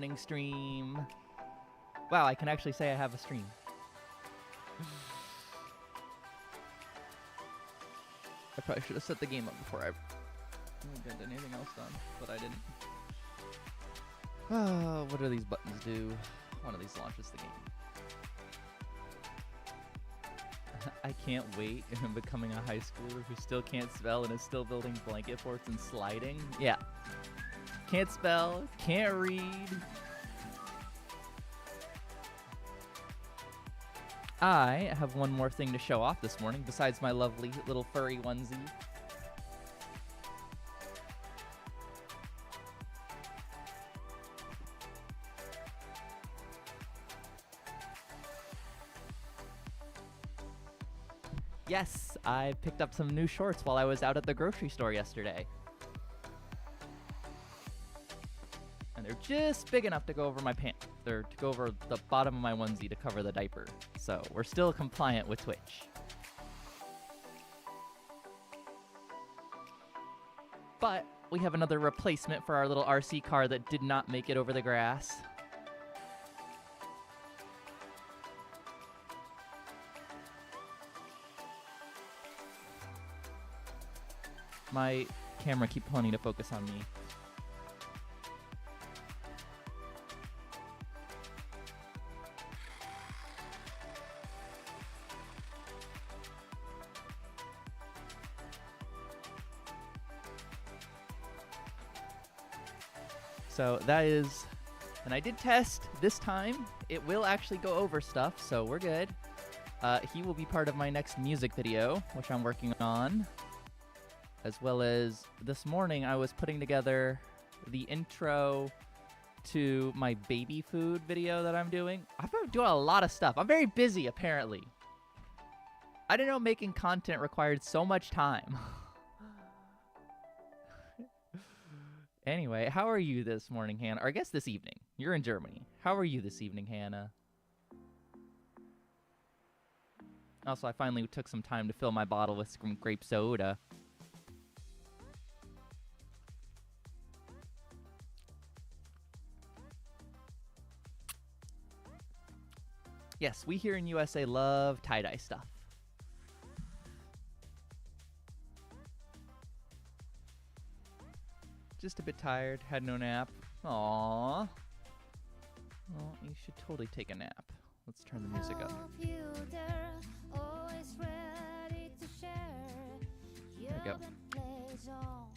morning stream. Wow, I can actually say I have a stream. I probably should have set the game up before I get anything else done, but I didn't. Oh, what do these buttons do? One of these launches the game. I can't wait. I'm becoming a high schooler who still can't spell and is still building blanket forts and sliding. Yeah. Can't spell, can't read. I have one more thing to show off this morning besides my lovely little furry onesie. Yes, I picked up some new shorts while I was out at the grocery store yesterday. And they're just big enough to go over my pants. They're to go over the bottom of my onesie to cover the diaper. So we're still compliant with Twitch. But we have another replacement for our little RC car that did not make it over the grass. My camera keeps wanting to focus on me. So that is, and I did test this time. It will actually go over stuff, so we're good. He will be part of my next music video, which I'm working on. As well as this morning, I was putting together the intro to my baby food video that I'm doing. I've been doing a lot of stuff. I'm very busy, apparently. I didn't know making content required so much time. Anyway, how are you this morning, Hannah? Or I guess this evening. You're in Germany. How are you this evening, Hannah? Also, I finally took some time to fill my bottle with some grape soda. Yes, we here in USA love tie-dye stuff. Just a bit tired, had no nap. Aww. Well, you should totally take a nap. Let's turn the music up. There we go.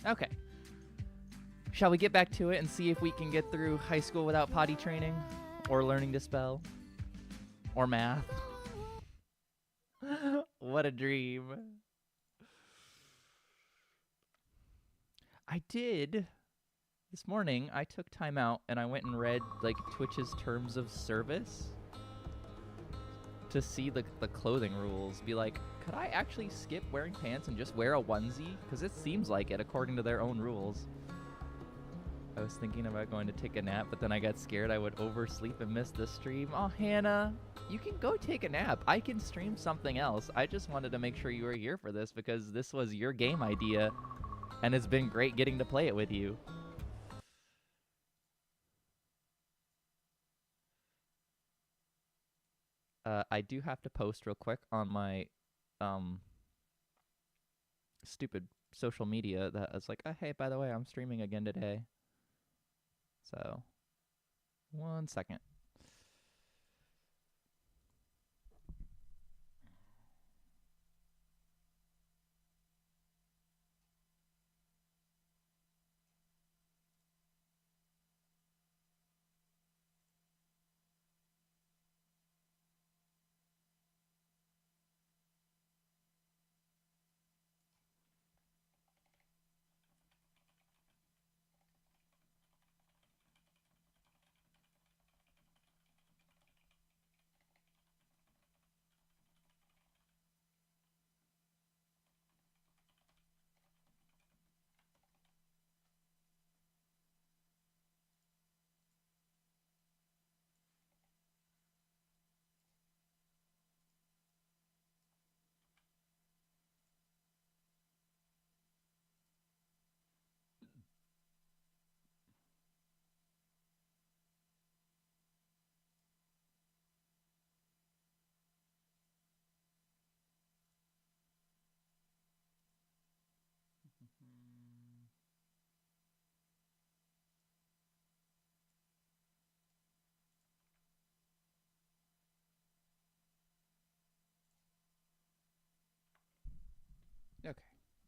Okay. Shall we get back to it and see if we can get through high school without potty training? Or learning to spell? Or math? What a dream. I did. This morning, I took time out and I went and read like Twitch's terms of service to see the clothing rules. Be like, could I actually skip wearing pants and just wear a onesie? Because it seems like it according to their own rules. I was thinking about going to take a nap, but then I got scared I would oversleep and miss the stream. Oh, Hannah, you can go take a nap. I can stream something else. I just wanted to make sure you were here for this because this was your game idea. And it's been great getting to play it with you. I do have to post real quick on my stupid social media that is like, oh, hey, by the way, I'm streaming again today. So, 1 second.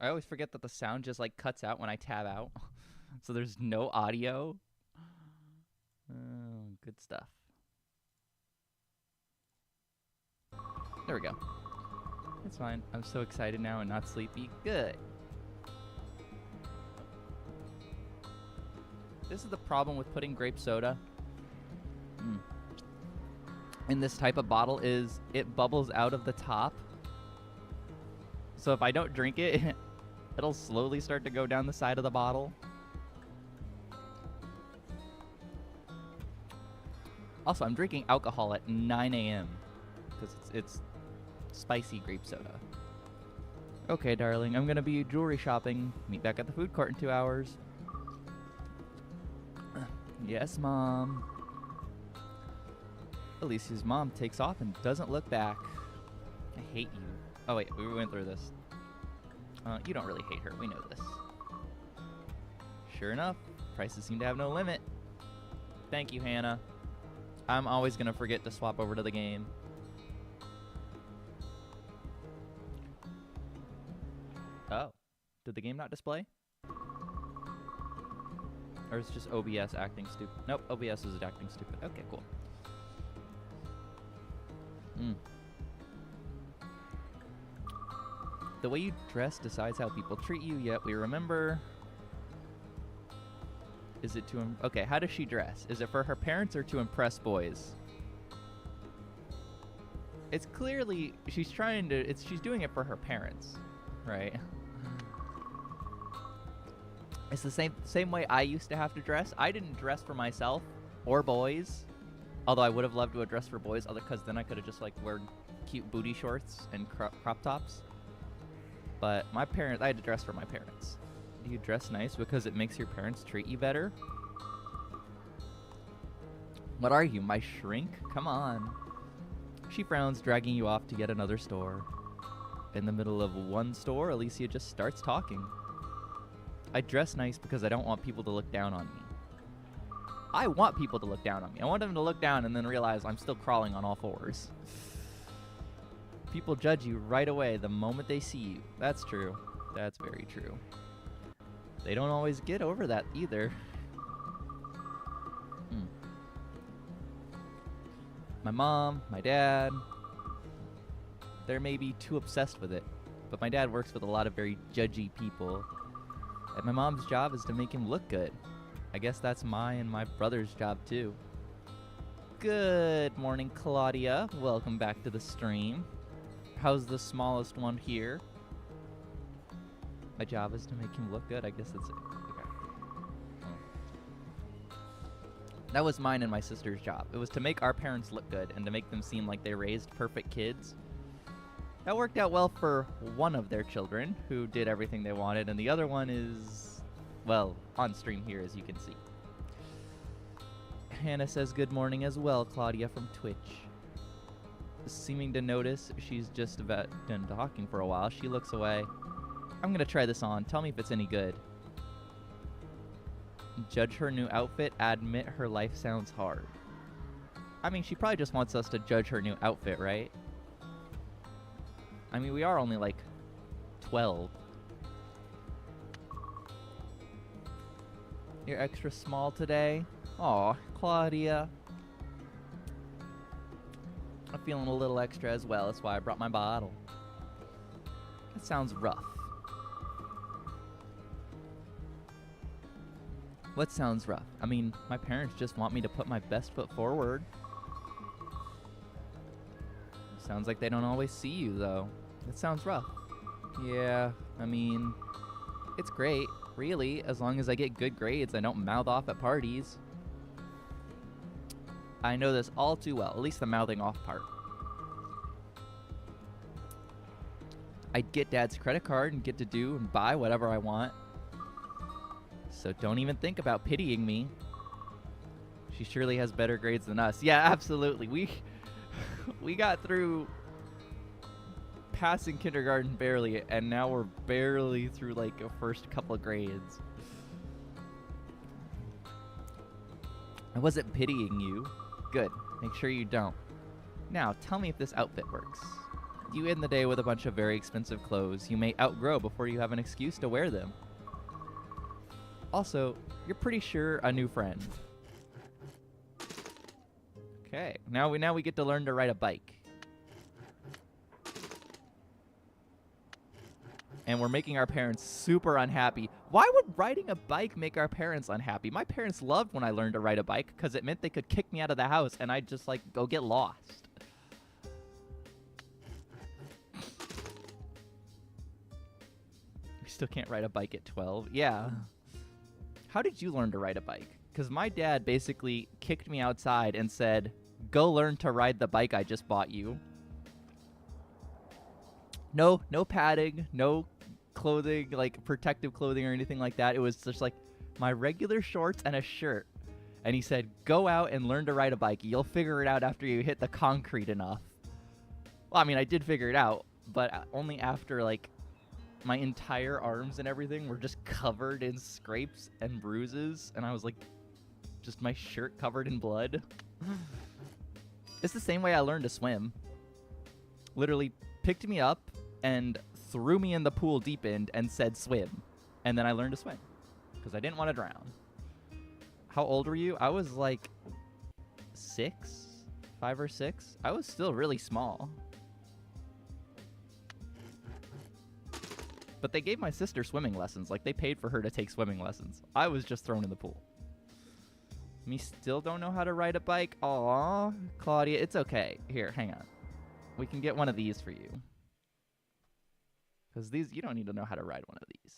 I always forget that the sound just like cuts out when I tab out. So there's no audio. Oh, good stuff. There we go. It's fine. I'm so excited now and not sleepy. Good. This is the problem with putting grape soda in this type of bottle is it bubbles out of the top. So if I don't drink it, it'll slowly start to go down the side of the bottle. Also, I'm drinking alcohol at 9 a.m. because it's spicy grape soda. Okay, darling, I'm gonna be jewelry shopping. Meet back at the food court in 2 hours. Yes, Mom. Alicia's mom takes off and doesn't look back. I hate you. Oh, wait, we went through this. You don't really hate her. We know this. Sure enough, prices seem to have no limit. Thank you, Hannah. I'm always going to forget to swap over to the game. Oh. Did the game not display? Or is it just OBS acting stupid? Nope, OBS is acting stupid. Okay, cool. The way you dress decides how people treat you, yet we remember. Is it to... Okay, how does she dress? Is it for her parents or to impress boys? It's clearly... She's trying to... She's doing it for her parents, right? It's the same way I used to have to dress. I didn't dress for myself or boys. Although I would have loved to have dressed for boys, because then I could have just like worn cute booty shorts and crop tops. But my parents, I had to dress for my parents. Do you dress nice because it makes your parents treat you better? What are you, my shrink? Come on. She frowns, dragging you off to yet another store. In the middle of one store, Alicia just starts talking. I dress nice because I don't want people to look down on me. I want people to look down on me. I want them to look down and then realize I'm still crawling on all fours. People judge you right away the moment they see you. That's true. That's very true. They don't always get over that either. My mom, my dad, they're maybe too obsessed with it. But my dad works with a lot of very judgy people. And my mom's job is to make him look good. I guess that's my and my brother's job too. Good morning, Claudia. Welcome back to the stream. How's the smallest one here? My job is to make him look good. I guess that's it. Okay. Oh. That was mine and my sister's job. It was to make our parents look good and to make them seem like they raised perfect kids. That worked out well for one of their children, who did everything they wanted, and the other one is, well, on stream here, as you can see. Hannah says good morning as well, Claudia from Twitch. Seeming to notice she's just about done talking for a while, she looks away. I'm gonna try this on. Tell me if it's any good. Judge her new outfit. Admit her life sounds hard. I mean, she probably just wants us to judge her new outfit, right? I mean, we are only like 12. You're extra small today? Aw, Claudia. I'm feeling a little extra as well. That's why I brought my bottle. That sounds rough. What sounds rough? I mean, my parents just want me to put my best foot forward. Sounds like they don't always see you, though. That sounds rough. Yeah, I mean, it's great, really, as long as I get good grades. I don't mouth off at parties. I know this all too well, at least the mouthing off part. I'd get Dad's credit card and get to do and buy whatever I want. So don't even think about pitying me. She surely has better grades than us. Yeah, absolutely. We got through passing kindergarten barely, and now we're barely through like a first couple of grades. I wasn't pitying you. Good. Make sure you don't. Now, tell me if this outfit works. You end the day with a bunch of very expensive clothes you may outgrow before you have an excuse to wear them. Also, you're pretty sure a new friend. Okay, now we get to learn to ride a bike. And we're making our parents super unhappy. Why would riding a bike make our parents unhappy? My parents loved when I learned to ride a bike because it meant they could kick me out of the house and I'd just, like, go get lost. We still can't ride a bike at 12. Yeah. How did you learn to ride a bike? Because my dad basically kicked me outside and said, go learn to ride the bike I just bought you. No padding, no clothing, like protective clothing or anything like that. It was just like my regular shorts and a shirt. And he said, go out and learn to ride a bike. You'll figure it out after you hit the concrete enough. Well, I mean, I did figure it out, but only after, like, my entire arms and everything were just covered in scrapes and bruises. And I was like, just my shirt covered in blood. It's the same way I learned to swim. Literally picked me up and threw me in the pool deep end and said swim. And then I learned to swim because I didn't want to drown. How old were you? I was like 5 or 6. I was still really small. But they gave my sister swimming lessons. Like, they paid for her to take swimming lessons. I was just thrown in the pool. Me still don't know how to ride a bike? Aw, Claudia, it's okay. Here, hang on. We can get one of these for you. Because these, you don't need to know how to ride one of these.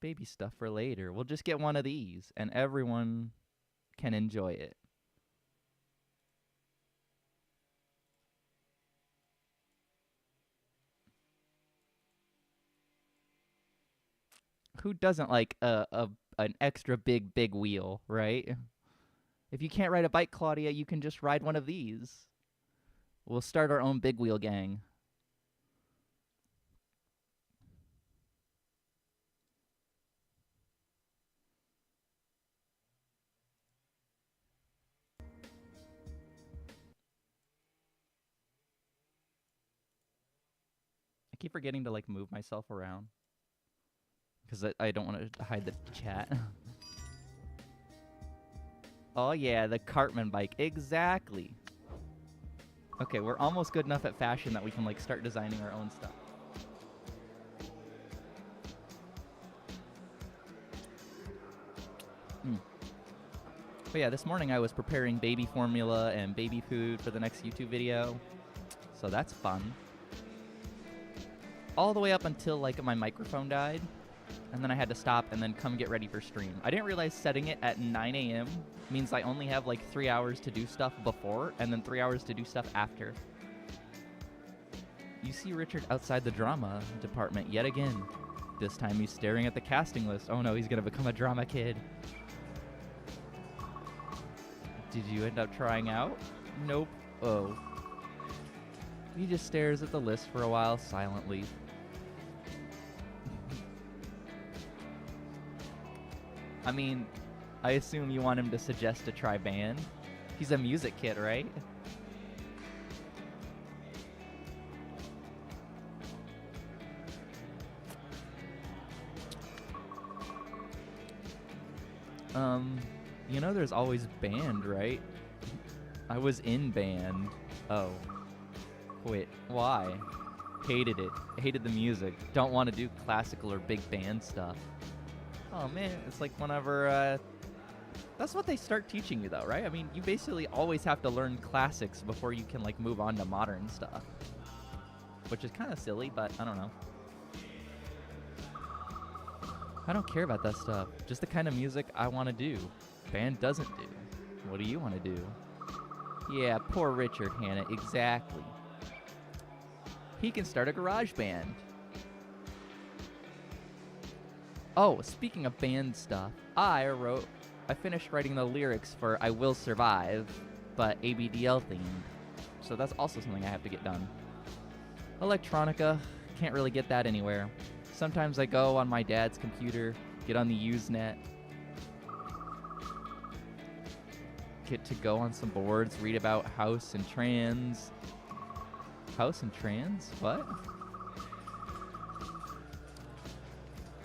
Baby stuff for later. We'll just get one of these, and everyone can enjoy it. Who doesn't like an extra big wheel, right? If you can't ride a bike, Claudia, you can just ride one of these. We'll start our own big wheel gang. I keep forgetting to, like, move myself around. Because I don't want to hide the chat. Oh yeah, the Cartman bike. Exactly. Okay, we're almost good enough at fashion that we can, like, start designing our own stuff. But yeah, this morning I was preparing baby formula and baby food for the next YouTube video. So that's fun. All the way up until, like, my microphone died. And then I had to stop and then come get ready for stream. I didn't realize setting it at 9 a.m. means I only have, like, 3 hours to do stuff before and then 3 hours to do stuff after. You see Richard outside the drama department yet again. This time he's staring at the casting list. Oh no, he's gonna become a drama kid. Did you end up trying out? Nope. Oh. He just stares at the list for a while silently. I mean, I assume you want him to suggest to try band. He's a music kid, right? You know there's always band, right? I was in band. Oh. Quit. Why? Hated it. Hated the music. Don't want to do classical or big band stuff. Oh man, it's like whenever, that's what they start teaching you though, right? I mean, you basically always have to learn classics before you can, like, move on to modern stuff. Which is kind of silly, but I don't know. I don't care about that stuff. Just the kind of music I want to do. Band doesn't do. What do you want to do? Yeah, poor Richard, Hannah, exactly. He can start a garage band. Oh, speaking of band stuff, I finished writing the lyrics for I Will Survive, but ABDL themed. So that's also something I have to get done. Electronica, can't really get that anywhere. Sometimes I go on my dad's computer, get on the Usenet. get to go on some boards, read about house and trans. House and trans? What?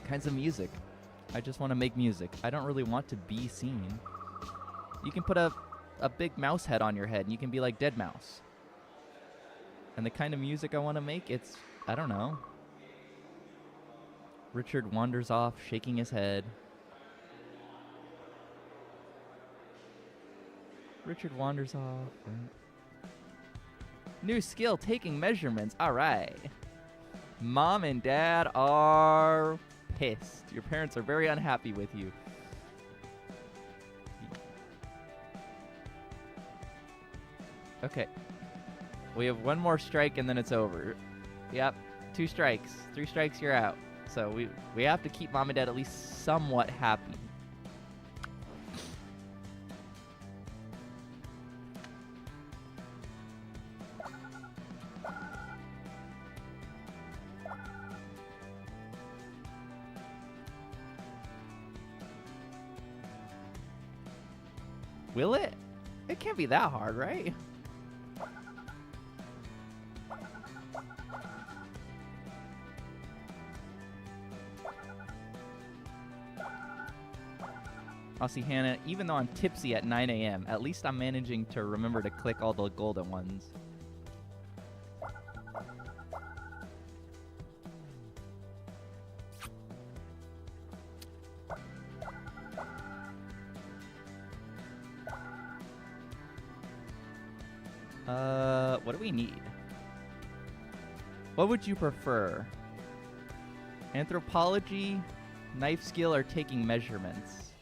Kinds of music. I just want to make music. I don't really want to be seen. You can put a big mouse head on your head and you can be like Dead Mouse. And the kind of music I want to make, it's, I don't know. Richard wanders off, shaking his head. Richard wanders off. New skill, taking measurements. All right. Mom and Dad are pissed. Your parents are very unhappy with you. Okay. We have one more strike and then it's over. Yep. 2 strikes. 3 strikes, you're out. So we have to keep Mom and Dad at least somewhat happy. Will it? It can't be that hard, right? Aussie Hannah, even though I'm tipsy at 9 a.m., at least I'm managing to remember to click all the golden ones. What do we need? What would you prefer? Anthropology, knife skill, or taking measurements?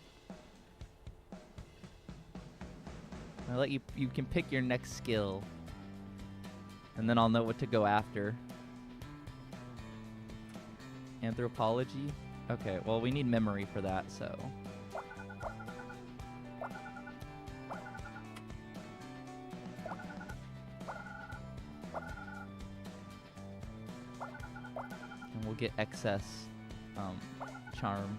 I'll let you can pick your next skill. And then I'll know what to go after. Anthropology? Okay, well we need memory for that, so. And we'll get excess charm.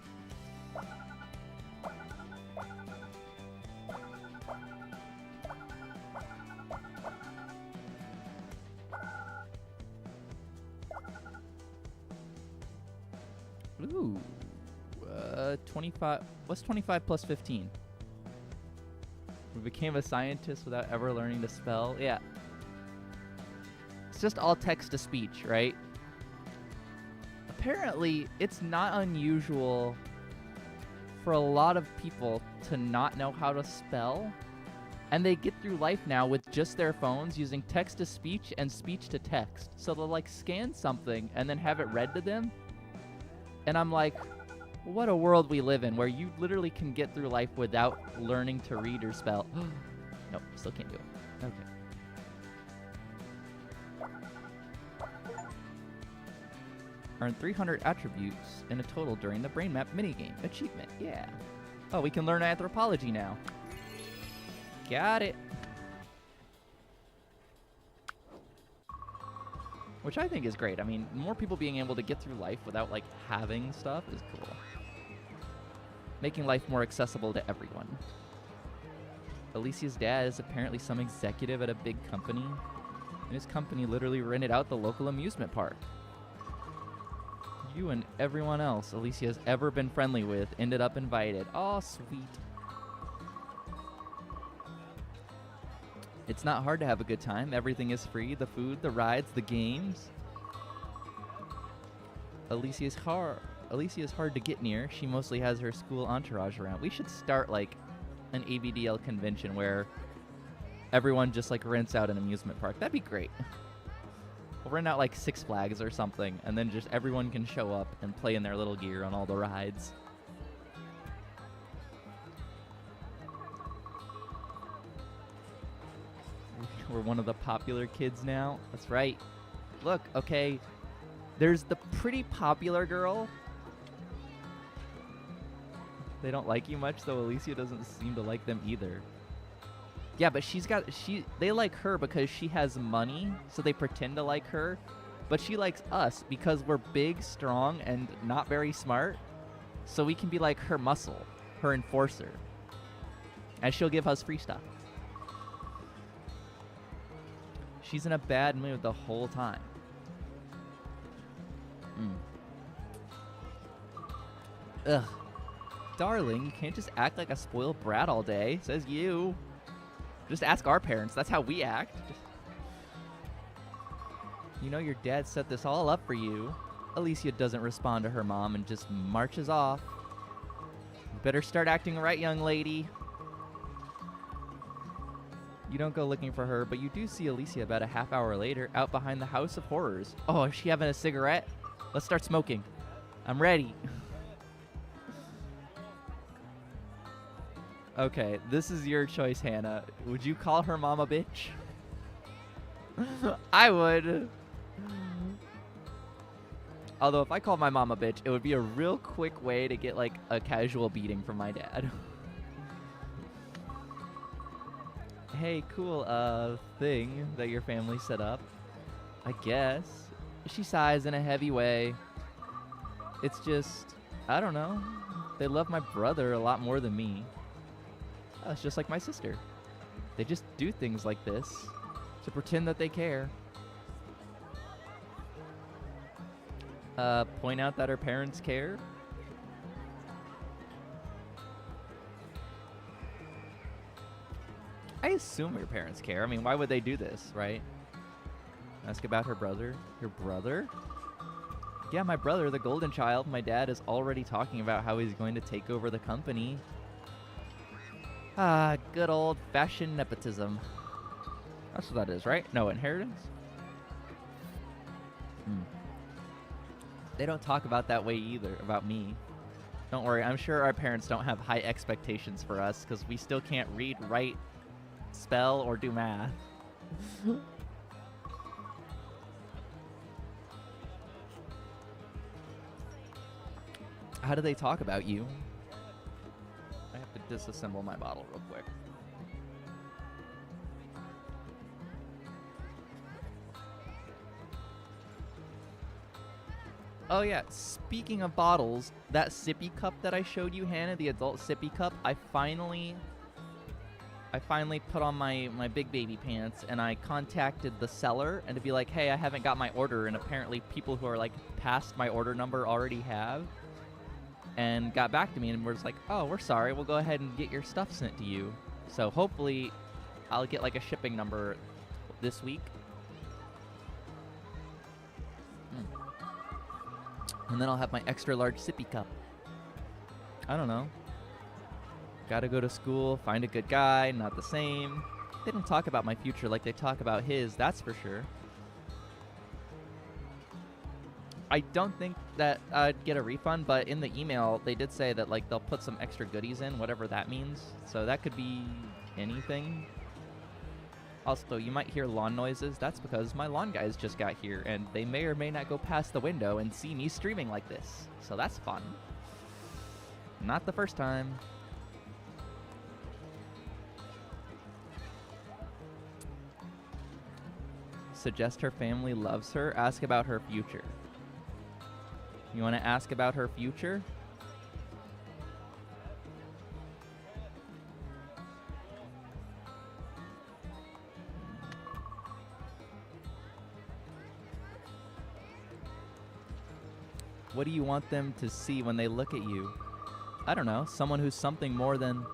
Ooh, 25. What's 25 plus 15? We became a scientist without ever learning to spell. Yeah. It's just all text to speech, right? Apparently, it's not unusual for a lot of people to not know how to spell. And they get through life now with just their phones using text to speech and speech to text. So they'll like scan something and then have it read to them. And I'm like, what a world we live in where you literally can get through life without learning to read or spell. Nope, still can't do it. Okay. Earn 300 attributes in a total during the brain map minigame. Achievement, yeah. Oh, we can learn anthropology now. Got it. Which I think is great. I mean, more people being able to get through life without, like, having stuff is cool. Making life more accessible to everyone. Alicia's dad is apparently some executive at a big company, and his company literally rented out the local amusement park. You and everyone else Alicia has ever been friendly with ended up invited. Aw, sweet. It's not hard to have a good time. Everything is free. The food, the rides, the games. Alicia's hard to get near. She mostly has her school entourage around. We should start like an ABDL convention where everyone just like rents out an amusement park. That'd be great. We'll rent out like Six Flags or something, and then just everyone can show up and play in their little gear on all the rides. We're one of the popular kids now. That's right. Look, okay, there's the pretty popular girl. They don't like you much, though Alicia doesn't seem to like them either. Yeah, but they like her because she has money, so they pretend to like her. But she likes us because we're big, strong, and not very smart. So we can be like her muscle, her enforcer. And she'll give us free stuff. She's in a bad mood the whole time. Ugh. Darling, you can't just act like a spoiled brat all day. Says you. Just ask our parents. That's how we act. You know your dad set this all up for you. Alicia doesn't respond to her mom and just marches off. You better start acting right, young lady. You don't go looking for her, but you do see Alicia about a half hour later out behind the House of Horrors. Oh, is she having a cigarette? Let's start smoking. I'm ready. Okay, this is your choice, Hannah. Would you call her mom a bitch? I would. Although if I called my mom a bitch, it would be a real quick way to get like a casual beating from my dad. Hey, cool thing that your family set up, I guess. She sighs in a heavy way. It's just, I don't know. They love my brother a lot more than me. Oh, it's just like my sister. They just do things like this to pretend that they care. Point out that her parents care. I assume your parents care. I mean, why would they do this, right? Ask about her brother. Your brother? Yeah, my brother, the golden child. My dad is already talking about how he's going to take over the company. Ah, good old-fashioned nepotism. That's what that is, right? No, inheritance? They don't talk about that way either, about me. Don't worry, I'm sure our parents don't have high expectations for us, because we still can't read, write, spell, or do math. How do they talk about you? I have to disassemble my bottle real quick. Oh yeah, speaking of bottles, that sippy cup that I showed you, Hannah, the adult sippy cup, I finally put on my big baby pants and I contacted the seller and to be like, hey, I haven't got my order, and apparently people who are like past my order number already have, and got back to me and was like, oh, we're sorry, we'll go ahead and get your stuff sent to you. So hopefully I'll get like a shipping number this week. And then I'll have my extra large sippy cup. I don't know. Gotta go to school, find a good guy, not the same. They don't talk about my future like they talk about his, that's for sure. I don't think that I'd get a refund, but in the email, they did say that like they'll put some extra goodies in, whatever that means. So that could be anything. Also, you might hear lawn noises. That's because my lawn guys just got here, and they may or may not go past the window and see me streaming like this. So that's fun. Not the first time. Suggest her family loves her. Ask about her future. You want to ask about her future? What do you want them to see when they look at you? I don't know, someone who's something more than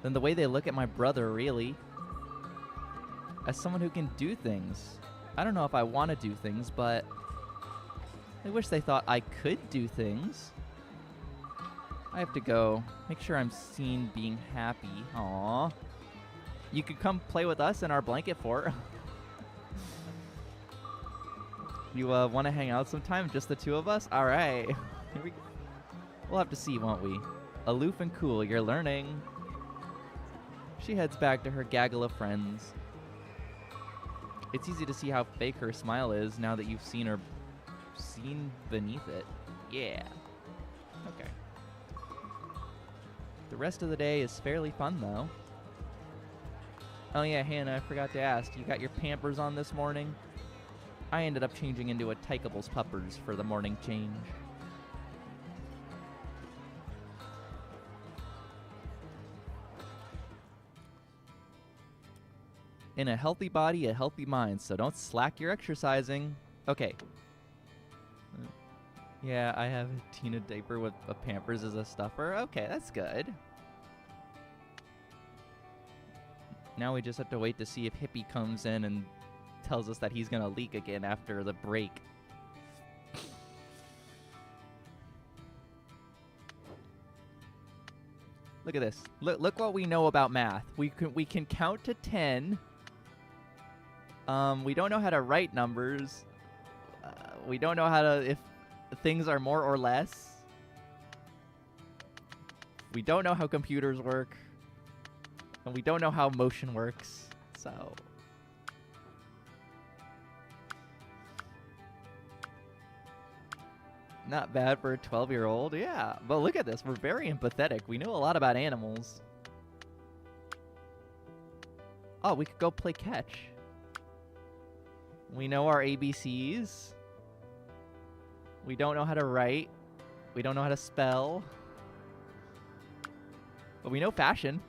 the way they look at my brother, really. As someone who can do things. I don't know if I want to do things, but I wish they thought I could do things. I have to go. Make sure I'm seen being happy. Aww. You could come play with us in our blanket fort. You want to hang out sometime? Just the two of us? All right. Here we go. We'll have to see, won't we? Aloof and cool, you're learning. She heads back to her gaggle of friends. It's easy to see how fake her smile is now that you've seen beneath it. Yeah. Okay. The rest of the day is fairly fun, though. Oh yeah, Hannah, I forgot to ask. You got your Pampers on this morning? I ended up changing into a Tykables Puppers for the morning change. In a healthy body, a healthy mind, so don't slack your exercising. Okay. Yeah, I have a Tina diaper with a Pampers as a stuffer. Okay, that's good. Now we just have to wait to see if Hippie comes in and tells us that he's gonna leak again after the break. Look at this. Look what we know about math. We can count to 10. We don't know how to write numbers. We don't know how to if things are more or less. We don't know how computers work. And we don't know how motion works. So not bad for a 12-year-old. Yeah, but look at this. We're very empathetic. We know a lot about animals. Oh, we could go play catch. We know our ABCs. We don't know how to write. We don't know how to spell. But we know fashion.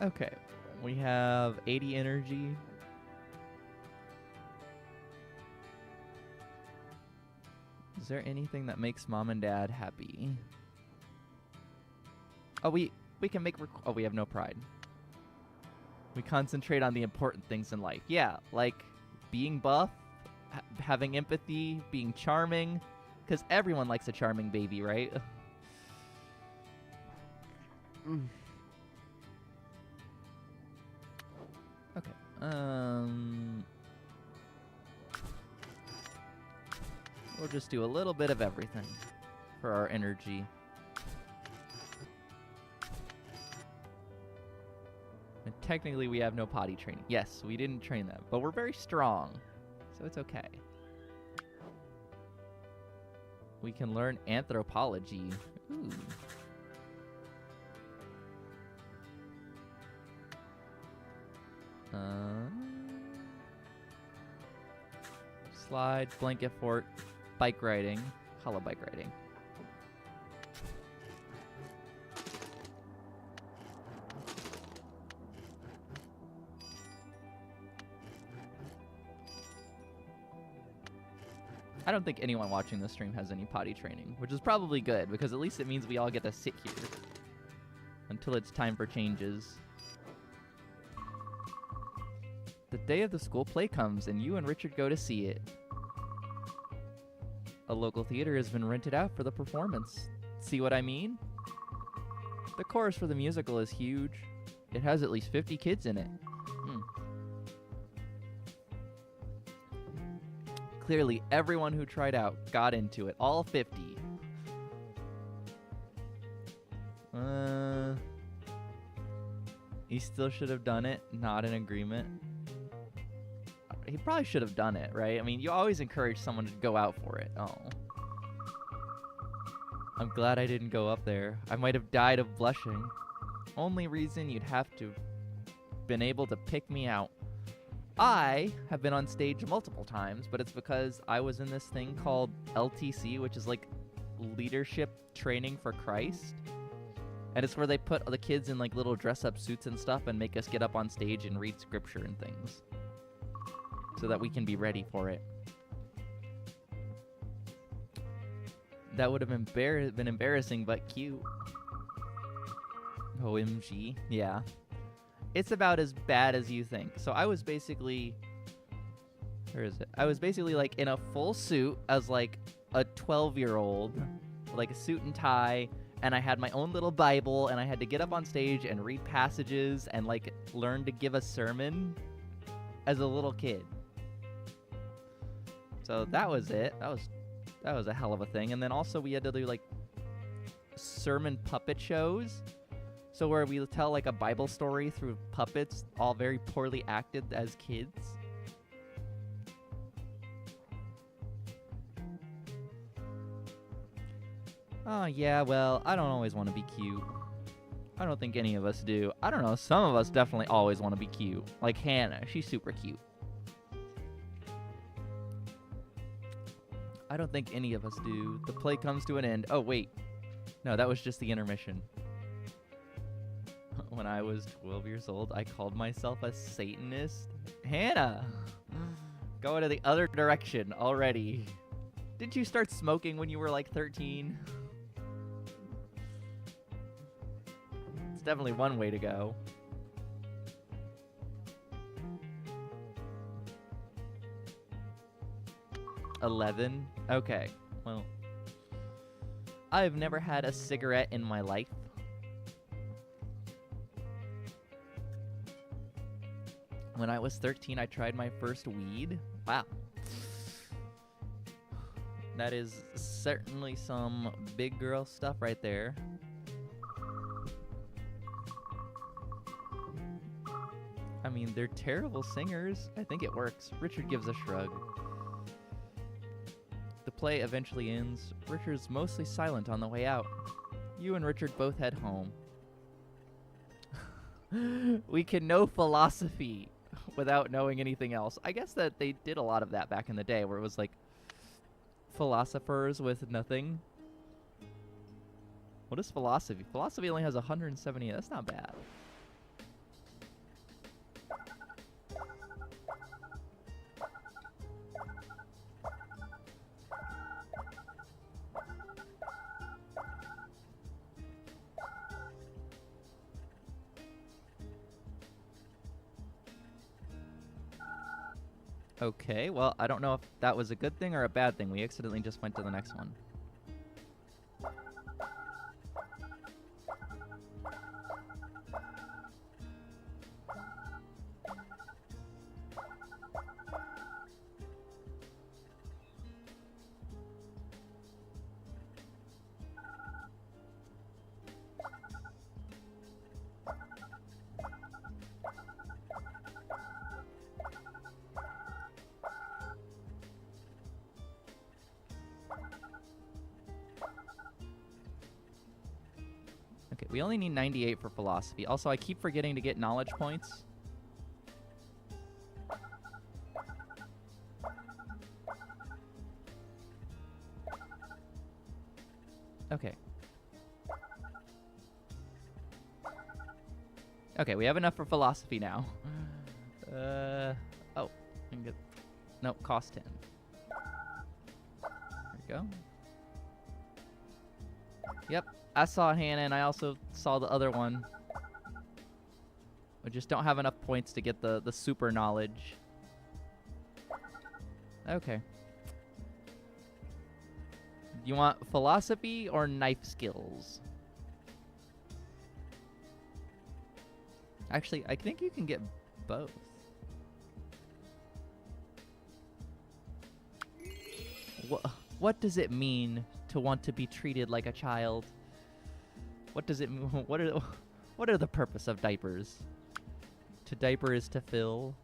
Okay. We have 80 energy. Is there anything that makes mom and dad happy? Oh, we can make... oh, we have no pride. We concentrate on the important things in life. Yeah, like being buff, having empathy, being charming. Because everyone likes a charming baby, right? Okay. We'll just do a little bit of everything for our energy. And technically we have no potty training. Yes, we didn't train them, but we're very strong, so it's okay. We can learn anthropology. Ooh. Slide, blanket fort, bike riding, hollow bike riding. I don't think anyone watching this stream has any potty training, which is probably good, because at least it means we all get to sit here until it's time for changes. The day of the school play comes, and you and Richard go to see it. A local theater has been rented out for the performance. See what I mean? The chorus for the musical is huge. It has at least 50 kids in it. Clearly, everyone who tried out got into it. All 50. He still should have done it. Not in agreement. He probably should have done it, right? I mean, you always encourage someone to go out for it. Oh. I'm glad I didn't go up there. I might have died of blushing. Only reason you'd have to been able to pick me out. I have been on stage multiple times, but it's because I was in this thing called LTC, which is like leadership training for Christ. And it's where they put the kids in like little dress-up suits and stuff and make us get up on stage and read scripture and things so that we can be ready for it. That would have been embarrassing, but cute. OMG. Yeah. It's about as bad as you think. So I was basically... Where is it? I was basically like in a full suit as like a 12-year-old. Like a suit and tie. And I had my own little Bible. And I had to get up on stage and read passages and like learn to give a sermon as a little kid. So that was it. That was a hell of a thing. And then also we had to do like sermon puppet shows. So where we tell like a Bible story through puppets, all very poorly acted as kids. Oh yeah, well, I don't always want to be cute. I don't think any of us do. I don't know, some of us definitely always want to be cute. Like Hannah, she's super cute. I don't think any of us do. The play comes to an end. Oh, wait. No, that was just the intermission. When I was 12 years old, I called myself a Satanist. Hannah! Going to the other direction already. Didn't you start smoking when you were like 13? It's definitely one way to go. $11? Okay, well. I've never had a cigarette in my life. When I was 13, I tried my first weed. Wow. That is certainly some big girl stuff right there. I mean, they're terrible singers. I think it works. Richard gives a shrug. The play eventually ends. Richard's mostly silent on the way out. You and Richard both head home. We can know philosophy without knowing anything else. I guess that they did a lot of that back in the day, where it was like philosophers with nothing. What is philosophy? Philosophy only has 170. That's not bad. Okay, well, I don't know if that was a good thing or a bad thing. We accidentally just went to the next one. Okay, we only need 98 for philosophy. Also, I keep forgetting to get knowledge points. Okay. Okay, we have enough for philosophy now. Oh, I can get... Nope, cost 10. There we go. Yep, I saw Hannah, and I also saw the other one. We just don't have enough points to get the super knowledge. Okay. You want philosophy or knife skills? Actually, I think you can get both. What does it mean to want to be treated like a child? What does it mean? What are the purpose of diapers? To diaper is to fill.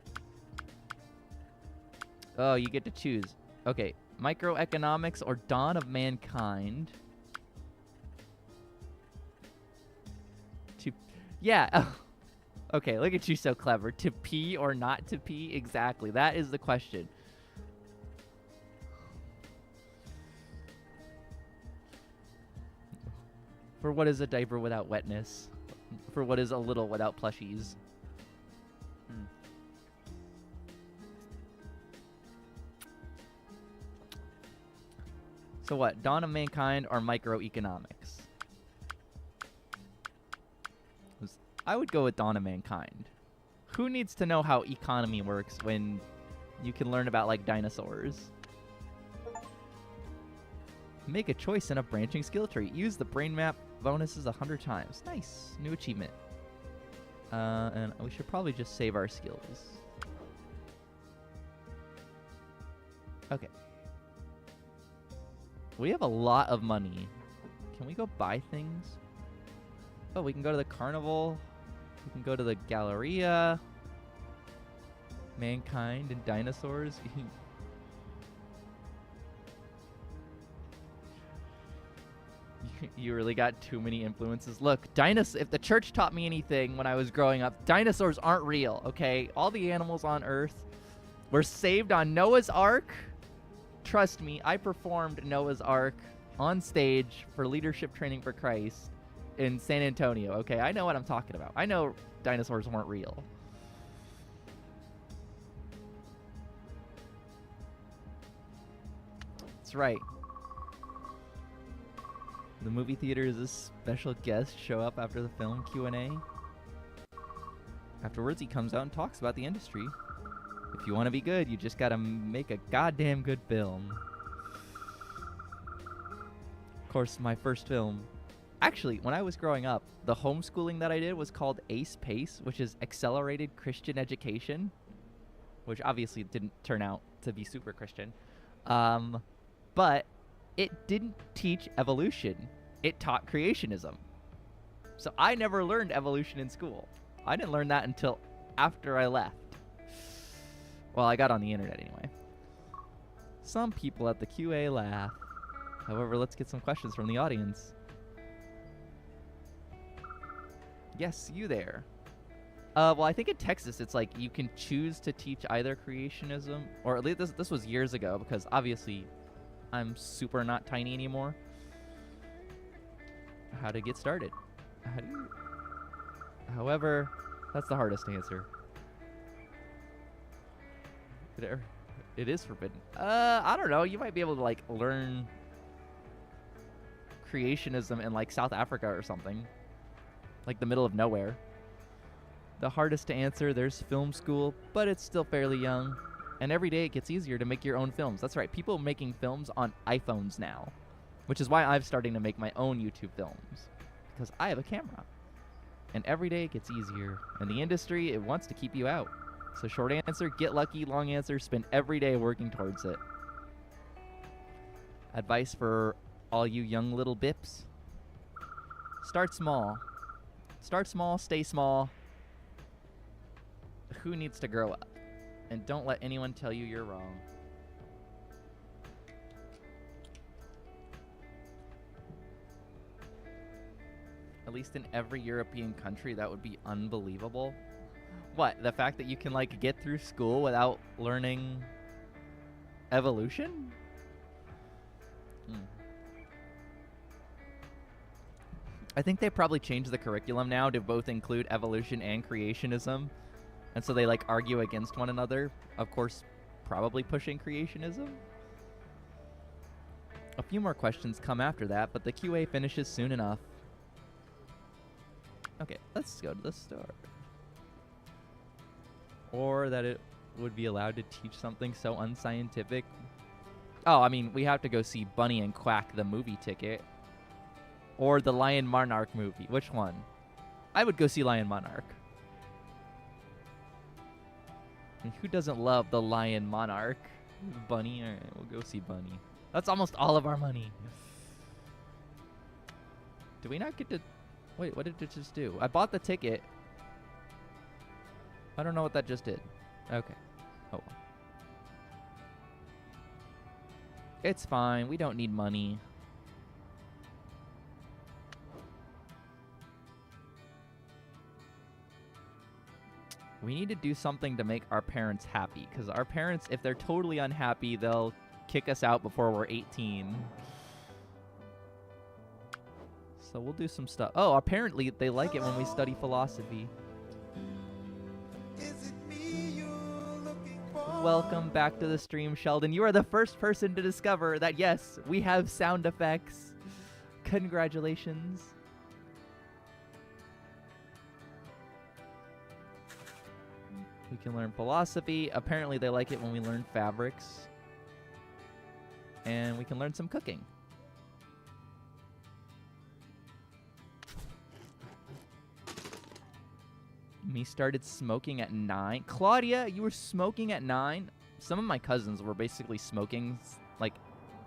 Oh, you get to choose. Okay, microeconomics or dawn of mankind. Yeah. Okay, look at you, so clever. To pee or not to pee? Exactly. That is the question. For what is a diaper without wetness? For what is a little without plushies? So what? Dawn of mankind or microeconomics? I would go with dawn of mankind. Who needs to know how economy works when you can learn about, like, dinosaurs? Make a choice in a branching skill tree. Use the brain map bonuses 100 times. Nice. New achievement. And we should probably just save our skills. Okay. We have a lot of money. Can we go buy things? Oh, we can go to the carnival. We can go to the Galleria. Mankind and dinosaurs. You really got too many influences. Look, if the church taught me anything when I was growing up, dinosaurs aren't real, okay? All the animals on Earth were saved on Noah's Ark. Trust me, I performed Noah's Ark on stage for leadership training for Christ. in San Antonio, okay? I know what I'm talking about. I know dinosaurs weren't real. That's right. The movie theater is a special guest show up after the film Q&A. Afterwards, he comes out and talks about the industry. If you want to be good, you just gotta make a goddamn good film. Of course, my first film... Actually, when I was growing up, the homeschooling that I did was called ACE PACE, which is Accelerated Christian Education, which obviously didn't turn out to be super Christian. But it didn't teach evolution. It taught creationism. So I never learned evolution in school. I didn't learn that until after I left. Well, I got on the internet anyway. Some people at the QA laugh. However, let's get some questions from the audience. Yes, you there. Well, I think in Texas, it's like you can choose to teach either creationism, or at least this was years ago, because obviously I'm super not tiny anymore. How to get started. How do you... However, that's the hardest answer. It is forbidden. I don't know. You might be able to, like, learn creationism in, like, South Africa or something. Like the middle of nowhere. The hardest to answer, there's film school, but it's still fairly young. And every day it gets easier to make your own films. That's right, people making films on iPhones now. Which is why I'm starting to make my own YouTube films. Because I have a camera. And every day it gets easier. And the industry, it wants to keep you out. So short answer, get lucky. Long answer, spend every day working towards it. Advice for all you young little bips. Start small. Start small, stay small. Who needs to grow up? And don't let anyone tell you you're wrong. At least in every European country, that would be unbelievable. What? The fact that you can, like, get through school without learning evolution? I think they probably changed the curriculum now to both include evolution and creationism. And so they, like, argue against one another. Of course, probably pushing creationism. A few more questions come after that, but the QA finishes soon enough. Okay, let's go to the store. Or that it would be allowed to teach something so unscientific. Oh, I mean, we have to go see Bunny and Quack, the movie ticket. Or the Lion Monarch movie. Which one? I would go see Lion Monarch. And who doesn't love the Lion Monarch? Bunny? Alright, we'll go see Bunny. That's almost all of our money. Do we not get to... Wait, what did it just do? I bought the ticket. I don't know what that just did. Okay. Oh well. It's fine. We don't need money. We need to do something to make our parents happy. Because our parents, if they're totally unhappy, they'll kick us out before we're 18. So we'll do some stuff. Oh, apparently they like it when we study philosophy. Welcome back to the stream, Sheldon. You are the first person to discover that, yes, we have sound effects. Congratulations. We can learn philosophy. Apparently they like it when we learn fabrics. And we can learn some cooking. Me started smoking at 9. Claudia, you were smoking at 9? Some of my cousins were basically smoking, like,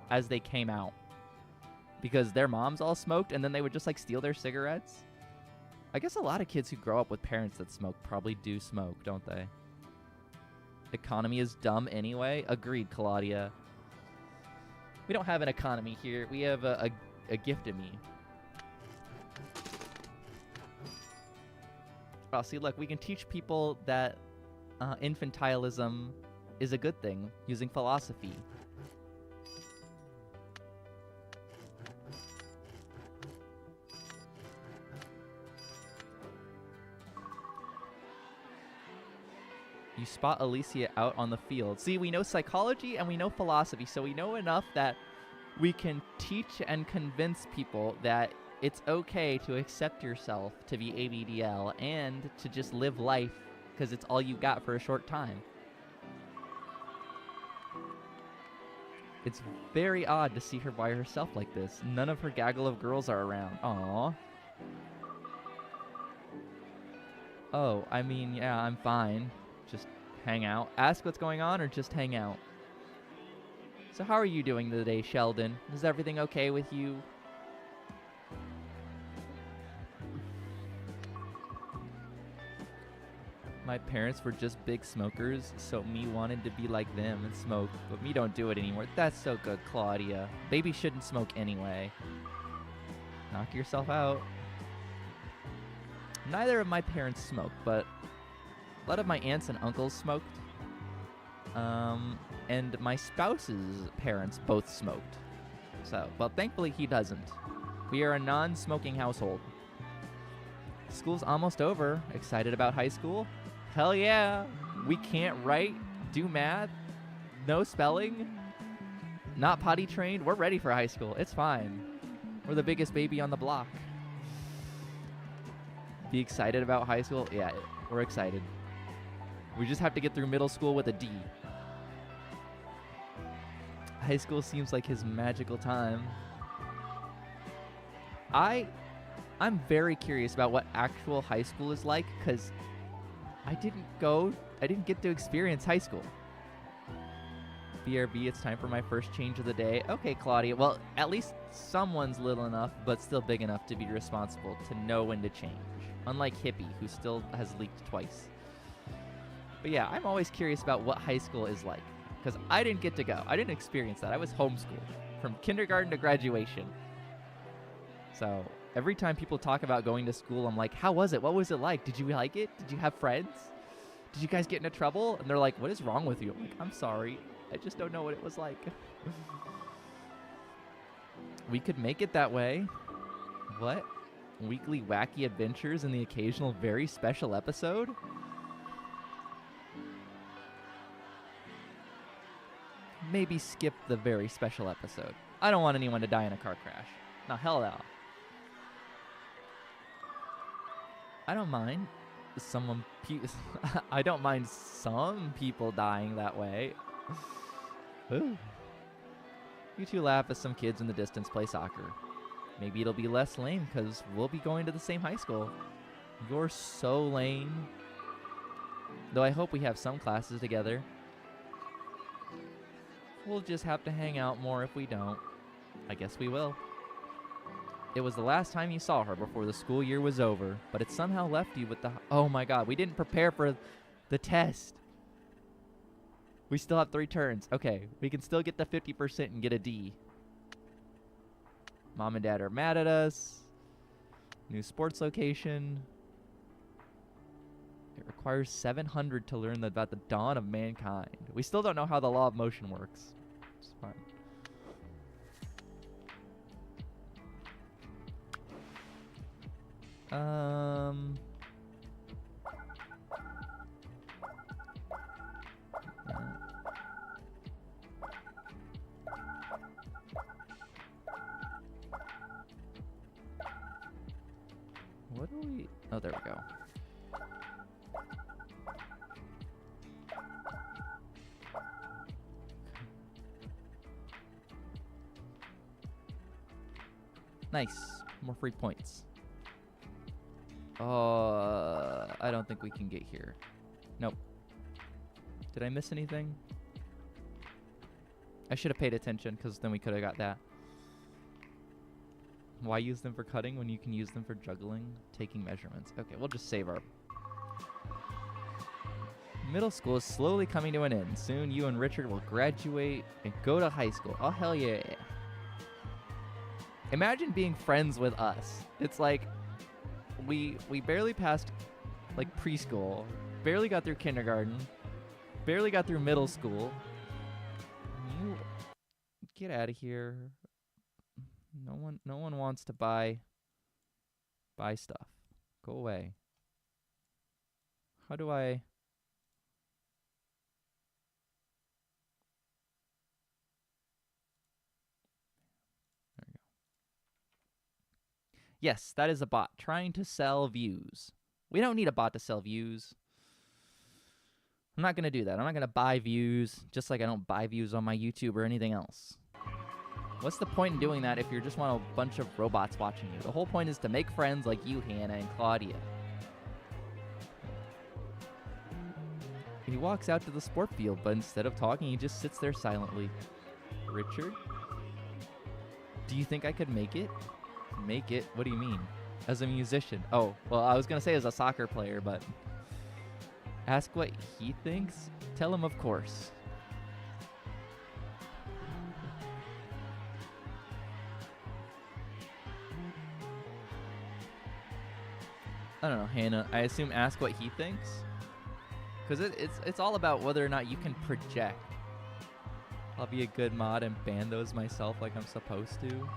as they came out. Because their moms all smoked, and then they would just, like, steal their cigarettes. I guess a lot of kids who grow up with parents that smoke probably do smoke, don't they? Economy is dumb anyway. Agreed, Claudia. We don't have an economy here. We have a gift of me. Oh, see, look, we can teach people that infantilism is a good thing using philosophy. You spot Alicia out on the field. See, we know psychology and we know philosophy, so we know enough that we can teach and convince people that it's okay to accept yourself to be ABDL and to just live life because it's all you got for a short time. It's very odd to see her by herself like this. None of her gaggle of girls are around. Aww. Oh, I mean, yeah, I'm fine. Just hang out. Ask what's going on or just hang out. So how are you doing today, Sheldon? Is everything okay with you? My parents were just big smokers, so me wanted to be like them and smoke, but me don't do it anymore. That's so good, Claudia. Baby shouldn't smoke anyway. Knock yourself out. Neither of my parents smoked, but a lot of my aunts and uncles smoked. And my spouse's parents both smoked. So, well, thankfully he doesn't. We are a non-smoking household. School's almost over. Excited about high school? Hell yeah. We can't write, do math, no spelling, not potty trained. We're ready for high school. It's fine. We're the biggest baby on the block. Be excited about high school? Yeah, we're excited. We just have to get through middle school with a D. High school seems like his magical time. I'm very curious about what actual high school is like, because I didn't get to experience high school. BRB, it's time for my first change of the day. Okay, Claudia, well, at least someone's little enough, but still big enough to be responsible to know when to change. Unlike Hippie, who still has leaked twice. But yeah, I'm always curious about what high school is like, because I didn't get to go. I didn't experience that. I was homeschooled from kindergarten to graduation. So every time people talk about going to school, I'm like, how was it? What was it like? Did you like it? Did you have friends? Did you guys get into trouble? And they're like, what is wrong with you? I'm like, I'm sorry. I just don't know what it was like. We could make it that way. What? Weekly wacky adventures and the occasional very special episode? Maybe skip the very special episode. I don't want anyone to die in a car crash. No, hell no. I don't mind I don't mind some people dying that way. Ooh. You two laugh as some kids in the distance play soccer. Maybe it'll be less lame because we'll be going to the same high school. You're so lame. Though I hope we have some classes together. We'll just have to hang out more if we don't. I guess we will. It was the last time you saw her before the school year was over, but it somehow left you with the... Oh my god, we didn't prepare for the test. We still have 3 turns. Okay, we can still get the 50% and get a D. Mom and Dad are mad at us. New sports location. It requires 700 to learn about the dawn of mankind. We still don't know how the law of motion works. It's fine. Yeah. What do we... Oh, there we go. Nice. More free points. I don't think we can get here. Nope. Did I miss anything? I should have paid attention, because then we could have got that. Why use them for cutting when you can use them for juggling? Taking measurements. Okay, we'll just save our... Middle school is slowly coming to an end. Soon you and Richard will graduate and go to high school. Oh, hell yeah. Imagine being friends with us. It's like... We barely passed, like, preschool. Barely got through kindergarten. Barely got through middle school. You get out of here. No one wants to buy stuff. Go away. How do I... Yes, that is a bot trying to sell views. We don't need a bot to sell views. I'm not going to do that. I'm not going to buy views, just like I don't buy views on my YouTube or anything else. What's the point in doing that if you just want a bunch of robots watching you? The whole point is to make friends like you, Hannah and Claudia. He walks out to the sport field, but instead of talking, he just sits there silently. Richard? Do you think I could make it? Make it? What do you mean? As a musician. Oh, well, I was going to say as a soccer player, but... Ask what he thinks? Tell him, of course. I don't know, Hannah. I assume ask what he thinks? Because it's all about whether or not you can project. I'll be a good mod and ban those myself like I'm supposed to.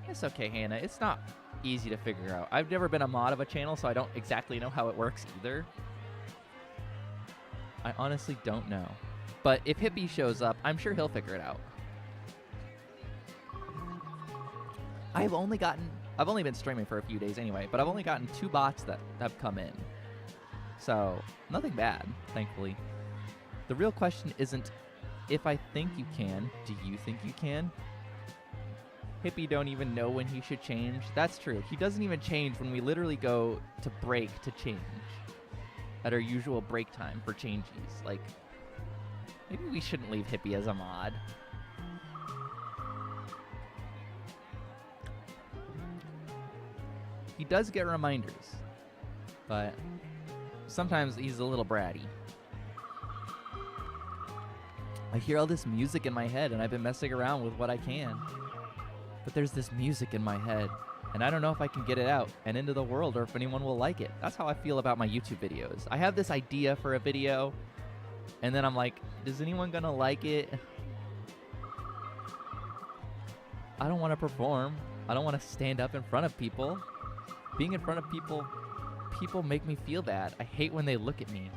It's okay, Hannah. It's not easy to figure out. I've never been a mod of a channel, so I don't exactly know how it works either. I honestly don't know. But if Hippie shows up, I'm sure he'll figure it out. I've only been streaming for a few days anyway, but I've only gotten 2 bots that have come in. So, nothing bad, thankfully. The real question isn't if I think you can, do you think you can? Hippie don't even know when he should change. That's true. He doesn't even change when we literally go to break to change. At our usual break time for changes. Like, maybe we shouldn't leave Hippie as a mod. He does get reminders, but sometimes he's a little bratty. I hear all this music in my head, and I've been messing around with what I can. But there's this music in my head, and I don't know if I can get it out and into the world or if anyone will like it. That's how I feel about my YouTube videos. I have this idea for a video, and then I'm like, is anyone gonna like it? I don't want to perform. I don't want to stand up in front of people. Being in front of people make me feel bad. I hate when they look at me.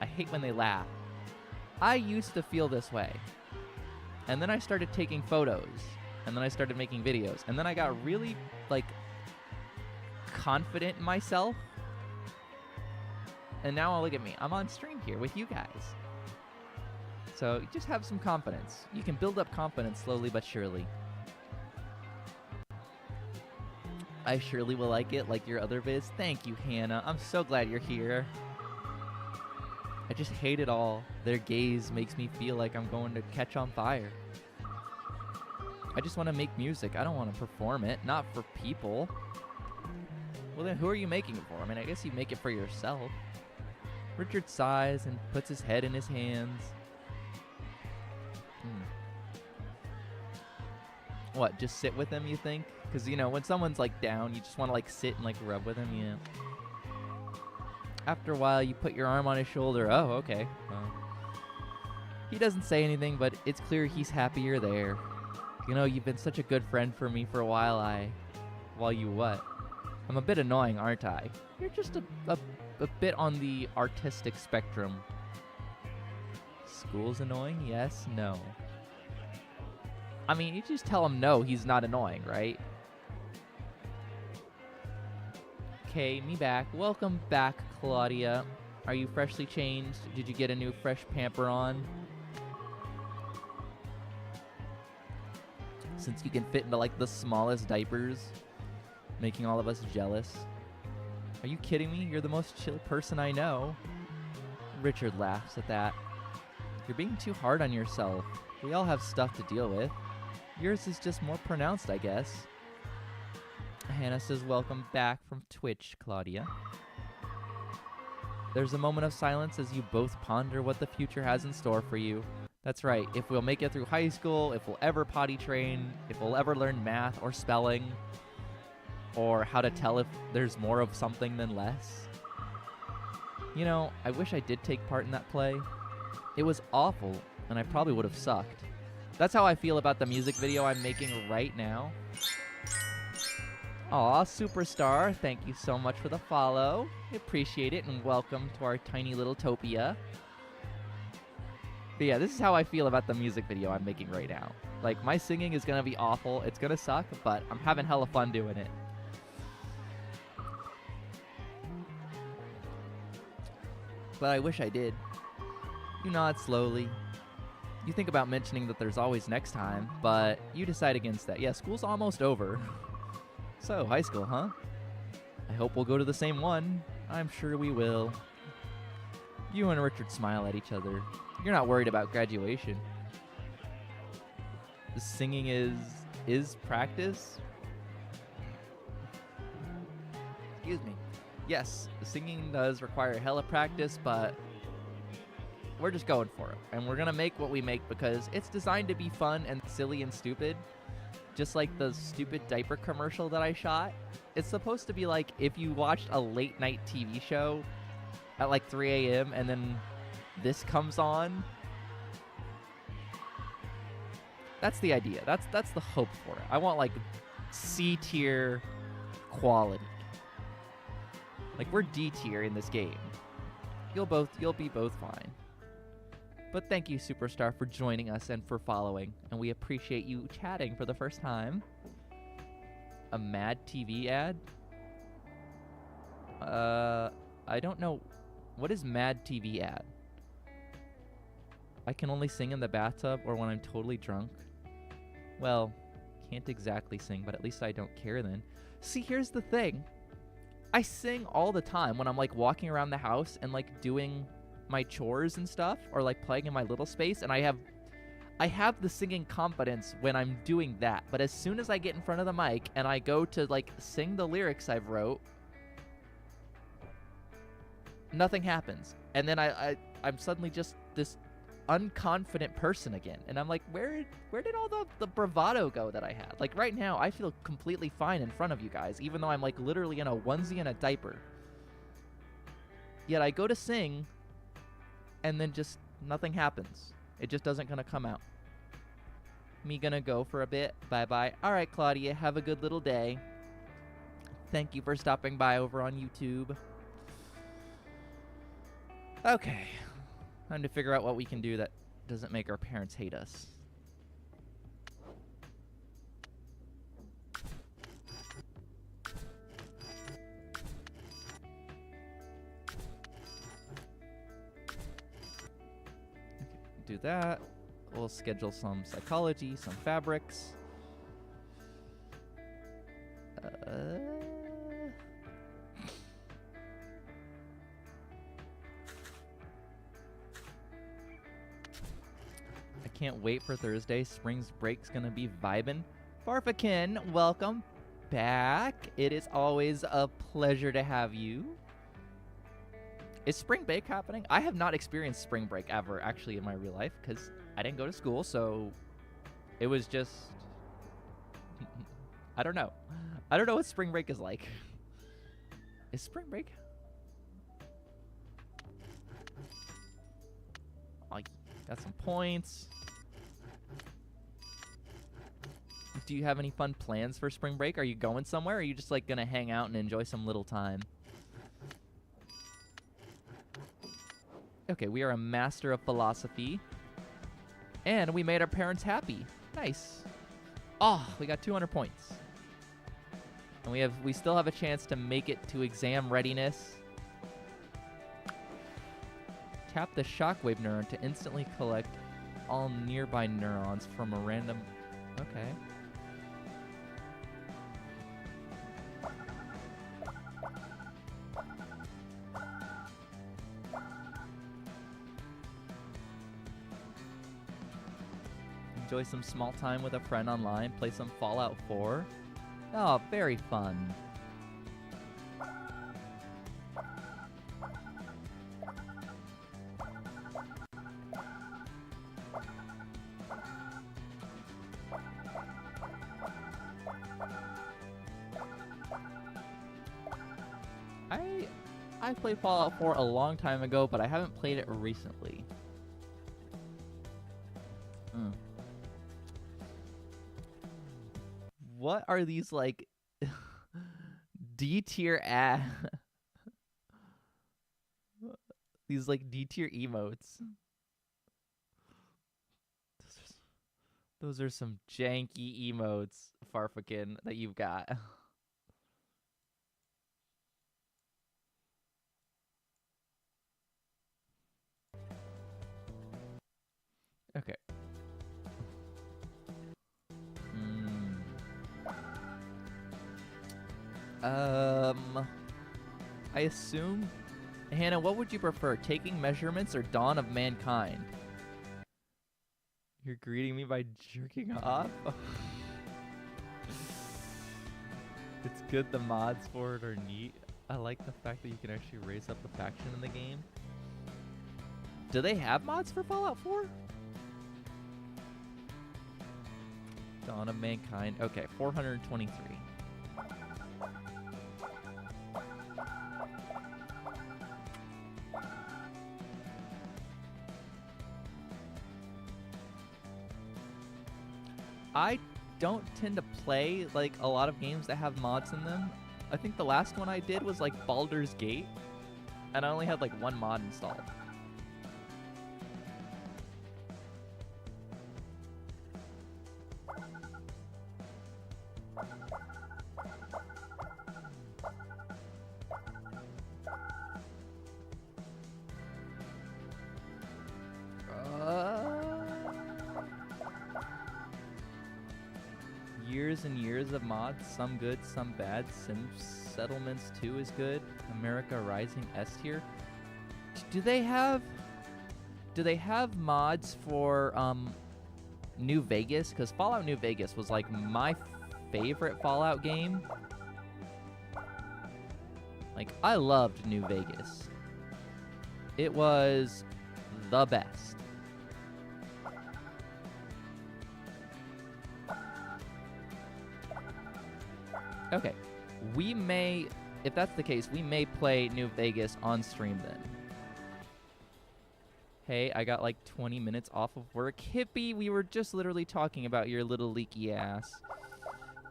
I hate when they laugh. I used to feel this way. And then I started taking photos. And then I started making videos. And then I got really, like, confident in myself. And now look at me. I'm on stream here with you guys. So just have some confidence. You can build up confidence slowly but surely. I surely will like it, like your other vids. Thank you, Hannah. I'm so glad you're here. I just hate it all. Their gaze makes me feel like I'm going to catch on fire. I just want to make music. I don't want to perform it. Not for people. Well, then who are you making it for? I mean, I guess you make it for yourself. Richard sighs and puts his head in his hands. What, just sit with him, you think? Because, you know, when someone's, like, down, you just want to, like, sit and, like, rub with him, yeah. After a while, you put your arm on his shoulder. Oh, okay. He doesn't say anything, but it's clear he's happy you're there. You know, you've been such a good friend for me for a while. While you what? I'm a bit annoying, aren't I? You're just a bit on the artistic spectrum. School's annoying? Yes? No. I mean, you just tell him no, he's not annoying, right? Okay, me back. Welcome back, Claudia. Are you freshly changed? Did you get a new fresh pamper on? Since you can fit into, like, the smallest diapers, making all of us jealous. Are you kidding me? You're the most chill person I know. Richard laughs at that. You're being too hard on yourself. We all have stuff to deal with. Yours is just more pronounced, I guess. Hannah says, welcome back from Twitch, Claudia. There's a moment of silence as you both ponder what the future has in store for you. That's right, if we'll make it through high school, if we'll ever potty train, if we'll ever learn math or spelling, or how to tell if there's more of something than less. You know, I wish I did take part in that play. It was awful, and I probably would have sucked. That's how I feel about the music video I'm making right now. Aw, Superstar, thank you so much for the follow. I appreciate it, and welcome to our tiny little topia. But yeah, this is how I feel about the music video I'm making right now. Like, my singing is gonna be awful, it's gonna suck, but I'm having hella fun doing it. but I wish I did. You nod slowly. You think about mentioning that there's always next time, but you decide against that. Yeah, school's almost over. So, high school, huh? I hope we'll go to the same one. I'm sure we will. You and Richard smile at each other. You're not worried about graduation. Singing is practice? Excuse me. Yes, singing does require hella practice, but we're just going for it. And we're going to make what we make because it's designed to be fun and silly and stupid. Just like the stupid diaper commercial that I shot. It's supposed to be like if you watched a late night TV show at like 3 a.m. and then this comes on. That's the idea. That's the hope for it. I want like C tier quality. Like we're D tier in this game. You'll be both fine. But thank you, Superstar, for joining us and for following. And we appreciate you chatting for the first time. A Mad TV ad? I don't know. What is Mad TV ad? I can only sing in the bathtub or when I'm totally drunk. Well, can't exactly sing, but at least I don't care then. See, here's the thing. I sing all the time when I'm like walking around the house and like doing my chores and stuff, or like playing in my little space, and I have the singing confidence when I'm doing that. But as soon as I get in front of the mic and I go to like sing the lyrics I've wrote, nothing happens. And then I'm suddenly just this unconfident person again. And I'm like, where did all the bravado go that I had? Like right now, I feel completely fine in front of you guys, even though I'm like literally in a onesie and a diaper. Yet I go to sing, and then just nothing happens. It just doesn't gonna come out. Me gonna go for a bit. Bye-bye. All right, Claudia, have a good little day. Thank you for stopping by over on YouTube. Okay. Time to figure out what we can do that doesn't make our parents hate us. Do that. We'll schedule some psychology, some fabrics. I can't wait for Thursday. Spring's break's gonna be vibin'. Farfakin, welcome back. It is always a pleasure to have you. Is spring break happening? I have not experienced spring break ever, actually, in my real life, because I didn't go to school, so it was just... I don't know. I don't know what spring break is like. Is spring break? Oh, got some points. Do you have any fun plans for spring break? Are you going somewhere, or are you just, like, gonna hang out and enjoy some little time? Okay, we are a master of philosophy. And we made our parents happy. Nice. Oh, we got 200 points. And we still have a chance to make it to exam readiness. Tap the shockwave neuron to instantly collect all nearby neurons from a random... Okay. Enjoy some small time with a friend online. Play some Fallout 4. Oh, very fun. I played Fallout 4 a long time ago, but I haven't played it recently. What are these, like, D-tier these, like, D-tier emotes. Those are some janky emotes, Farfakin, that you've got. Okay. I assume, Hannah, what would you prefer, taking measurements or Dawn of Mankind? You're greeting me by jerking off? It's good the mods for it are neat. I like the fact that you can actually raise up a faction in the game. Do they have mods for Fallout 4? Dawn of Mankind. Okay, 423. I don't tend to play like a lot of games that have mods in them. I think the last one I did was like Baldur's Gate, and I only had like one mod installed. Years and years of mods, some good, some bad. Sim Settlements 2 is good. America Rising S tier. Do they have mods for New Vegas? Because Fallout New Vegas was like my favorite Fallout game. Like, I loved New Vegas. It was the best. Okay, we may, if that's the case, we may play New Vegas on stream then. Hey, I got like 20 minutes off of work. Hippie, we were just literally talking about your little leaky ass.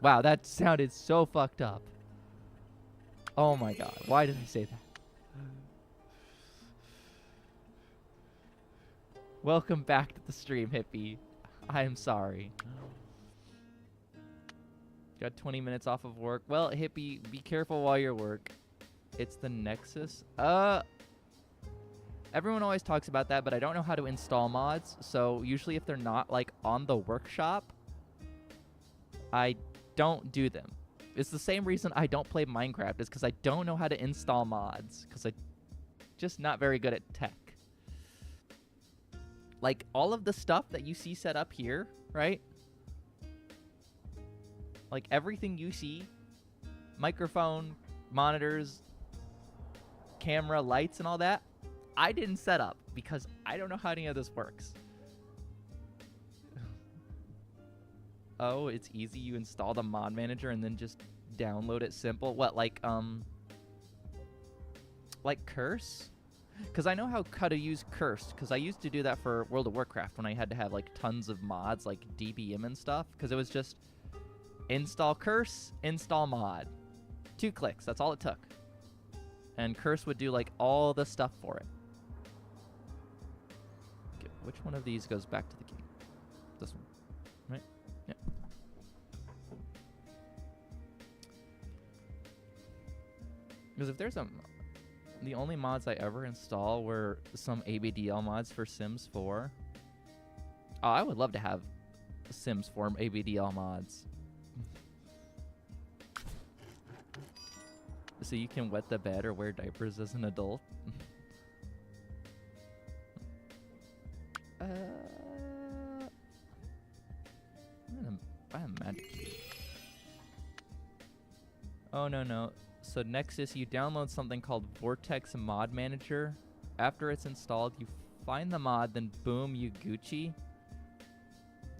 Wow, that sounded so fucked up. Oh my god, why did I say that? Welcome back to the stream, Hippie. I am sorry. Got 20 minutes off of work. Well, Hippie, be careful while you're work. It's the Nexus. Everyone always talks about that, but I don't know how to install mods. So usually if they're not like on the workshop, I don't do them. It's the same reason I don't play Minecraft, is because I don't know how to install mods, because I'm just not very good at tech. Like all of the stuff that you see set up here, right? Like everything you see, microphone, monitors, camera, lights, and all that, I didn't set up because I don't know how any of this works. Oh, it's easy. You install the mod manager and then just download it simple. What, like Curse? Because I know how to use Curse, because I used to do that for World of Warcraft when I had to have like tons of mods, like DBM and stuff, because it was just install Curse, install mod. 2 clicks, that's all it took. And Curse would do like all the stuff for it. Okay, which one of these goes back to the game? This one, right? Yeah. Because if there's the only mods I ever install were some ABDL mods for Sims 4. Oh, I would love to have Sims 4 ABDL mods. So you can wet the bed or wear diapers as an adult. I'm mad. Oh, no. So Nexus, you download something called Vortex Mod Manager. After it's installed, you find the mod, then boom, you Gucci.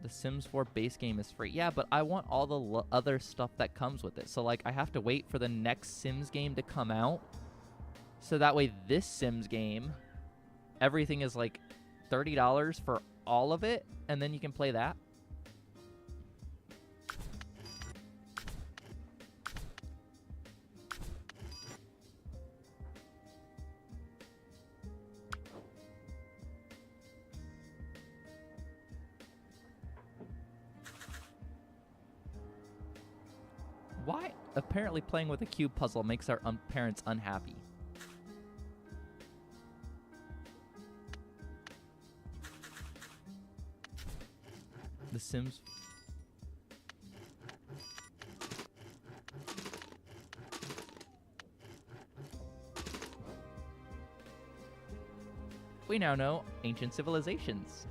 The Sims 4 base game is free. Yeah, but I want all the other stuff that comes with it. So, like, I have to wait for the next Sims game to come out. So that way this Sims game, everything is, like, $30 for all of it. And then you can play that. Why? Apparently playing with a cube puzzle makes our parents unhappy. The Sims. We now know ancient civilizations.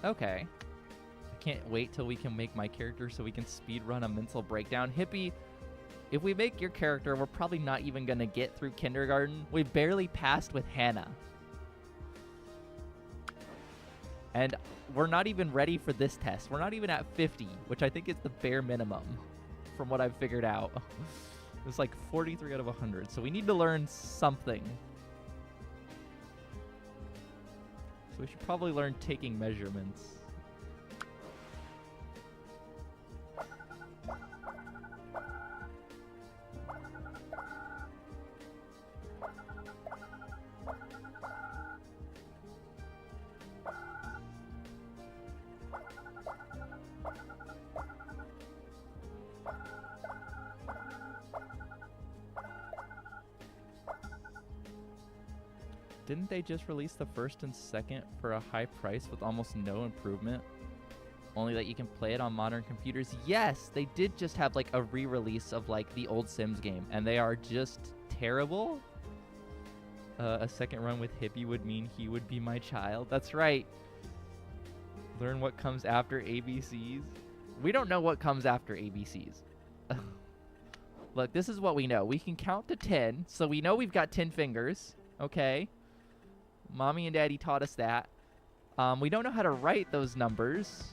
Okay. I can't wait till we can make my character so we can speedrun a mental breakdown. Hippie, if we make your character, we're probably not even going to get through kindergarten. We barely passed with Hannah. And we're not even ready for this test. We're not even at 50, which I think is the bare minimum from what I've figured out. It's like 43 out of 100. So we need to learn something. So we should probably learn taking measurements. Didn't they just release the first and second for a high price with almost no improvement? Only that you can play it on modern computers? Yes, they did just have like a re-release of like the old Sims game, and they are just terrible. A second run with Hippie would mean he would be my child. That's right. Learn what comes after ABCs. We don't know what comes after ABCs. Look, this is what we know. We can count to 10, so we know we've got 10 fingers. Okay. Mommy and Daddy taught us that. We don't know how to write those numbers.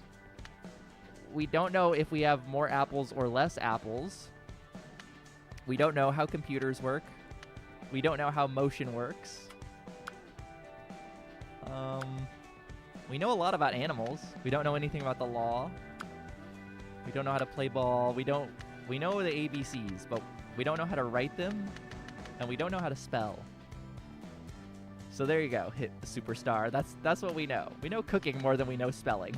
We don't know if we have more apples or less apples. We don't know how computers work. We don't know how motion works. We know a lot about animals. We don't know anything about the law. We don't know how to play ball. We know the ABCs, but we don't know how to write them, and we don't know how to spell. So there you go, hit the superstar. That's what we know. We know cooking more than we know spelling.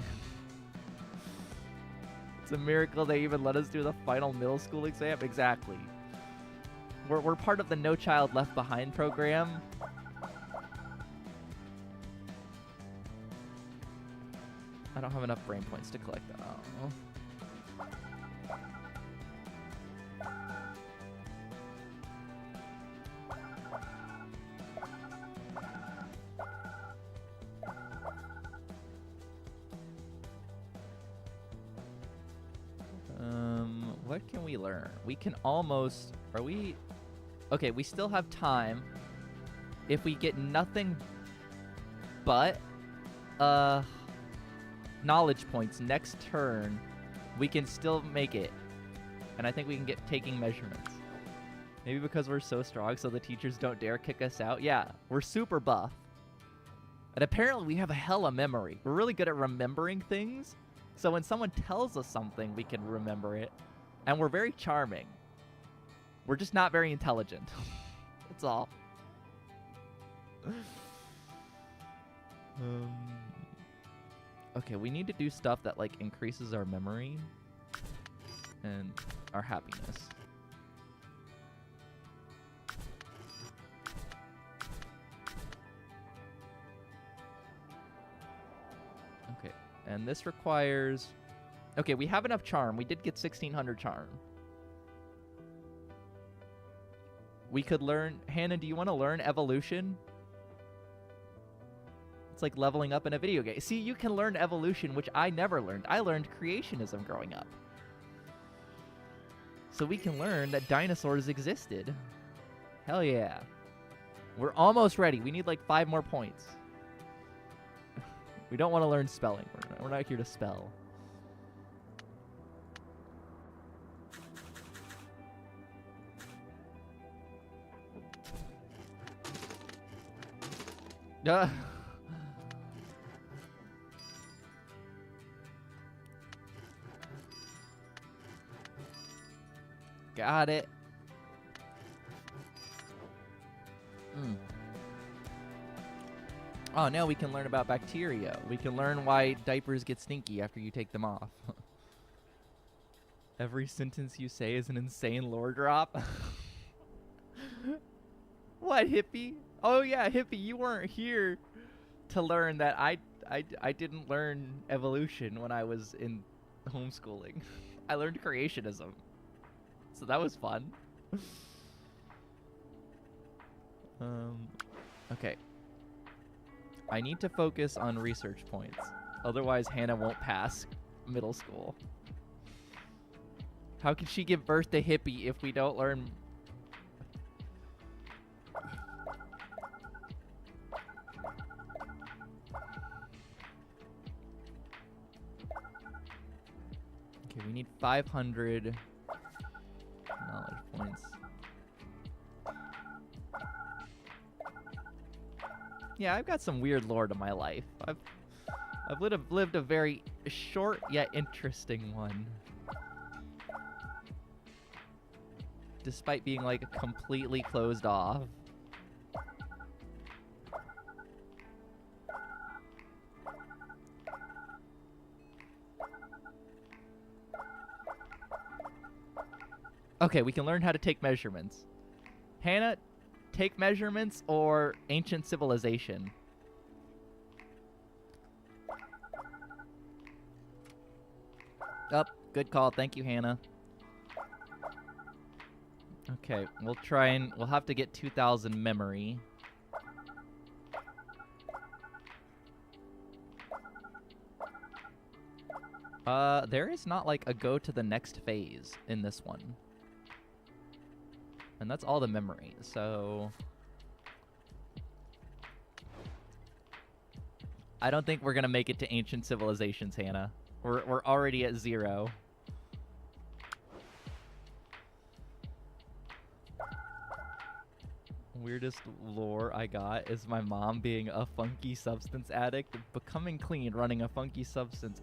It's a miracle they even let us do the final middle school exam. Exactly. We're part of the No Child Left Behind program. I don't have enough brain points to collect that. Oh. What can we learn? We can almost... Are we... Okay, we still have time. If we get nothing but knowledge points next turn, we can still make it. And I think we can get taking measurements. Maybe because we're so strong so the teachers don't dare kick us out. Yeah, we're super buff. And apparently we have a hella memory. We're really good at remembering things. So when someone tells us something, we can remember it. And we're very charming. We're just not very intelligent. That's all. Okay, we need to do stuff that like increases our memory and our happiness. Okay, and this requires... Okay, we have enough charm. We did get 1600 charm. We could learn... Hannah, do you want to learn evolution? It's like leveling up in a video game. See, you can learn evolution, which I never learned. I learned creationism growing up. So we can learn that dinosaurs existed. Hell yeah. We're almost ready. We need like 5 more points. We don't want to learn spelling. We're not here to spell. Got it. Oh, now we can learn about bacteria. We can learn why diapers get stinky after you take them off. Every sentence you say is an insane lore drop. What, Hippie? Oh yeah, Hippie, you weren't here to learn that I didn't learn evolution when I was in homeschooling. I learned creationism. So that was fun. Okay. I need to focus on research points. Otherwise, Hannah won't pass middle school. How can she give birth to Hippie if we don't learn... Okay, we need 500 knowledge points. Yeah, I've got some weird lore to my life. I've lived a very short yet interesting one. Despite being like completely closed off. Okay, we can learn how to take measurements. Hannah, take measurements or ancient civilization? Oh, good call. Thank you, Hannah. Okay, we'll have to get 2,000 memory. There is not like a go to the next phase in this one. And that's all the memory, so... I don't think we're gonna make it to ancient civilizations, Hannah. We're already at 0. Weirdest lore I got is my mom being a funky substance addict, becoming clean, running a funky substance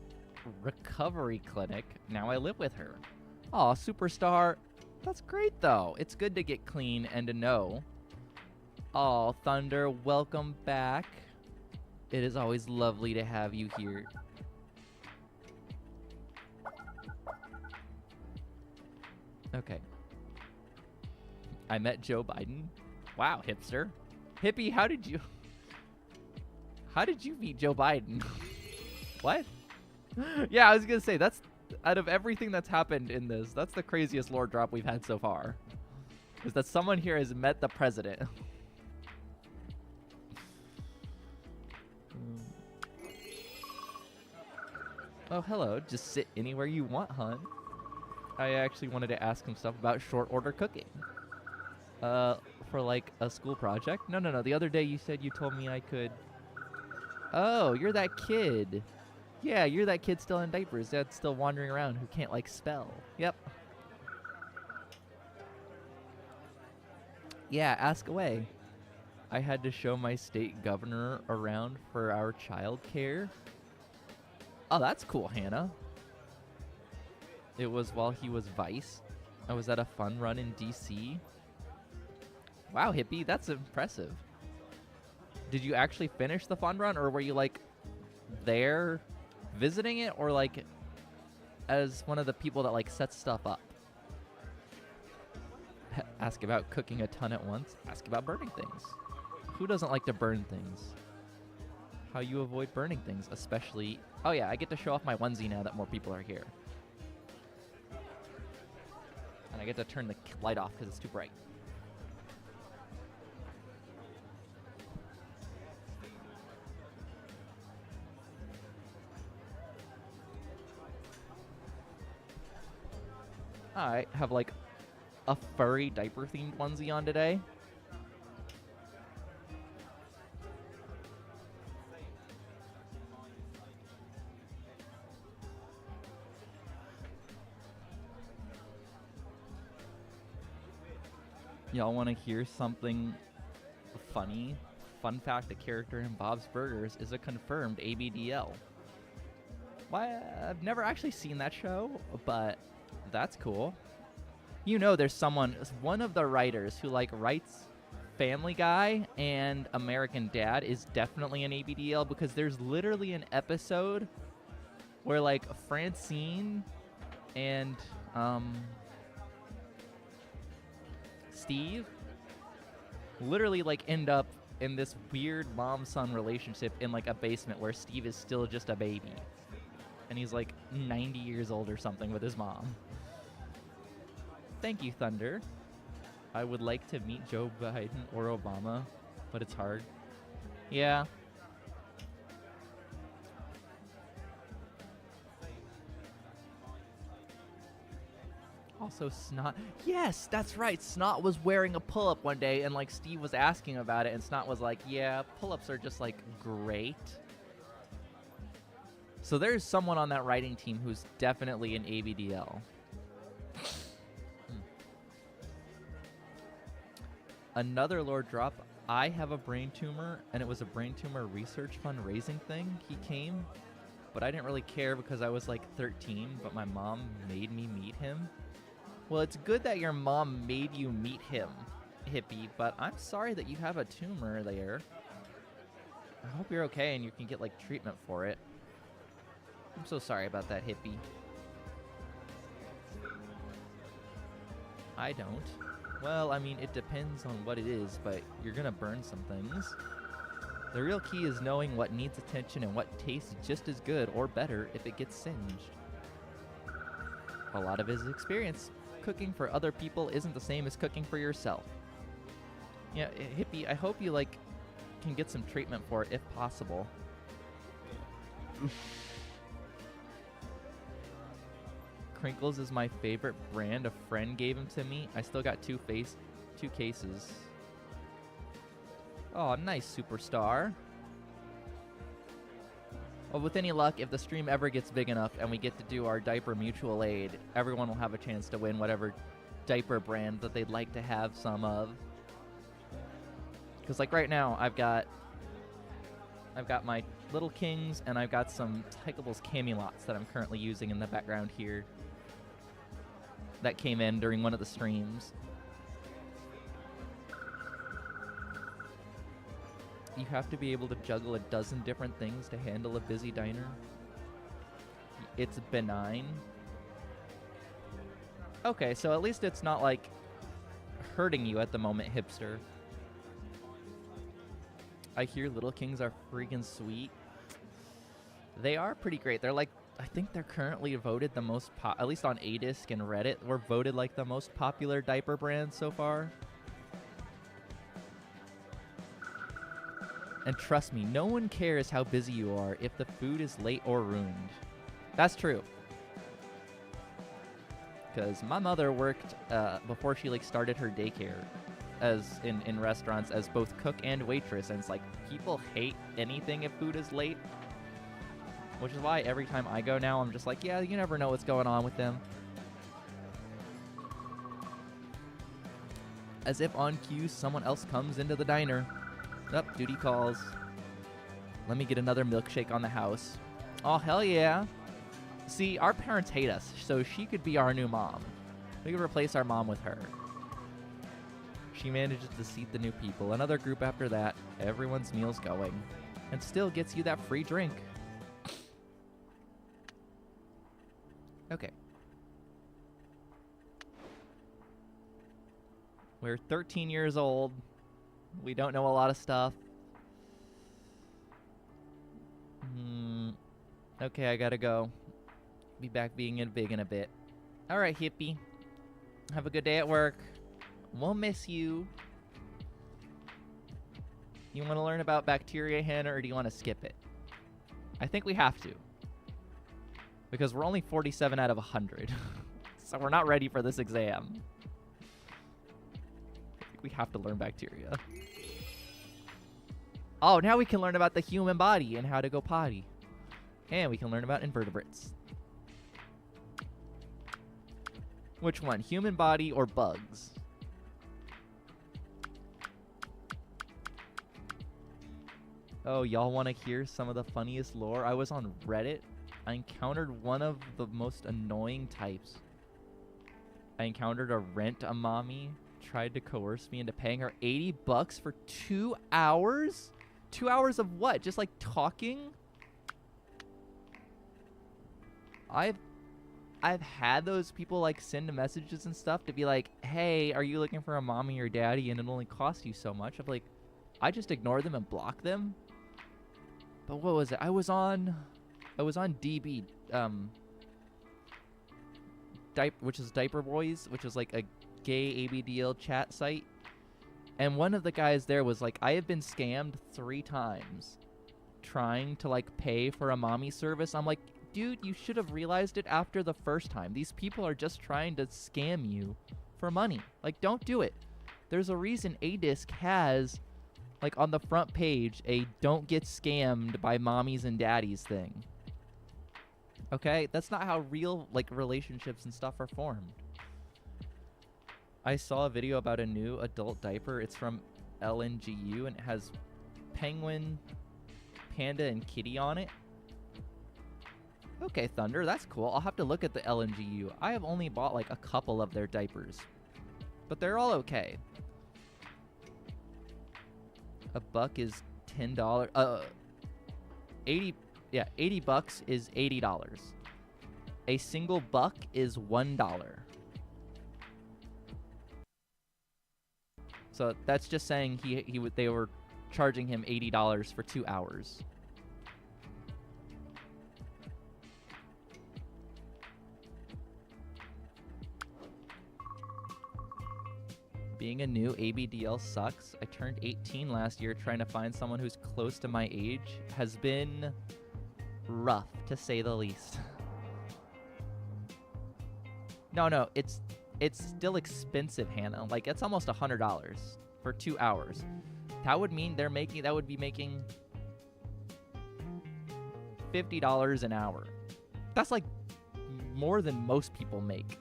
recovery clinic. Now I live with her. Aw, superstar. That's great, though. It's good to get clean and to know. Aw, Thunder, welcome back. It is always lovely to have you here. Okay. I met Joe Biden. Wow, hipster. Hippie, how did you meet Joe Biden? What? Yeah, I was gonna say, that's, out of everything that's happened in this, that's the craziest lore drop we've had so far. Is that someone here has met the president. Oh, hello. Just sit anywhere you want, hon. I actually wanted to ask him stuff about short order cooking. For like a school project? No. The other day you said you told me I could... Oh, you're that kid. Yeah, you're that kid still in diapers that's still wandering around who can't, like, spell. Yep. Yeah, ask away. I had to show my state governor around for our child care. Oh, that's cool, Hannah. It was while he was vice. I was at a fun run in D.C. Wow, Hippie, that's impressive. Did you actually finish the fun run, or were you, like, there visiting it, or, like, as one of the people that, like, sets stuff up? Ask about cooking a ton at once. Ask about burning things. Who doesn't like to burn things? How you avoid burning things, especially... Oh, yeah, I get to show off my onesie now that more people are here. And I get to turn the light off because it's too bright. I have, like, a furry diaper-themed onesie on today. Y'all want to hear something funny? Fun fact, the character in Bob's Burgers is a confirmed ABDL. Why? I've never actually seen that show, but that's cool. You know there's someone, one of the writers who, like, writes Family Guy and American Dad is definitely an ABDL, because there's literally an episode where, like, Francine and, Steve literally, like, end up in this weird mom-son relationship in, like, a basement where Steve is still just a baby. And he's like 90 years old or something with his mom. Thank you, Thunder. I would like to meet Joe Biden or Obama, but it's hard. Yeah. Also, Snot. Yes, that's right. Snot was wearing a pull-up one day, and like Steve was asking about it, and Snot was like, "Yeah, pull-ups are just like great." So there's someone on that writing team who's definitely an ABDL. Another Lord drop. I have a brain tumor, and it was a brain tumor research fundraising thing. He came, but I didn't really care because I was like 13, but my mom made me meet him. Well, it's good that your mom made you meet him, hippie, but I'm sorry that you have a tumor there. I hope you're okay and you can get, like, treatment for it. I'm so sorry about that, hippie. I don't. Well, I mean, it depends on what it is, but you're gonna burn some things. The real key is knowing what needs attention and what tastes just as good or better if it gets singed. A lot of it is experience. Cooking for other people isn't the same as cooking for yourself. Yeah, hippie, I hope you, like, can get some treatment for it if possible. Crinkles is my favorite brand. A friend gave them to me. I still got two cases. Oh, nice, superstar. Well, with any luck, if the stream ever gets big enough and we get to do our diaper mutual aid, everyone will have a chance to win whatever diaper brand that they'd like to have some of. Because, like, right now, I've got my Little Kings, and I've got some Tykables Camelots that I'm currently using in the background here. That came in during one of the streams. You have to be able to juggle a dozen different things to handle a busy diner. It's benign. Okay, so at least it's not, like, hurting you at the moment, hipster. I hear Little Kings are freaking sweet. They are pretty great. They're like, I think they're currently voted the most, at least on A-Disc and Reddit, we're voted like the most popular diaper brand so far. And trust me, no one cares how busy you are if the food is late or ruined. That's true. Because my mother worked before she, like, started her daycare as in restaurants as both cook and waitress, and it's like people hate anything if food is late. Which is why every time I go now, I'm just like, yeah, you never know what's going on with them. As if on cue, someone else comes into the diner. Up, duty calls. Let me get another milkshake on the house. Oh, hell yeah. See, our parents hate us, so she could be our new mom. We could replace our mom with her. She manages to seat the new people. Another group after that. Everyone's meal's going. And still gets you that free drink. Okay. We're 13 years old. We don't know a lot of stuff. Okay, I gotta go. Be back being big in a bit. Alright, hippie. Have a good day at work. We'll miss you. You want to learn about bacteria, Hannah, or do you want to skip it? I think we have to. Because we're only 47 out of 100. So we're not ready for this exam. I think we have to learn bacteria. Oh, now we can learn about the human body and how to go potty. And we can learn about invertebrates. Which one? Human body or bugs? Oh, y'all want to hear some of the funniest lore? I was on Reddit. I encountered one of the most annoying types. I encountered a rent-a-mommy. Tried to coerce me into paying her $80 for 2 hours? 2 hours of what? Just like talking? I've had those people like send messages and stuff to be like, hey, are you looking for a mommy or daddy and it only costs you so much? I'm like, I just ignore them and block them. But what was it? I was on DB which is Diaper Boys, which is like a gay ABDL chat site. And one of the guys there was like, I have been scammed 3 times trying to like pay for a mommy service. I'm like, dude, you should have realized it after the first time. These people are just trying to scam you for money. Like, don't do it. There's a reason A-Disc has, like, on the front page, a don't get scammed by mommies and daddies thing. Okay? That's not how real, like, relationships and stuff are formed. I saw a video about a new adult diaper. It's from LNGU, and it has penguin, panda, and kitty on it. Okay, Thunder, that's cool. I'll have to look at the LNGU. I have only bought like a couple of their diapers, but they're all okay. A buck is $10. 80 bucks is $80. A single buck is $1. So that's just saying they were charging him $80 for 2 hours. Being a new ABDL sucks. I turned 18 last year. Trying to find someone who's close to my age has been rough, to say the least. No, it's still expensive, Hannah. Like, it's almost $100 for 2 hours. That would mean that would be making $50 an hour. That's like more than most people make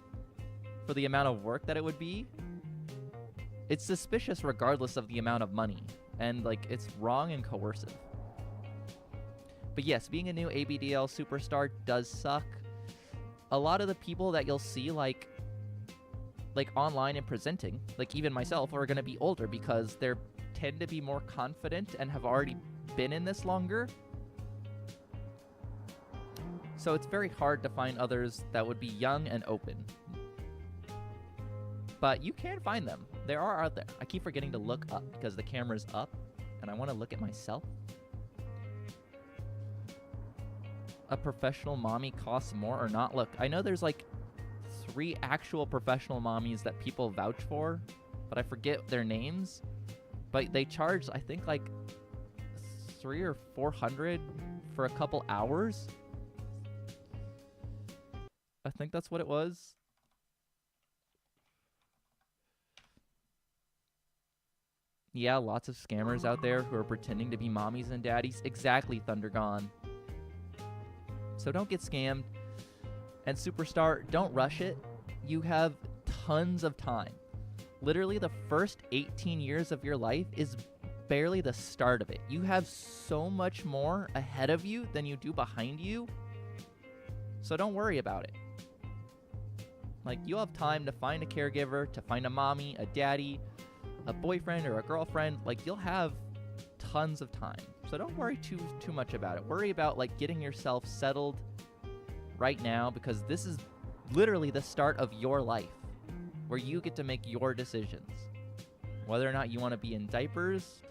for the amount of work that it would be. It's suspicious regardless of the amount of money, and like, it's wrong and coercive. But yes, being a new ABDL superstar does suck. A lot of the people that you'll see like online and presenting, like even myself, are going to be older because they tend to be more confident and have already been in this longer. So it's very hard to find others that would be young and open. But you can find them. There are out there. I keep forgetting to look up because the camera's up and I want to look at myself. A professional mommy costs more or not? Look, I know there's like 3 actual professional mommies that people vouch for, but I forget their names. But they charge, I think, like $300 or $400 for a couple hours. I think that's what it was. Yeah, lots of scammers out there who are pretending to be mommies and daddies. Exactly, Thundergone. So don't get scammed. And Superstar, don't rush it. You have tons of time. Literally, the first 18 years of your life is barely the start of it. You have so much more ahead of you than you do behind you. So don't worry about it. Like, you'll have time to find a caregiver, to find a mommy, a daddy, a boyfriend, or a girlfriend. Like, you'll have tons of time. So don't worry too much about it. Worry about, like, getting yourself settled right now, because this is literally the start of your life where you get to make your decisions. Whether or not you want to be in diapers,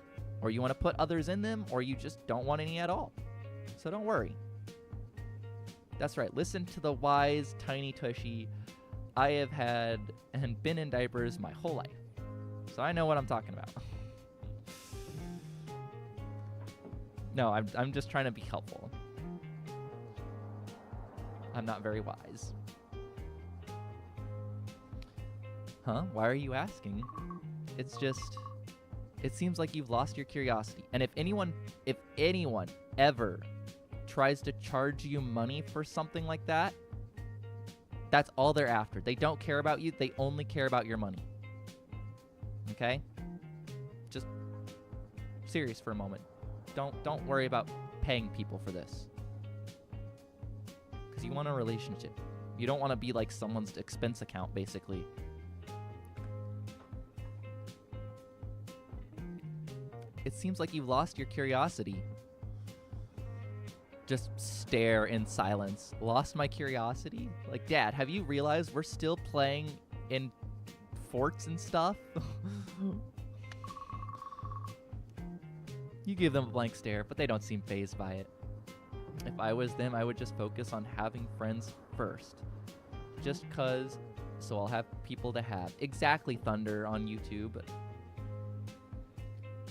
or you want to put others in them, or you just don't want any at all. So don't worry. That's right. Listen to the wise Tiny Tushy. I have had and been in diapers my whole life. So I know what I'm talking about. No, I'm just trying to be helpful. I'm not very wise. Huh? Why are you asking? It's just, it seems like you've lost your curiosity. And if anyone ever tries to charge you money for something like that, that's all they're after. They don't care about you. They only care about your money. Okay? Just serious for a moment. Don't worry about paying people for this. Because you want a relationship. You don't want to be like someone's expense account, basically. It seems like you've lost your curiosity. Just stare in silence. Lost my curiosity? Like, Dad, have you realized we're still playing in forts and stuff? You give them a blank stare, but they don't seem fazed by it. If I was them, I would just focus on having friends first. Just cause, so I'll have people to have. Exactly, Thunder on YouTube.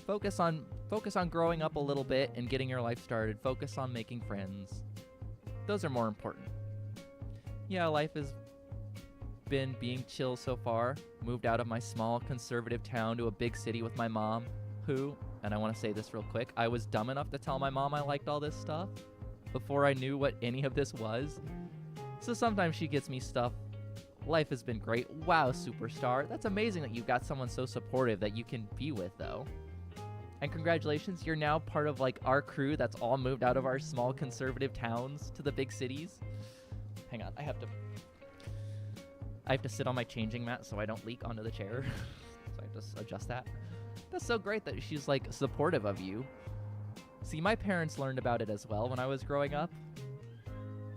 Focus on growing up a little bit and getting your life started. Focus on making friends. Those are more important. Yeah, life has been being chill so far. Moved out of my small conservative town to a big city with my mom, who, and I want to say this real quick, I was dumb enough to tell my mom I liked all this stuff before I knew what any of this was. So sometimes she gets me stuff. Life has been great. Wow, superstar. That's amazing that you've got someone so supportive that you can be with, though. And congratulations, you're now part of like our crew that's all moved out of our small conservative towns to the big cities. Hang on, I have to sit on my changing mat so I don't leak onto the chair. So I just adjust that. That's so great that she's like supportive of you. See, my parents learned about it as well when I was growing up.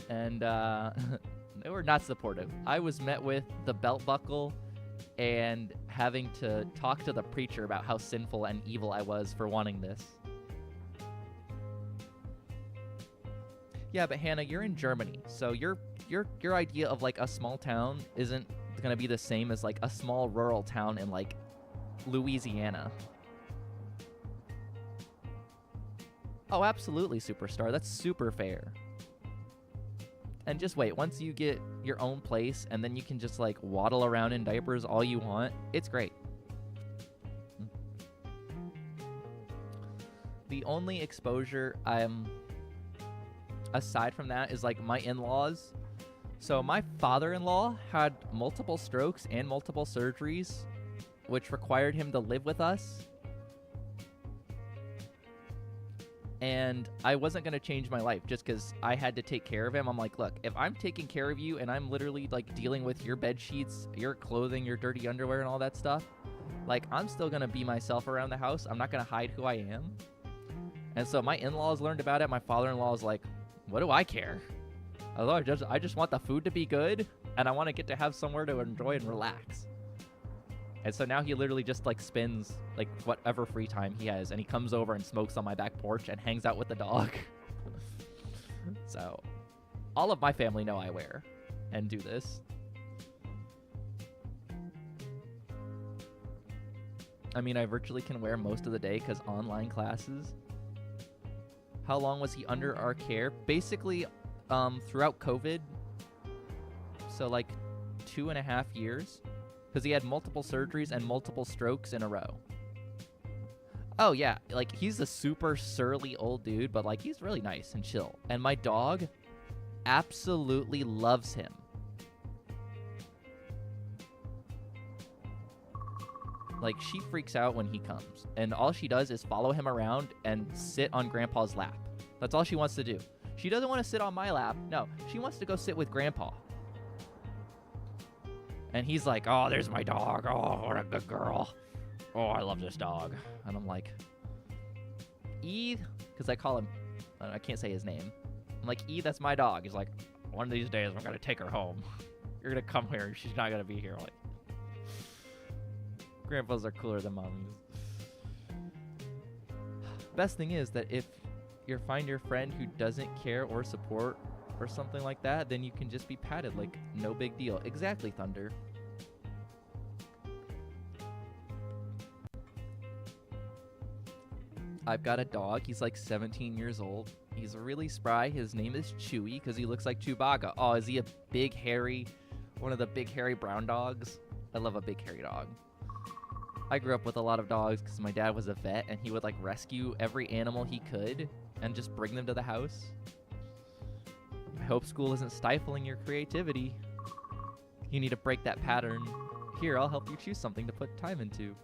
And they were not supportive. I was met with the belt buckle and having to talk to the preacher about how sinful and evil I was for wanting this. Yeah, but Hannah, you're in Germany, so your idea of like a small town isn't gonna be the same as like a small rural town in like Louisiana. Oh, absolutely, superstar. That's super fair. And just wait, once you get your own place and then you can just like waddle around in diapers all you want, it's great. The only exposure I'm aside from that is like my in-laws. So my father-in-law had multiple strokes and multiple surgeries, which required him to live with us. And I wasn't going to change my life just because I had to take care of him. I'm like, look, if I'm taking care of you and I'm literally like dealing with your bed sheets, your clothing, your dirty underwear and all that stuff, like I'm still going to be myself around the house. I'm not going to hide who I am. And so my in-laws learned about it. My father-in-law is like, what do I care? I just want the food to be good and I want to get to have somewhere to enjoy and relax. And so now he literally just like spends like whatever free time he has and he comes over and smokes on my back porch and hangs out with the dog. So all of my family know I wear and do this. I mean, I virtually can wear most of the day because online classes. How long was he under our care? Basically, throughout COVID. So like 2.5 years. Because he had multiple surgeries and multiple strokes in a row. Oh, yeah. Like, he's a super surly old dude, but, like, he's really nice and chill. And my dog absolutely loves him. Like, she freaks out when he comes. And all she does is follow him around and sit on Grandpa's lap. That's all she wants to do. She doesn't want to sit on my lap. No, she wants to go sit with Grandpa. And he's like, oh, there's my dog. Oh, what a good girl. Oh, I love this dog. And I'm like, E, because I call him, I can't say his name. I'm like, E, that's my dog. He's like, one of these days I'm going to take her home. You're going to come here. She's not going to be here. I'm like, grandpas are cooler than mommies. Best thing is that if you find your friend who doesn't care or support or something like that, then you can just be patted like no big deal. Exactly, Thunder. I've got a dog. He's like 17 years old. He's really spry. His name is Chewy because he looks like Chewbacca. Oh, is he a big hairy, one of the big hairy brown dogs? I love a big hairy dog. I grew up with a lot of dogs because my dad was a vet and he would like rescue every animal he could and just bring them to the house. I hope school isn't stifling your creativity. You need to break that pattern. Here, I'll help you choose something to put time into.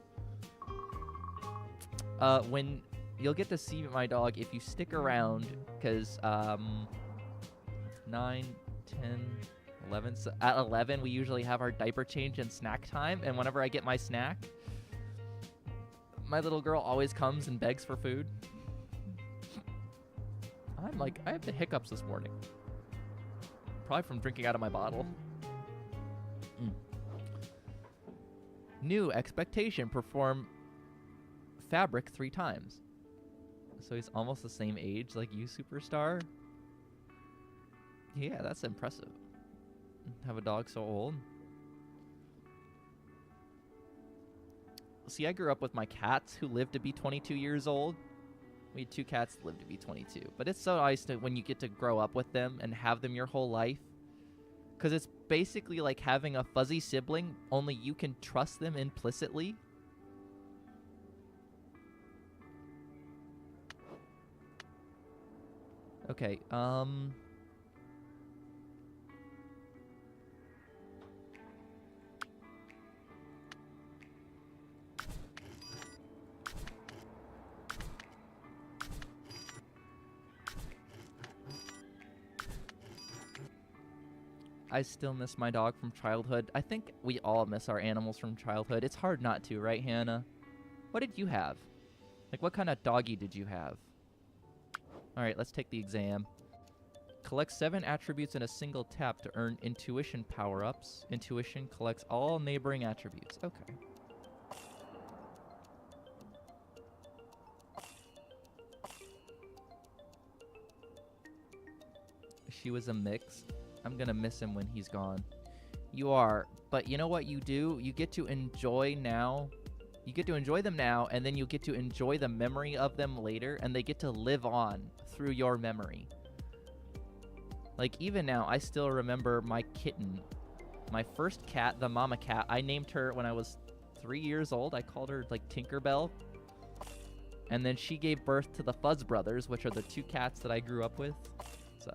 When you'll get to see my dog if you stick around, because 9, 10, 11. So at 11, we usually have our diaper change and snack time. And whenever I get my snack, my little girl always comes and begs for food. I'm like, I have the hiccups this morning. Probably from drinking out of my bottle. New expectation, perform fabric 3 times. So he's almost the same age like you, Superstar. Yeah, that's impressive. Have a dog so old. See, I grew up with my cats who lived to be 22 years old. We had 2 cats that lived to be 22. But it's so nice when you get to grow up with them and have them your whole life. Because it's basically like having a fuzzy sibling, only you can trust them implicitly. Okay, I still miss my dog from childhood. I think we all miss our animals from childhood. It's hard not to, right, Hannah? What did you have? Like, what kind of doggy did you have? All right, let's take the exam. Collect 7 attributes in a single tap to earn intuition power-ups. Intuition collects all neighboring attributes. Okay. She was a mix. I'm gonna miss him when he's gone. You are, but you know what you do? You get to enjoy now. You get to enjoy them now, and then you get to enjoy the memory of them later, and they get to live on through your memory. Like, even now, I still remember my kitten. My first cat, the mama cat, I named her when I was 3 years old. I called her, like, Tinkerbell. And then she gave birth to the Fuzz Brothers, which are the 2 cats that I grew up with. So...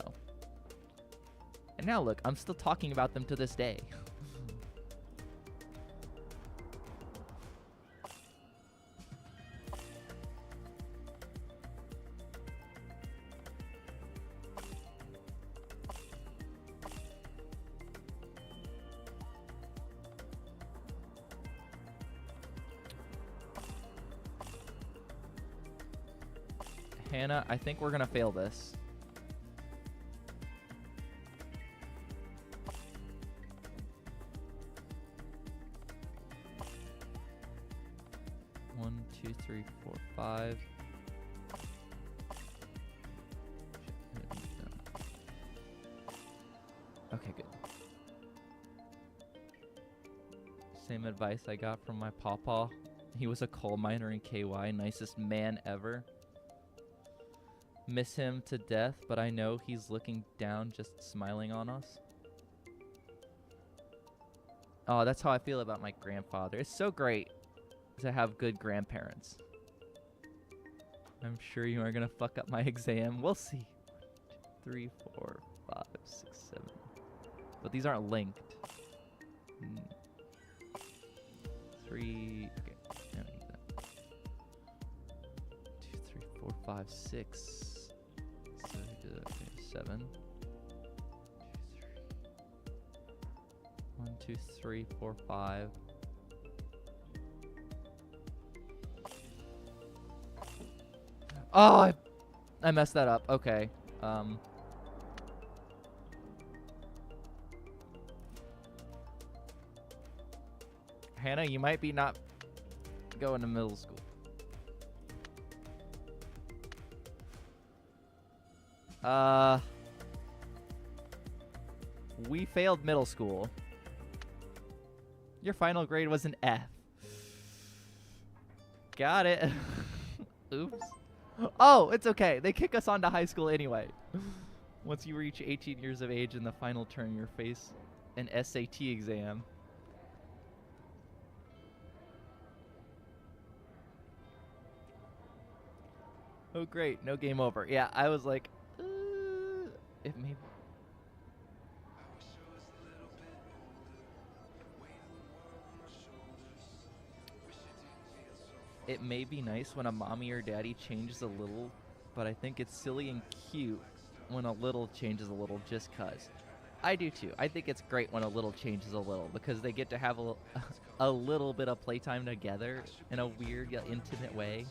And now look, I'm still talking about them to this day. Hannah, I think we're gonna fail this. One, two, three, four, 5. Okay, good. Same advice I got from my pawpaw. He was a coal miner in KY, nicest man ever. Miss him to death, but I know he's looking down, just smiling on us. Oh, that's how I feel about my grandfather. It's so great to have good grandparents. I'm sure you are gonna fuck up my exam. We'll see. 1, 2, 3, 4, 5, 6, 7. But these aren't linked. 3. Okay, I don't need that. 2, 3, 4, 5, 6. So okay, 7. 1, 2, 3, 4, 5. Oh, I messed that up. Okay. Hannah, you might be not going to middle school. We failed middle school. Your final grade was an F. Got it. Oops. Oh, it's okay. They kick us on to high school anyway. Once you reach 18 years of age in the final term, you face an SAT exam. Oh, great. No game over. Yeah, I was like, it may... It may be nice when a mommy or daddy changes a little, but I think it's silly and cute when a little changes a little just cuz. I do too. I think it's great when a little changes a little because they get to have a little bit of playtime together in a weird yet intimate way.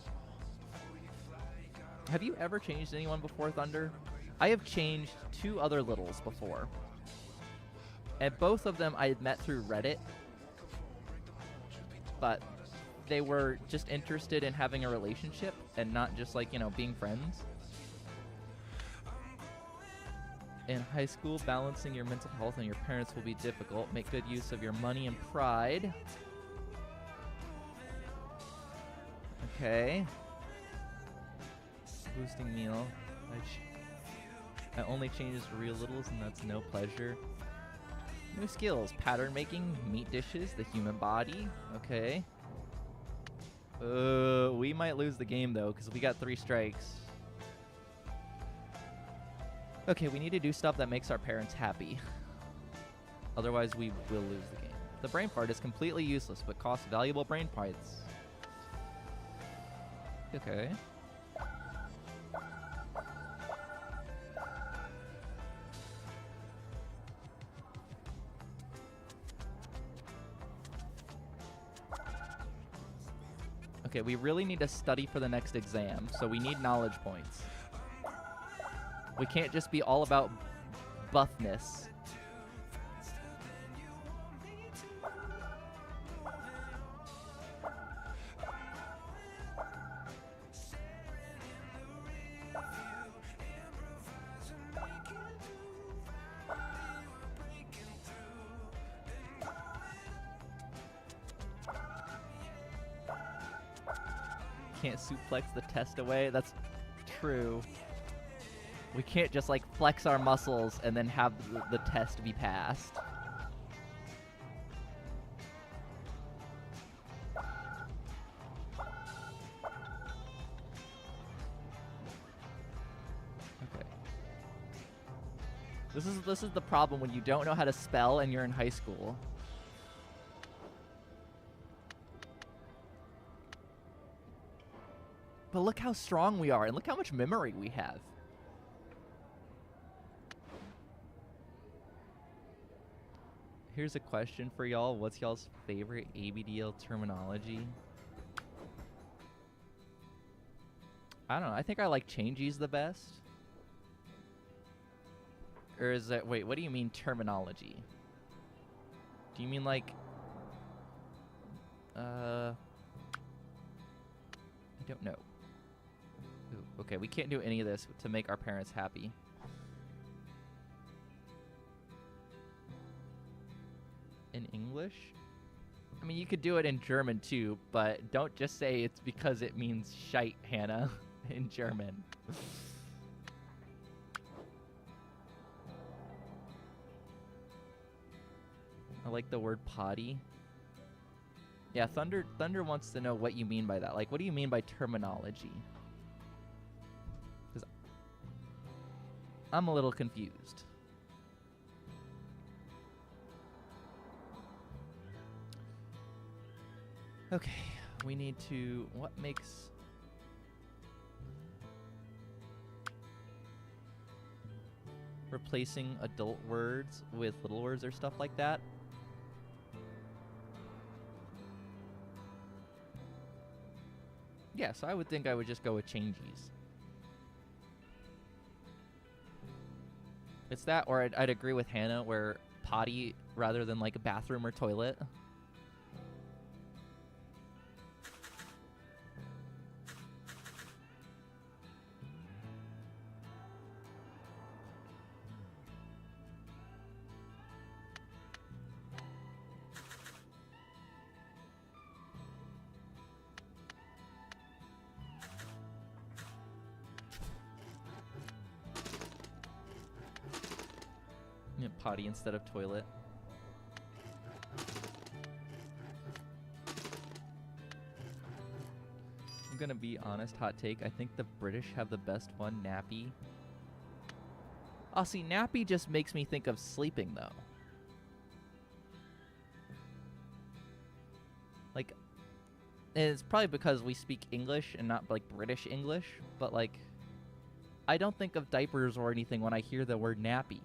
Have you ever changed anyone before, Thunder? I have changed 2 other littles before. And both of them I had met through Reddit. But they were just interested in having a relationship and not just like, you know, being friends. In high school, balancing your mental health and your parents will be difficult. Make good use of your money and pride. Okay. Boosting meal. I only changes for real littles, and that's no pleasure. New skills. Pattern making, meat dishes, the human body. Okay. We might lose the game, though, because we got 3 strikes. Okay, we need to do stuff that makes our parents happy. Otherwise, we will lose the game. The brain fart is completely useless, but costs valuable brain parts. Okay. Okay, we really need to study for the next exam, so we need knowledge points. We can't just be all about buffness. Can't suplex the test away. That's true. We can't just like flex our muscles and then have the test be passed. Okay. This is the problem when you don't know how to spell and you're in high school. But look how strong we are, and look how much memory we have. Here's a question for y'all. What's y'all's favorite ABDL terminology? I don't know. I think I like changes the best. Or is it... Wait, what do you mean terminology? Do you mean like... I don't know. Ooh, okay, we can't do any of this to make our parents happy. In English? I mean, you could do it in German too, but don't just say it's because it means shite, Hannah, in German. I like the word potty. Yeah, Thunder wants to know what you mean by that. Like, what do you mean by terminology? Because I'm a little confused. Okay, we need to... What makes... Replacing adult words with little words or stuff like that? Yeah, so I would think I would just go with changes. It's that, or I'd agree with Hannah, where potty rather than like a bathroom or toilet. Yeah, potty instead of toilet. I'm gonna be honest, hot take. I think the British have the best one, nappy. Oh, see, nappy just makes me think of sleeping, though. Like, and it's probably because we speak English and not, like, British English, but, like, I don't think of diapers or anything when I hear the word nappy.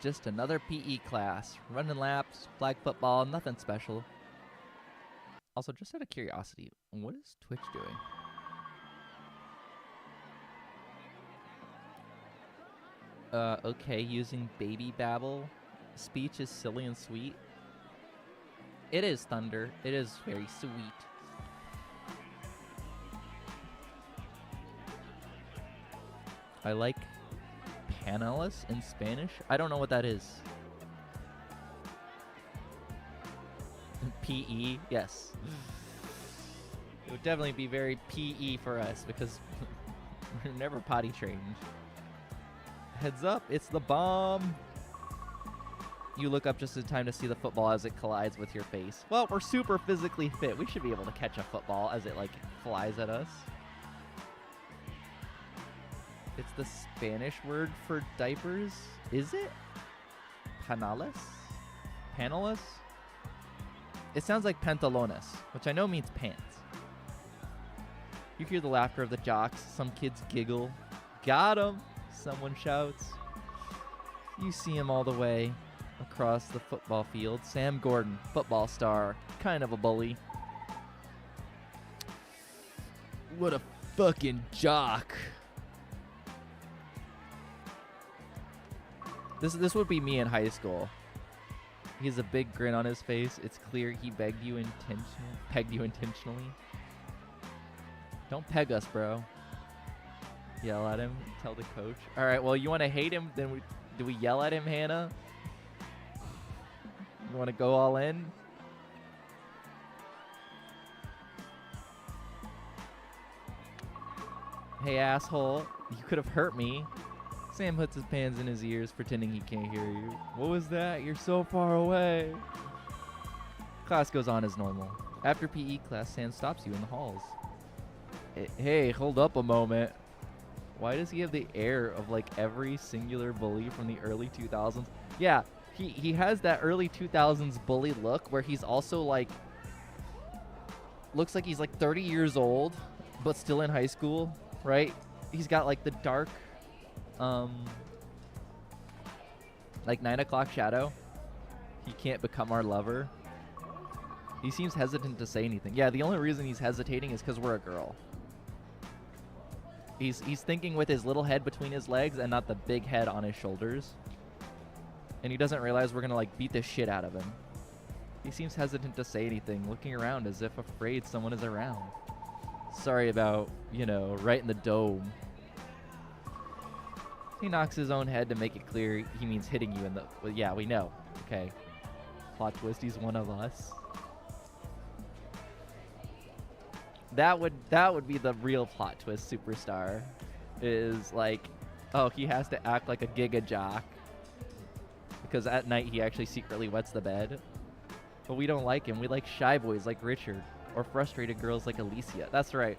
Just another PE class. Running laps, flag football, nothing special. Also, just out of curiosity, what is Twitch doing? Okay, using baby babble speech is silly and sweet. It is Thunder. It is very sweet. I like panelas in Spanish. I don't know what that is. PE, yes. It would definitely be very PE for us because we're never potty trained. Heads up, it's the bomb. You look up just in time to see the football as it collides with your face. Well, we're super physically fit. We should be able to catch a football as it, like, flies at us. It's the Spanish word for diapers. Is it? Panales? Panelas? It sounds like pantalones, which I know means pants. You hear the laughter of the jocks. Some kids giggle. Got 'em! Someone shouts. You see him all the way across the football field. Sam Gordon, football star, kind of a bully. What a fucking jock. This would be me in high school. He has a big grin on his face. It's clear he pegged you intentionally. Don't peg us, bro. Yell at him. Tell the coach. All right, well, you want to hate him? Then do we yell at him, Hannah? You want to go all in? Hey, asshole. You could have hurt me. Sam puts his hands in his ears, pretending he can't hear you. What was that? You're so far away. Class goes on as normal. After PE class, Sam stops you in the halls. Hey, hold up a moment. Why does he have the air of, like, every singular bully from the early 2000s? Yeah, he has that early 2000s bully look where he's also, like, looks like he's, like, 30 years old, but still in high school, right? He's got, like, the dark, like 9 o'clock shadow. He can't become our lover. He seems hesitant to say anything. Yeah, the only reason he's hesitating is because we're a girl. He's thinking with his little head between his legs and not the big head on his shoulders. And he doesn't realize we're gonna, like, beat the shit out of him. He seems hesitant to say anything, looking around as if afraid someone is around. Sorry about, you know, right in the dome. He knocks his own head to make it clear he means hitting you in the... Well, yeah, we know. Okay. Plot twist, he's one of us. That would be the real plot twist, Superstar. Is like, oh, he has to act like a giga jock. Because at night he actually secretly wets the bed. But we don't like him. We like shy boys like Richard. Or frustrated girls like Alicia. That's right.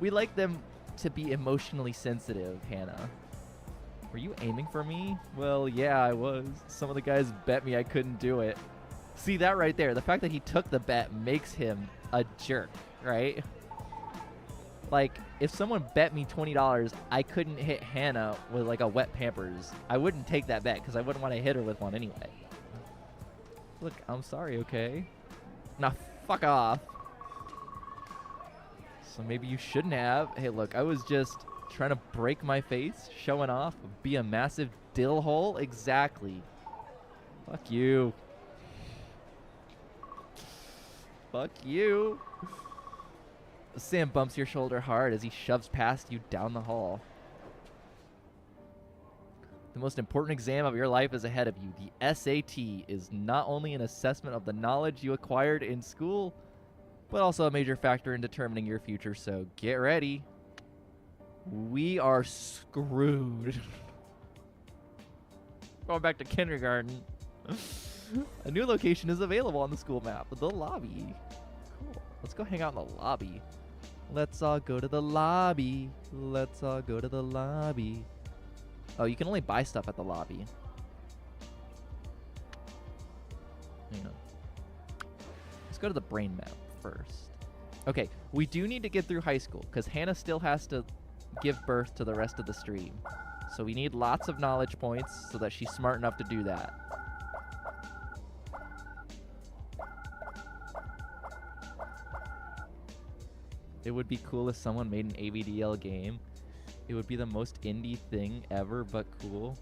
We like them to be emotionally sensitive, Hannah. Were you aiming for me? Well, yeah, I was. Some of the guys bet me I couldn't do it. See that right there? The fact that he took the bet makes him a jerk, right? Like, if someone bet me $20 I couldn't hit Hannah with, like, a wet Pampers, I wouldn't take that bet because I wouldn't want to hit her with one anyway. Look, I'm sorry, okay? Now, fuck off. So maybe you shouldn't have. Hey, look, I was just trying to break my face, showing off, be a massive dill hole. Exactly. Fuck you. Fuck you. Sam bumps your shoulder hard as he shoves past you down the hall. The most important exam of your life is ahead of you. The SAT is not only an assessment of the knowledge you acquired in school, but also a major factor in determining your future, so get ready. We are screwed. Going back to kindergarten. A new location is available on the school map, the lobby. Cool. Let's go hang out in the lobby. Let's all go to the lobby. Let's all go to the lobby. Oh, you can only buy stuff at the lobby. Hang on. Let's go to the brain map first. Okay, we do need to get through high school because Hannah still has to give birth to the rest of the stream. So we need lots of knowledge points so that she's smart enough to do that. It would be cool if someone made an AVDL game. It would be the most indie thing ever, but cool.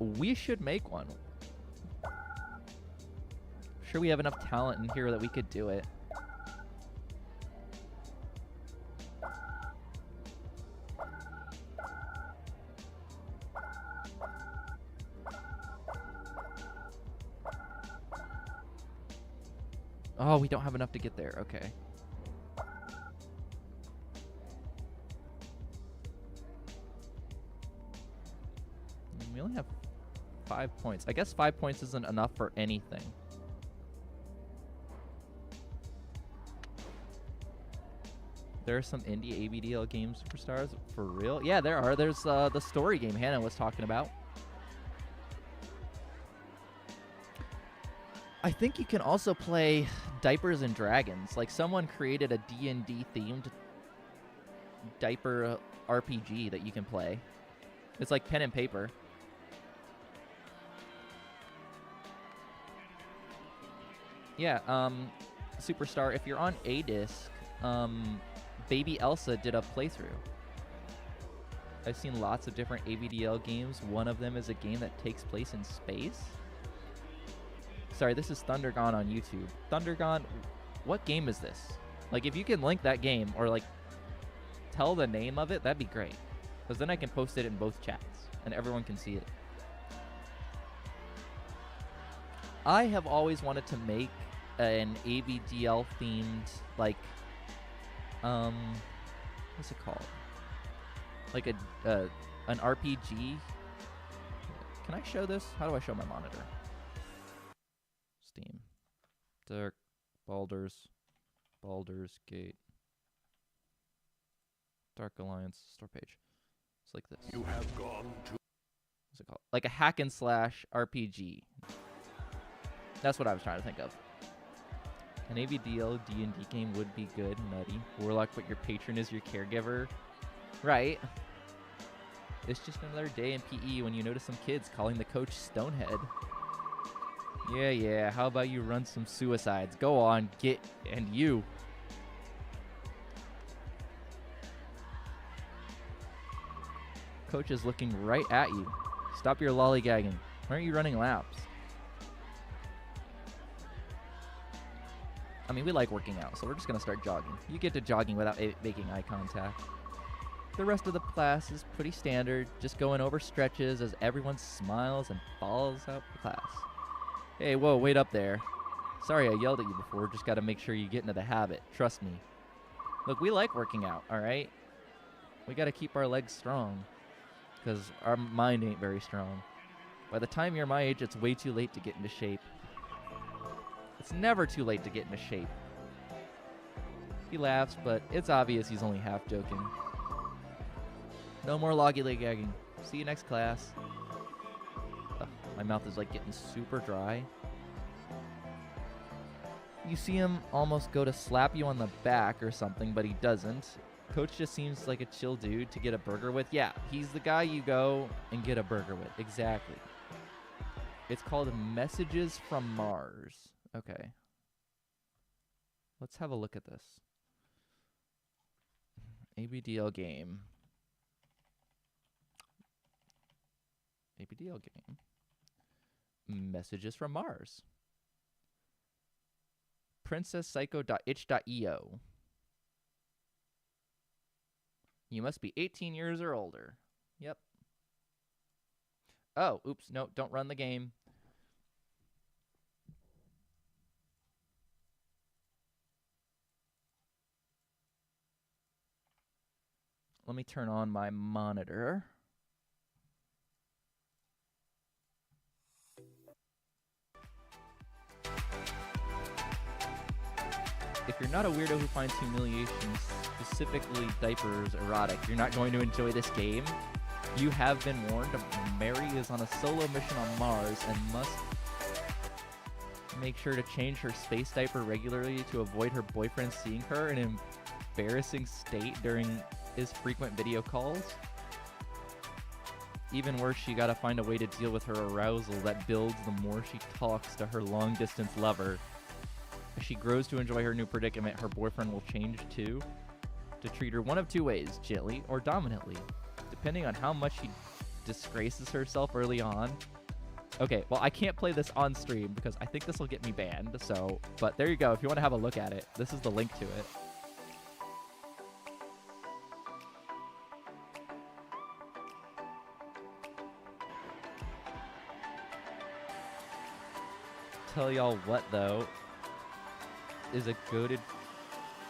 We should make one. Sure, we have enough talent in here that we could do it. Oh, we don't have enough to get there. Okay. We only have 5 points. I guess 5 points isn't enough for anything. There are some indie ABDL game superstars for real. Yeah, there are. There's the story game Hannah was talking about. I think you can also play Diapers and Dragons. Like, someone created a D&D themed diaper RPG that you can play. It's like pen and paper. Yeah, Superstar, if you're on A-Disc, Baby Elsa did a playthrough. I've seen lots of different ABDL games. One of them is a game that takes place in space. Sorry, this is Thundergone on YouTube. Thundergone, what game is this? Like, if you can link that game or, like, tell the name of it, that'd be great. Because then I can post it in both chats and everyone can see it. I have always wanted to make an ABDL themed, like, what's it called? Like an RPG. Can I show this? How do I show my monitor? Steam. Dark Baldur's Gate. Dark Alliance store page. It's like this. You have gone to What's it called? Like a hack and slash RPG. That's what I was trying to think of. An ABDL D&D game would be good, nutty. Warlock, but your patron is your caregiver. Right. It's just another day in PE when you notice some kids calling the coach Stonehead. Yeah, how about you run some suicides? Go on, and you. Coach is looking right at you. Stop your lollygagging. Why aren't you running laps? I mean, we like working out, so we're just going to start jogging. You get to jogging without making eye contact. The rest of the class is pretty standard, just going over stretches as everyone smiles and follows out the class. Hey, whoa, wait up there. Sorry I yelled at you before, just got to make sure you get into the habit. Trust me. Look, we like working out, all right? We got to keep our legs strong, because our mind ain't very strong. By the time you're my age, it's way too late to get into shape. It's never too late to get into shape. He laughs, but it's obvious he's only half joking. No more lollygagging. See you next class. Ugh, my mouth is like getting super dry. You see him almost go to slap you on the back or something, but he doesn't. Coach just seems like a chill dude to get a burger with. Yeah, he's the guy you go and get a burger with. Exactly. It's called Messages from Mars. Okay. Let's have a look at this. ABDL game. ABDL game. Messages from Mars. princesspsycho.itch.io. You must be 18 years or older. Yep. Oh, oops. No, don't run the game. Let me turn on my monitor. If you're not a weirdo who finds humiliation, specifically diapers, erotic, you're not going to enjoy this game. You have been warned. Mary is on a solo mission on Mars and must make sure to change her space diaper regularly to avoid her boyfriend seeing her in an embarrassing state during his frequent video calls. Even worse, she gotta find a way to deal with her arousal that builds the more she talks to her long-distance lover. As she grows to enjoy her new predicament, her boyfriend will change too, to treat her one of two ways, gently or dominantly. Depending on how much she disgraces herself early on, Okay, well, I can't play this on stream because I think this will get me banned, so... But there you go. If you want to have a look at it, this is the link to it. Tell y'all what, though, is a goated...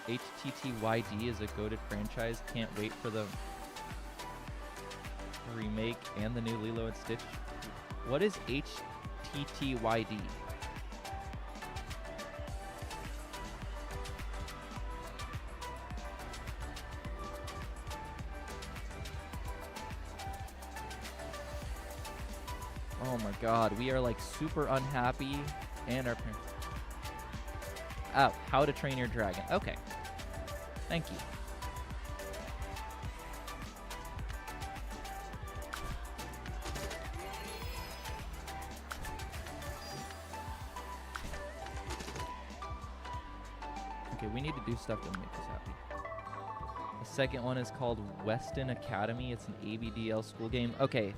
HTTYD is a goated franchise. Can't wait for the remake and the new Lilo and Stitch. What is HTTYD? Oh my god, we are like super unhappy and our parents... Oh, How to Train Your Dragon. Okay. Thank you. Okay, we need to do stuff to make us happy. The second one is called Weston Academy. It's an ABDL school game. Okay.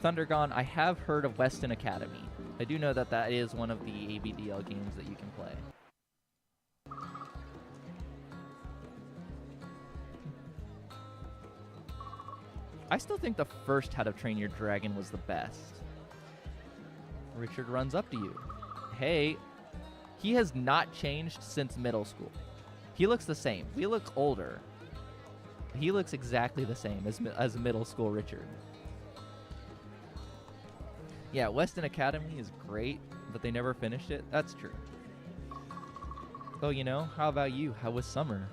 Thundergone, I have heard of Weston Academy. I do know that that is one of the ABDL games that you can play. I still think the first How to Train Your Dragon was the best. Richard runs up to you. Hey, he has not changed since middle school. He looks the same. We look older. He looks exactly the same as middle school Richard. Yeah, Weston Academy is great, but they never finished it. That's true. Oh, you know, how about you? How was summer?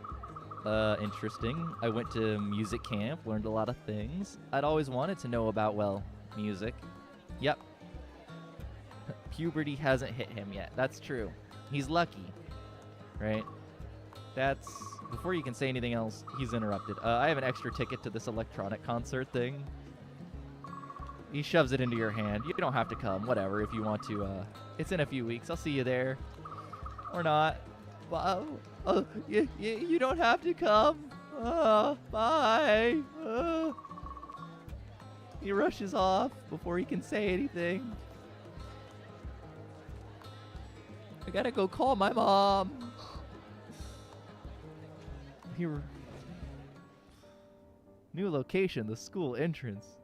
Interesting. I went to music camp, learned a lot of things. I'd always wanted to know about, well, music. Yep. Puberty hasn't hit him yet. That's true. He's lucky, right? That's... Before you can say anything else, he's interrupted. I have an extra ticket to this electronic concert thing. He shoves it into your hand. You don't have to come. Whatever, if you want to. It's in a few weeks. I'll see you there. Or not. You don't have to come. Bye. He rushes off before he can say anything. I gotta go call my mom. New location, the school entrance.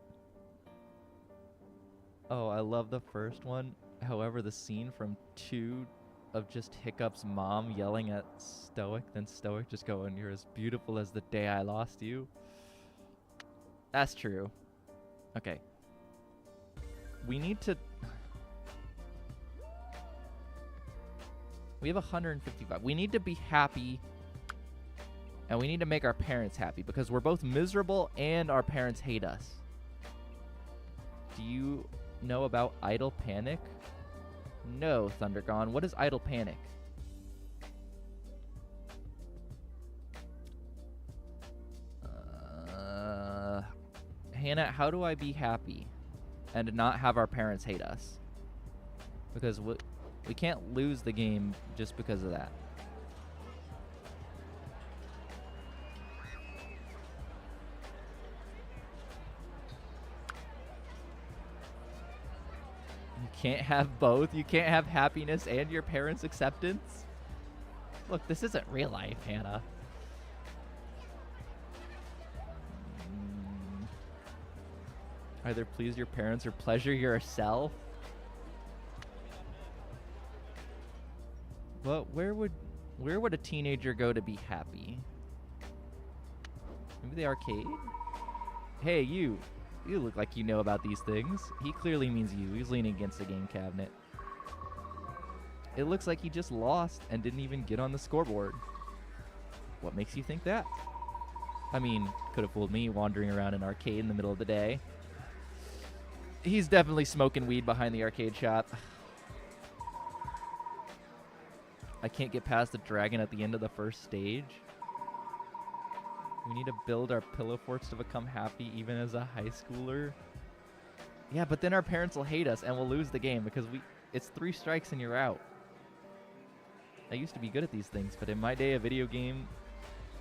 Oh, I love the first one. However, the scene from 2 of just Hiccup's mom yelling at Stoic, then Stoic just going, "You're as beautiful as the day I lost you." That's true. Okay. We need to... We have 155. We need to be happy, and we need to make our parents happy, because we're both miserable and our parents hate us. Do you know about Idle Panic? No, Thundergone. What is Idle Panic? Hannah, how do I be happy and not have our parents hate us? Because we can't lose the game just because of that. You can't have both. You can't have happiness and your parents' acceptance. Look, this isn't real life, Hannah. Either please your parents or pleasure yourself. But where would a teenager go to be happy? Maybe the arcade? Hey, you. You look like you know about these things. He clearly means you. He's leaning against the game cabinet. It looks like he just lost and didn't even get on the scoreboard. What makes you think that? I mean, could have fooled me wandering around an arcade in the middle of the day. He's definitely smoking weed behind the arcade shop. I can't get past the dragon at the end of the first stage. We need to build our pillow forts to become happy even as a high schooler. Yeah, but then our parents will hate us and we'll lose the game because it's 3 strikes and you're out. I used to be good at these things, but in my day a video game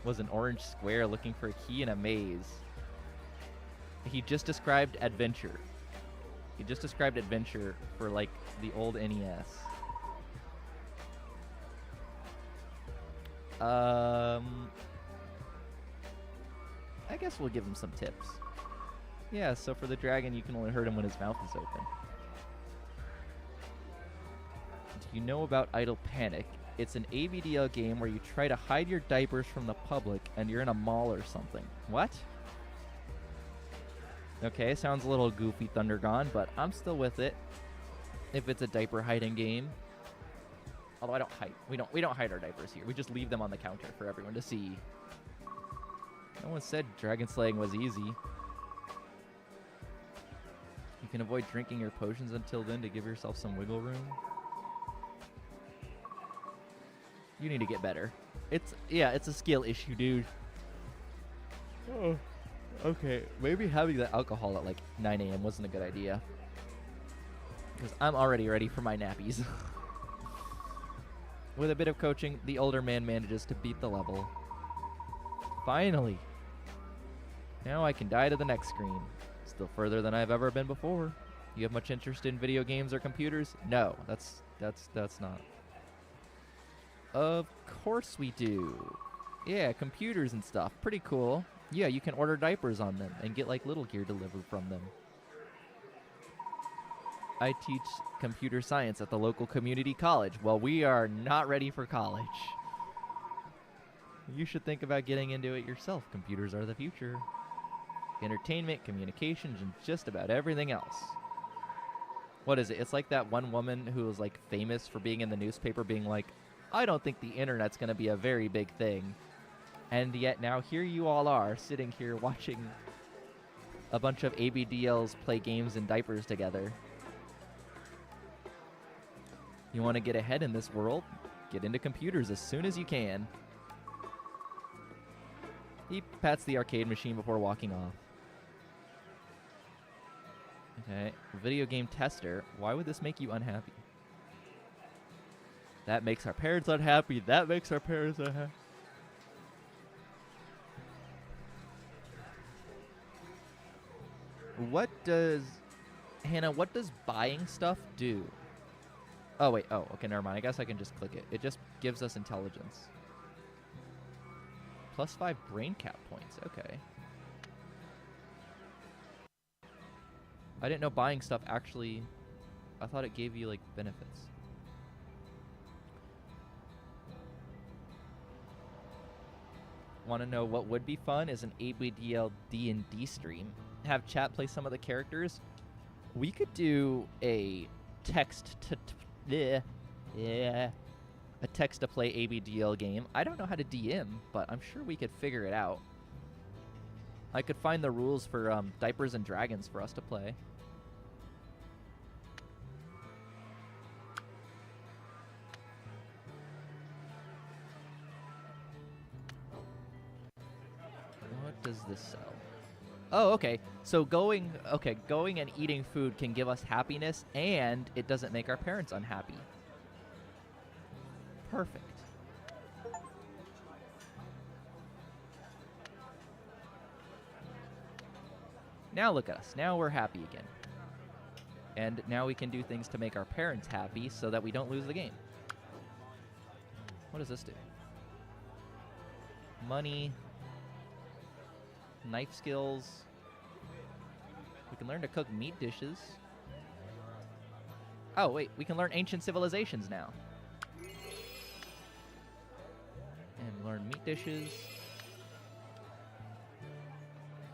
was an orange square looking for a key in a maze. He just described adventure. He just described adventure for, like, the old NES. I guess we'll give him some tips. Yeah, so for the dragon, you can only hurt him when his mouth is open. Do you know about Idle Panic? It's an ABDL game where you try to hide your diapers from the public and you're in a mall or something. What? Okay, sounds a little goofy, Thundergone, but I'm still with it. If it's a diaper hiding game. Although I don't hide. We don't hide our diapers here. We just leave them on the counter for everyone to see. No one said dragon slaying was easy. You can avoid drinking your potions until then to give yourself some wiggle room. You need to get better. It's a skill issue, dude. Oh, okay. Maybe having the alcohol at like 9 a.m. wasn't a good idea. Because I'm already ready for my nappies. With a bit of coaching, the older man manages to beat the level. Finally! Now I can die to the next screen. Still further than I've ever been before. You have much interest in video games or computers? No, that's not. Of course we do. Yeah, computers and stuff. Pretty cool. Yeah, you can order diapers on them and get like little gear delivered from them. I teach computer science at the local community college. Well, we are not ready for college. You should think about getting into it yourself. Computers are the future. Entertainment, communications, and just about everything else. What is it? It's like that one woman who was like famous for being in the newspaper being like, I don't think the internet's going to be a very big thing. And yet now here you all are sitting here watching a bunch of ABDLs play games in diapers together. You want to get ahead in this world? Get into computers as soon as you can. He pats the arcade machine before walking off. Okay, video game tester. Why would this make you unhappy? That makes our parents unhappy. That makes our parents unhappy. Hannah, what does buying stuff do? Oh, wait. Oh, okay, never mind. I guess I can just click it. It just gives us intelligence. +5 brain cap points. Okay. I didn't know buying stuff actually... I thought it gave you, like, benefits. Want to know what would be fun is an ABDL D&D stream. Have chat play some of the characters. We could do a text to play ABDL game. I don't know how to DM, but I'm sure we could figure it out. I could find the rules for Diapers and Dragons for us to play. What does this sell? Oh, okay. So going and eating food can give us happiness, and it doesn't make our parents unhappy. Perfect. Now look at us. Now we're happy again. And now we can do things to make our parents happy so that we don't lose the game. What does this do? Money. Knife skills. We can learn to cook meat dishes. Oh, wait. We can learn ancient civilizations now. And learn meat dishes.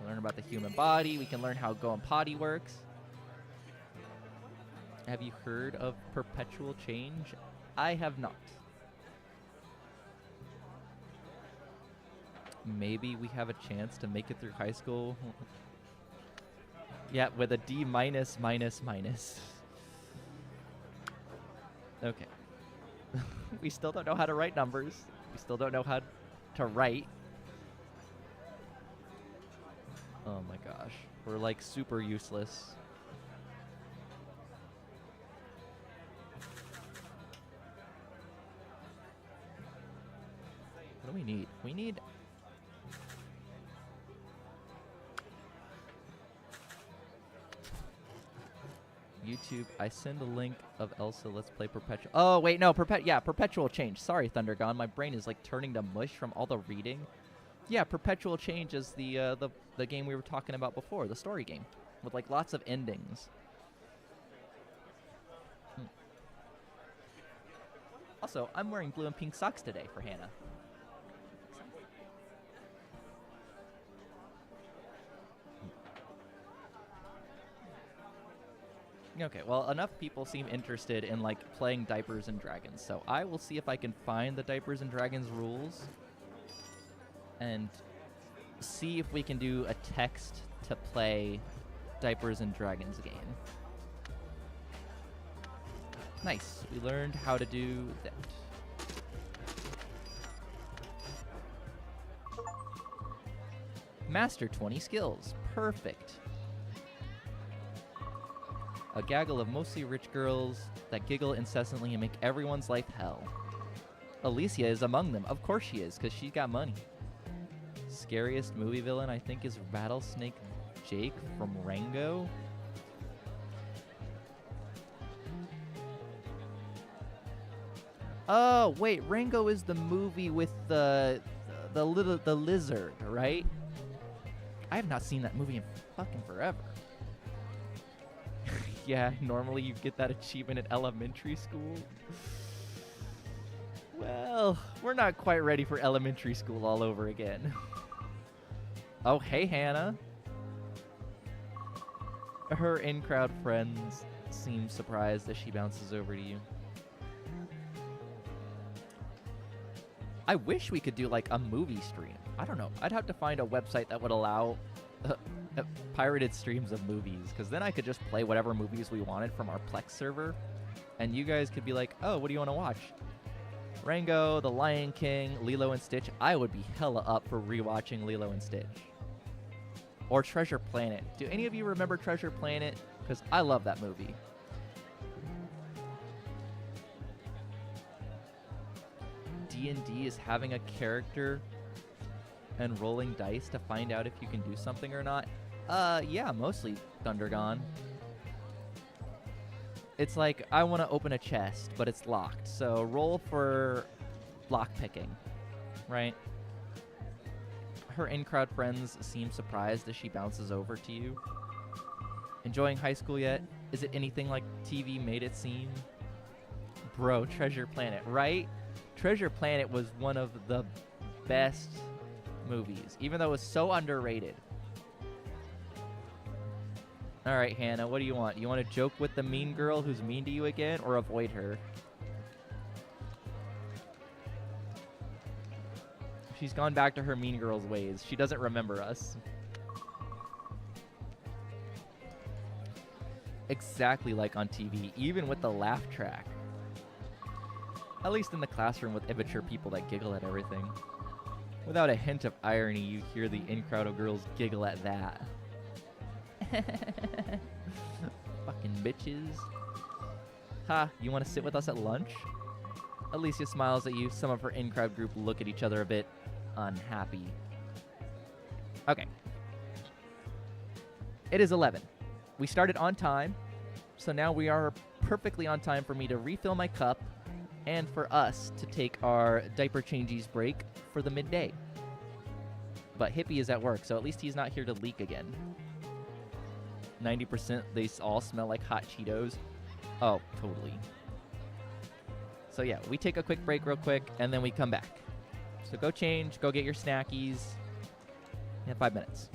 Learn about the human body. We can learn how going potty works. Have you heard of perpetual change? I have not. Maybe we have a chance to make it through high school. Yeah, with a D minus minus minus. Okay. We still don't know how to write numbers. We still don't know how to write. Oh my gosh. We're like super useless. What do we need? We need... YouTube. I send a link of Elsa. Let's play Perpetual. Oh wait, no, Perpetual Change. Sorry, Thundergon. My brain is like turning to mush from all the reading. Yeah, Perpetual Change is the game we were talking about before, the story game with like lots of endings. Also, I'm wearing blue and pink socks today for Hannah. Okay, well, enough people seem interested in, like, playing Diapers and Dragons, so I will see if I can find the Diapers and Dragons rules and see if we can do a text to play Diapers and Dragons game. Nice. We learned how to do that. Master 20 skills. Perfect. A gaggle of mostly rich girls that giggle incessantly and make everyone's life hell. Alicia is among them. Of course she is, because she's got money. Scariest movie villain, I think, is Rattlesnake Jake from Rango. Oh, wait, Rango is the movie with the lizard, right? I have not seen that movie in fucking forever. Yeah, normally you get that achievement at elementary school. Well, we're not quite ready for elementary school all over again. Oh, hey, Hannah. Her in-crowd friends seem surprised as she bounces over to you. I wish we could do, like, a movie stream. I don't know. I'd have to find a website that would allow pirated streams of movies, because then I could just play whatever movies we wanted from our Plex server, and you guys could be like, oh, what do you want to watch? Rango, The Lion King, Lilo and Stitch. I would be hella up for rewatching Lilo and Stitch. Or Treasure Planet. Do any of you remember Treasure Planet? Because I love that movie. D&D is having a character and rolling dice to find out if you can do something or not. Yeah, mostly Thundergon. It's like, I want to open a chest, but it's locked. So roll for lockpicking, right? Her in-crowd friends seem surprised as she bounces over to you. Enjoying high school yet? Is it anything like TV made it seem? Bro, Treasure Planet, right? Treasure Planet was one of the best movies, even though it was so underrated. All right, Hannah, what do you want? You want to joke with the mean girl who's mean to you again, or avoid her? She's gone back to her mean girl's ways. She doesn't remember us. Exactly like on TV, even with the laugh track. At least in the classroom with immature people that giggle at everything. Without a hint of irony, you hear the in-crowd of girls giggle at that. Fucking bitches. Ha, you want to sit with us at lunch? Alicia smiles at you. Some of her in-crowd group look at each other a bit unhappy. Okay. It is 11. We started on time, so now we are perfectly on time for me to refill my cup and for us to take our diaper changes break for the midday. But Hippie is at work, so at least he's not here to leak again. 90% they all smell like hot Cheetos. Oh, totally. So yeah, we take a quick break real quick, and then we come back. So go change, go get your snackies. In 5 minutes.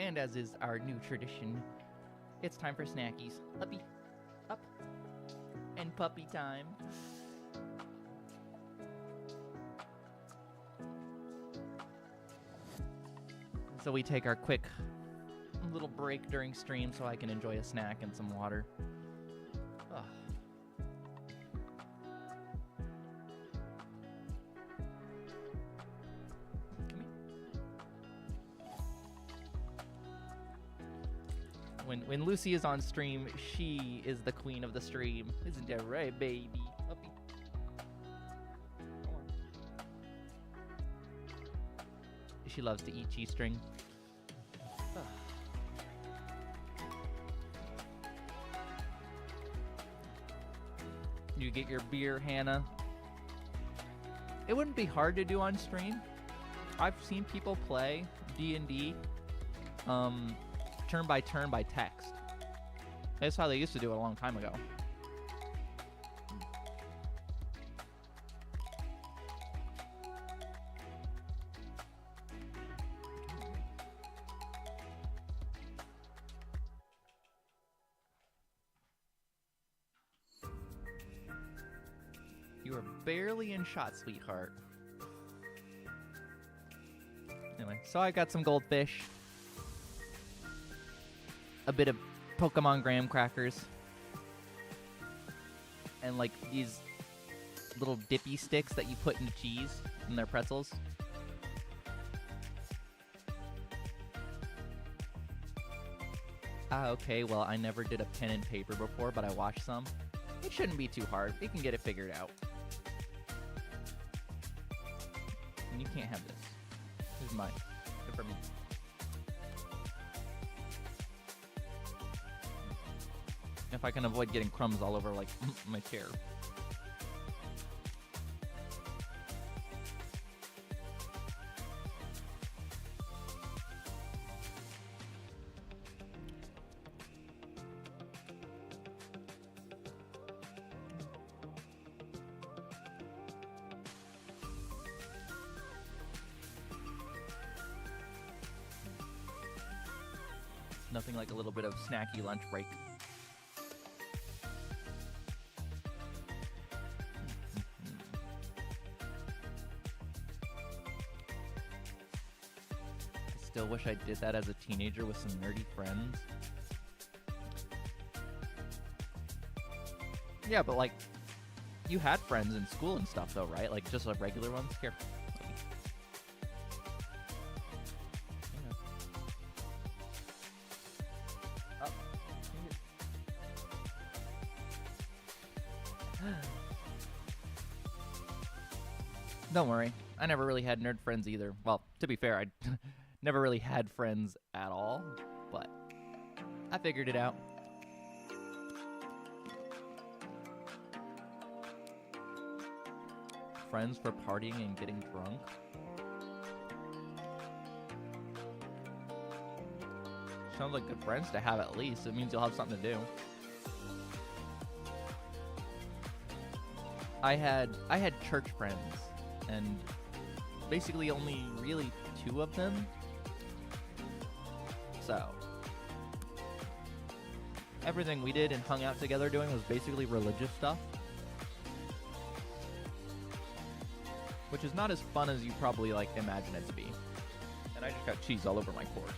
And as is our new tradition, it's time for snackies. Uppy, up, and puppy time. So we take our quick little break during stream so I can enjoy a snack and some water. Ugh. Come here. When Lucy is on stream, she is the queen of the stream. Isn't that right, baby? Puppy. Come on. She loves to eat G-string. You get your beer, Hannah. It wouldn't be hard to do on stream. I've seen people play D&D turn by turn by text. That's how they used to do it a long time ago. You are barely in shot, sweetheart. Anyway, so I got some goldfish, a bit of Pokemon graham crackers, and like these little dippy sticks that you put in cheese and they're pretzels. Ah, okay, well, I never did a pen and paper before, but I watched some. It shouldn't be too hard. We can get it figured out. And you can't have this. This is mine. Good for me. If I can avoid getting crumbs all over, like, my chair. Nothing like a little bit of snacky lunch break. I still wish I did that as a teenager with some nerdy friends. Yeah, but like, you had friends in school and stuff though, right? Like just like regular ones? Here. Don't worry, I never really had nerd friends either. Well, to be fair, I never really had friends at all, but I figured it out. Friends for partying and getting drunk? Sounds like good friends to have at least. It means you'll have something to do. I had church friends. And basically only really 2 of them. So everything we did and hung out together doing was basically religious stuff. Which is not as fun as you probably like imagine it to be. And I just got cheese all over my course.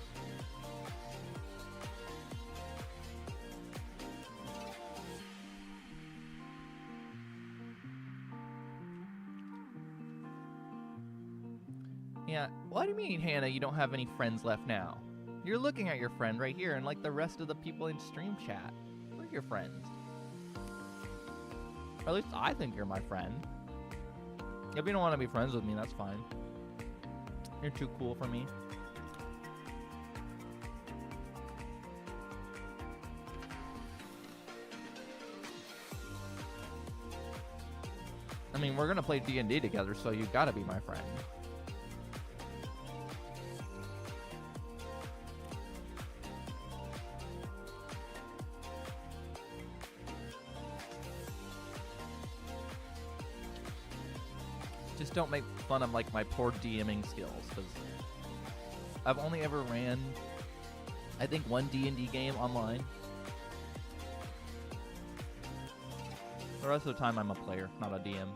Yeah, what do you mean, Hannah, you don't have any friends left now? You're looking at your friend right here, and like the rest of the people in stream chat. We're your friends. Or at least I think you're my friend. If you don't want to be friends with me, that's fine. You're too cool for me. I mean, we're gonna play D&D together, so you gotta be my friend. Just don't make fun of like my poor DMing skills, because I've only ever ran I think one D&D game online. The rest of the time I'm a player, not a DM.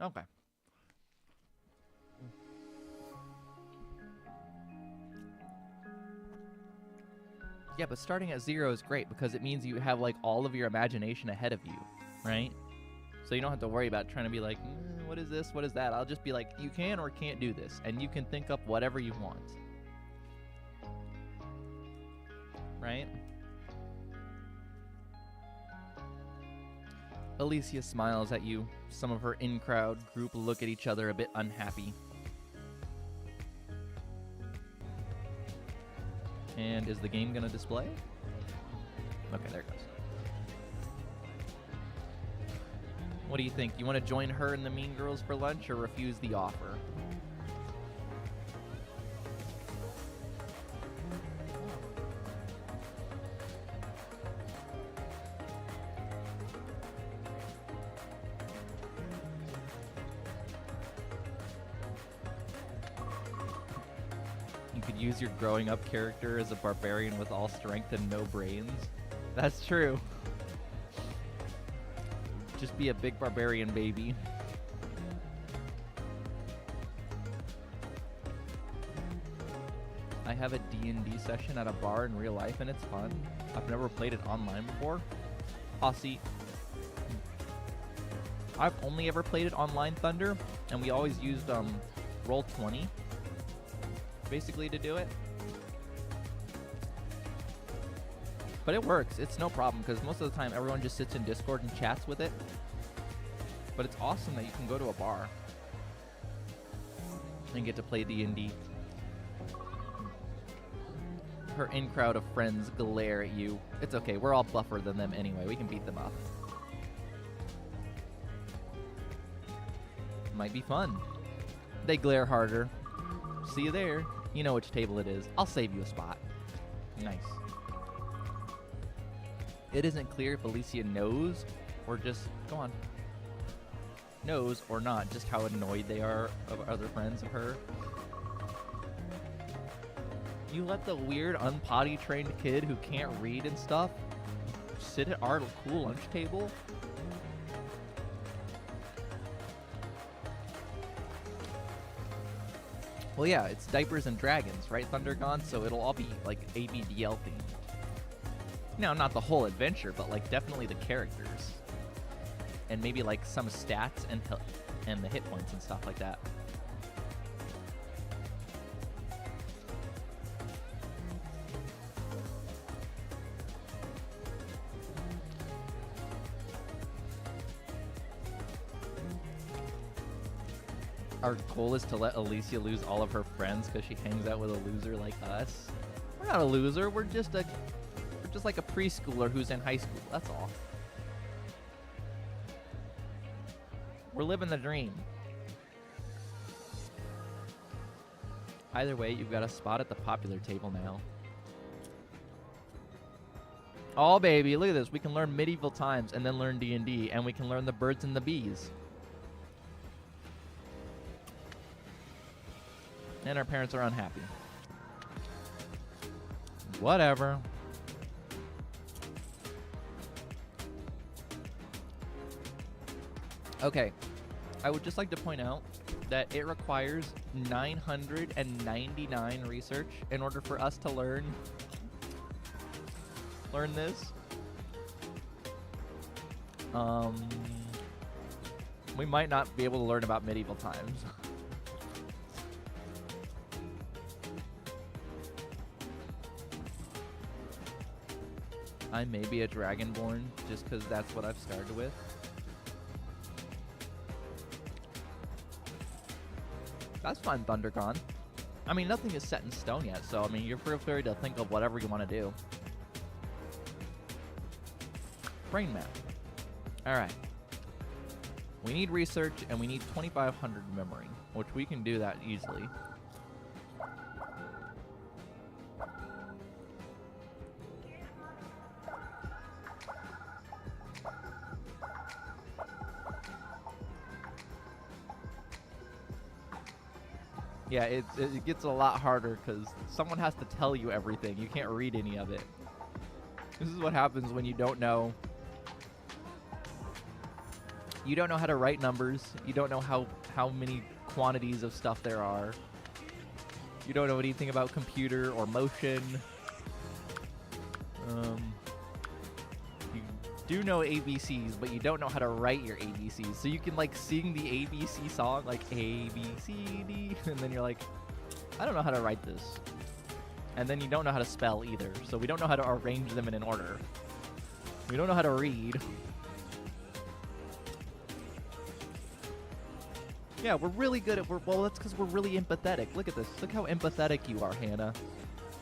Okay. Yeah, but starting at 0 is great because it means you have like all of your imagination ahead of you, right? So you don't have to worry about trying to be like, what is this? What is that? I'll just be like, you can or can't do this, and you can think up whatever you want. Right? Alicia smiles at you. Some of her in-crowd group look at each other a bit unhappy. And is the game gonna display? Okay, there it goes. What do you think? You want to join her and the Mean Girls for lunch or refuse the offer? You could use your growing up character as a barbarian with all strength and no brains. That's true. Just be a big barbarian baby. I have a D&D session at a bar in real life and it's fun. I've never played it online before. See, I've only ever played it online, Thunder, and we always used Roll20 basically to do it. But it works. It's no problem because most of the time everyone just sits in Discord and chats with it. But it's awesome that you can go to a bar and get to play D&D. Her in-crowd of friends glare at you. It's okay. We're all buffer than them anyway. We can beat them up. Might be fun. They glare harder. See you there. You know which table it is. I'll save you a spot. Nice. It isn't clear if Alicia knows or just, go on, knows or not just how annoyed they are of other friends of her. You let the weird unpotty trained kid who can't read and stuff sit at our cool lunch table? Well, yeah, it's Diapers and Dragons, right, Thundergone? So it'll all be like ABDL themed. No, not the whole adventure, but like definitely the characters. And maybe like some stats and the hit points and stuff like that. Our goal is to let Alicia lose all of her friends because she hangs out with a loser like us. We're not a loser, we're just like a preschooler who's in high school, that's all. We're living the dream. Either way, you've got a spot at the popular table now. Oh, baby, look at this. We can learn medieval times and then learn D&D, and we can learn the birds and the bees. And our parents are unhappy. Whatever. Okay, I would just like to point out that it requires 999 research in order for us to learn this. We might not be able to learn about medieval times. I may be a dragonborn just because that's what I've started with. That's fine, Thundergone. I mean, nothing is set in stone yet, so I mean, you're free to think of whatever you want to do. Brain map. Alright. We need research, and we need 2,500 memory, which we can do that easily. Yeah, it gets a lot harder because someone has to tell you everything. You can't read any of it. This is what happens when you don't know. You don't know how to write numbers. You don't know how many quantities of stuff there are. You don't know anything about computer or motion. You do know ABCs, but you don't know how to write your ABCs. So you can like sing the ABC song, like A, B, C, D, and then you're like, I don't know how to write this. And then you don't know how to spell either. So we don't know how to arrange them in an order. We don't know how to read. Yeah, we're really good at, well, that's because we're really empathetic. Look at this. Look how empathetic you are, Hannah.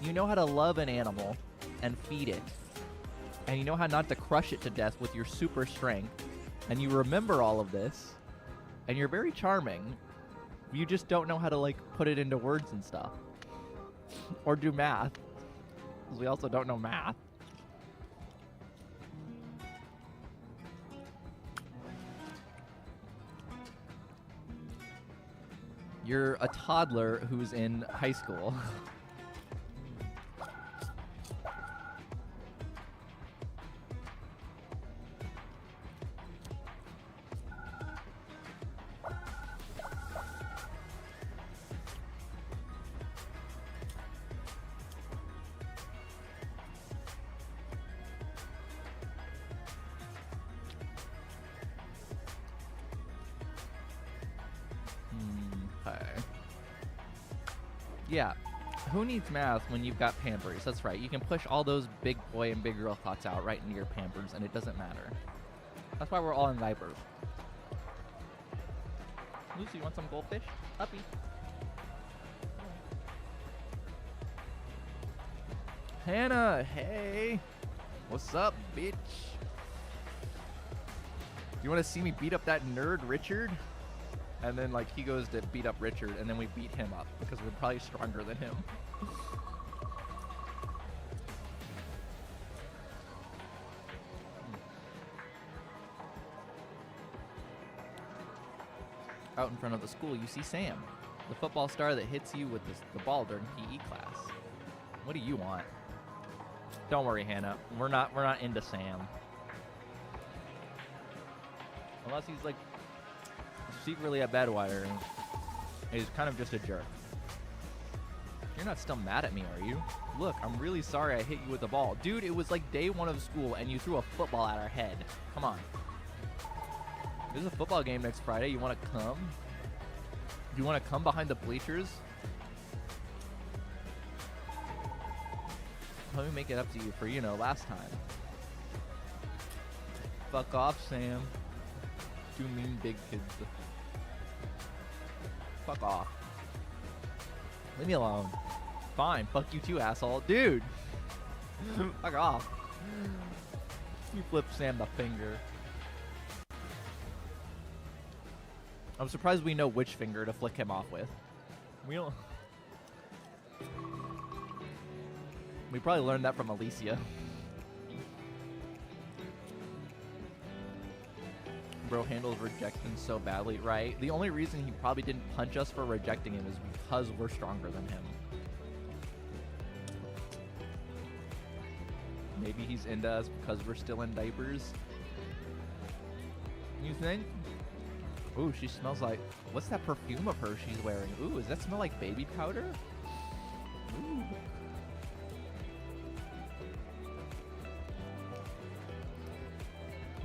You know how to love an animal and feed it. And you know how not to crush it to death with your super strength. And you remember all of this. And you're very charming. You just don't know how to, like, put it into words and stuff. Or do math. Because we also don't know math. You're a toddler who's in high school. Yeah, who needs math when you've got Pampers? That's right. You can push all those big boy and big girl thoughts out right into your Pampers, and it doesn't matter. That's why we're all in diapers. Lucy, you want some goldfish? Uppy. Hannah, hey. What's up, bitch? You want to see me beat up that nerd, Richard? And then, like, he goes to beat up Richard, and then we beat him up because we're probably stronger than him. Out in front of the school, you see Sam, the football star that hits you with the ball during PE class. What do you want? Don't worry, Hannah. We're not into Sam. Unless he's, like, secretly a bedwetter, and he's kind of just a jerk. You're not still mad at me, are you? Look, I'm really sorry I hit you with the ball. Dude, it was like day 1 of school, and you threw a football at our head. Come on. There's a football game next Friday. You want to come? You want to come behind the bleachers? Let me make it up to you for, last time. Fuck off, Sam. Two mean big kids. Fuck off. Leave me alone. Fine, fuck you too, asshole. Dude! Fuck off. You flip Sam the finger. I'm surprised we know which finger to flick him off with. We don't... We probably learned that from Alicia. Bro handles rejection so badly, right? The only reason he probably didn't punch us for rejecting him is because we're stronger than him. Maybe he's into us because we're still in diapers. You think? Ooh, she smells like... What's that perfume of hers she's wearing? Ooh, does that smell like baby powder? Ooh.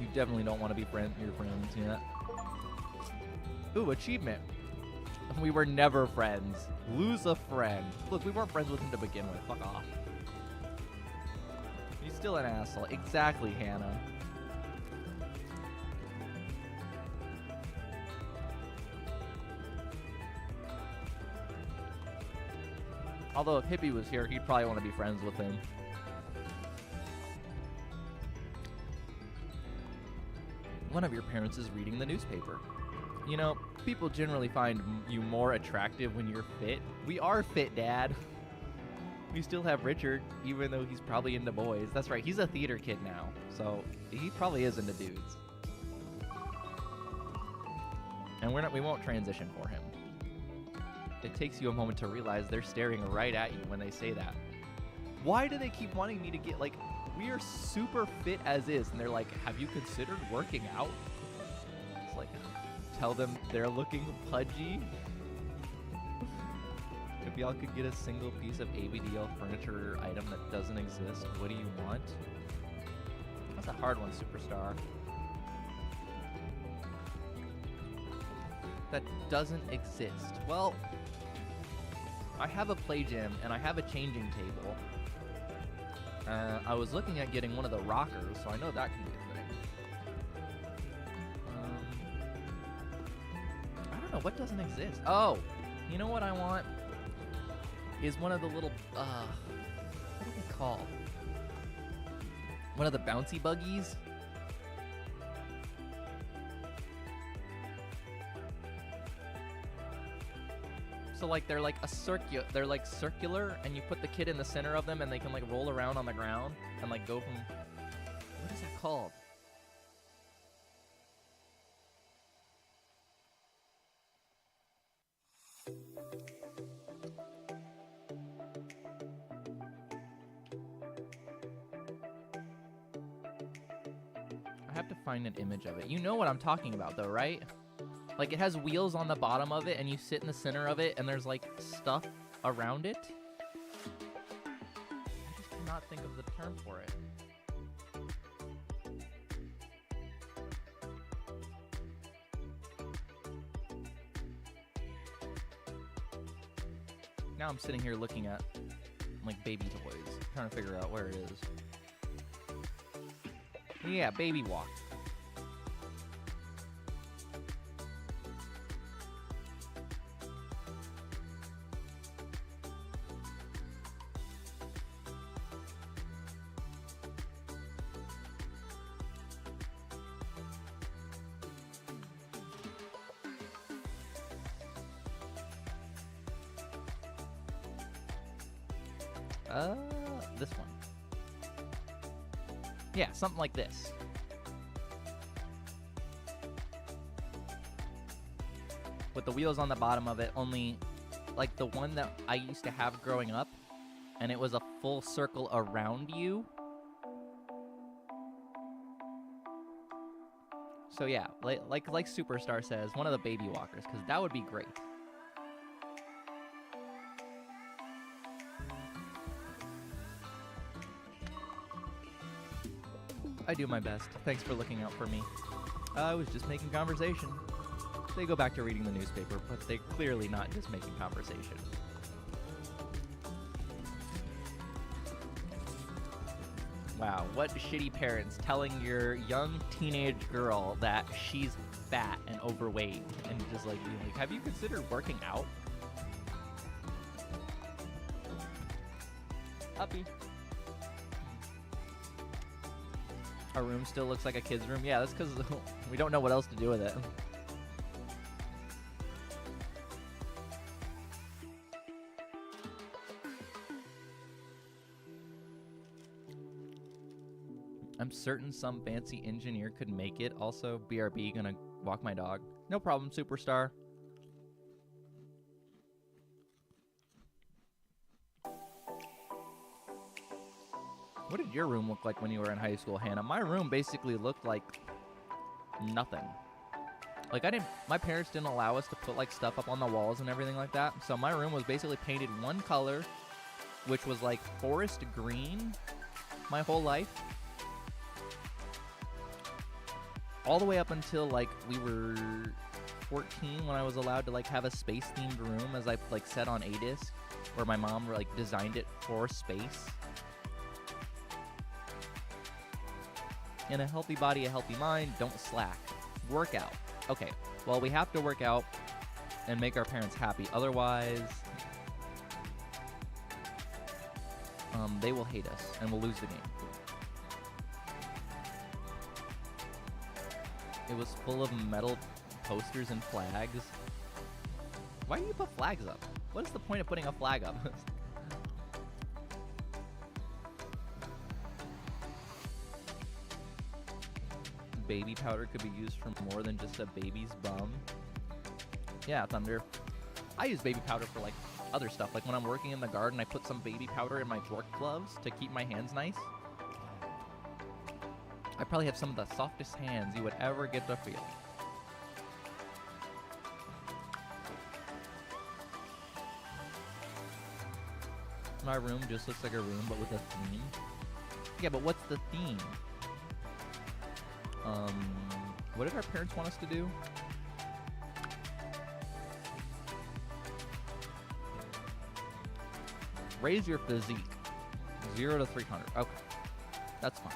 You definitely don't want to be your friends yet. Ooh, achievement. We were never friends. Lose a friend. Look, we weren't friends with him to begin with. Fuck off. He's still an asshole. Exactly, Hannah. Although if Hippie was here, he'd probably want to be friends with him. One of your parents is reading the newspaper. You know, people generally find you more attractive when you're fit. We are fit, Dad. We still have Richard, even though he's probably into boys. That's right, he's a theater kid now, so he probably is into dudes. And we won't transition for him. It takes you a moment to realize they're staring right at you when they say that. Why do they keep wanting me to get, like, we are super fit as is, and they're like, have you considered working out? It's like, tell them they're looking pudgy. If y'all could get a single piece of ABDL furniture or item that doesn't exist, what do you want? That's a hard one, Superstar. That doesn't exist. Well, I have a play gym and I have a changing table. I was looking at getting one of the rockers, so I know that can be a thing. I don't know, what doesn't exist? Oh, you know what I want? Is one of the little, what are they called? One of the bouncy buggies? So like they're like circular, and you put the kid in the center of them, and they can like roll around on the ground and like go from. What is that called? I have to find an image of it. You know what I'm talking about, though, right? Like, it has wheels on the bottom of it, and you sit in the center of it, and there's, like, stuff around it. I just cannot think of the term for it. Now I'm sitting here looking at, like, baby toys, trying to figure out where it is. Yeah, Baby Walk. This one. Yeah, something like this. With the wheels on the bottom of it, only like the one that I used to have growing up, and it was a full circle around you. So yeah, like Superstar says, one of the baby walkers, because that would be great. I do my best. Thanks for looking out for me. I was just making conversation. They go back to reading the newspaper, but they're clearly not just making conversation. Wow, what shitty parents telling your young teenage girl that she's fat and overweight and just like being like, have you considered working out? Puppy. Our room still looks like a kid's room. Yeah, that's because we don't know what else to do with it. I'm certain some fancy engineer could make it. Also, BRB, gonna walk my dog. No problem, Superstar. What did your room look like when you were in high school, Hannah? My room basically looked like nothing. Like, my parents didn't allow us to put, like, stuff up on the walls and everything like that. So my room was basically painted one color, which was, like, forest green my whole life. All the way up until, like, we were 14 when I was allowed to, like, have a space-themed room, as I, like, said on A-Disc, where my mom, like, designed it for space. In a healthy body, a healthy mind, don't slack. Work out. Okay, well, we have to work out and make our parents happy. Otherwise, they will hate us and we'll lose the game. It was full of metal posters and flags. Why do you put flags up? What is the point of putting a flag up? Baby powder could be used for more than just a baby's bum. Yeah, Thunder. I use baby powder for like other stuff. Like when I'm working in the garden, I put some baby powder in my work gloves to keep my hands nice. I probably have some of the softest hands you would ever get to feel. My room just looks like a room, but with a theme. Yeah, but what's the theme? What did our parents want us to do? Raise your physique. 0 to 300. Okay. That's fine.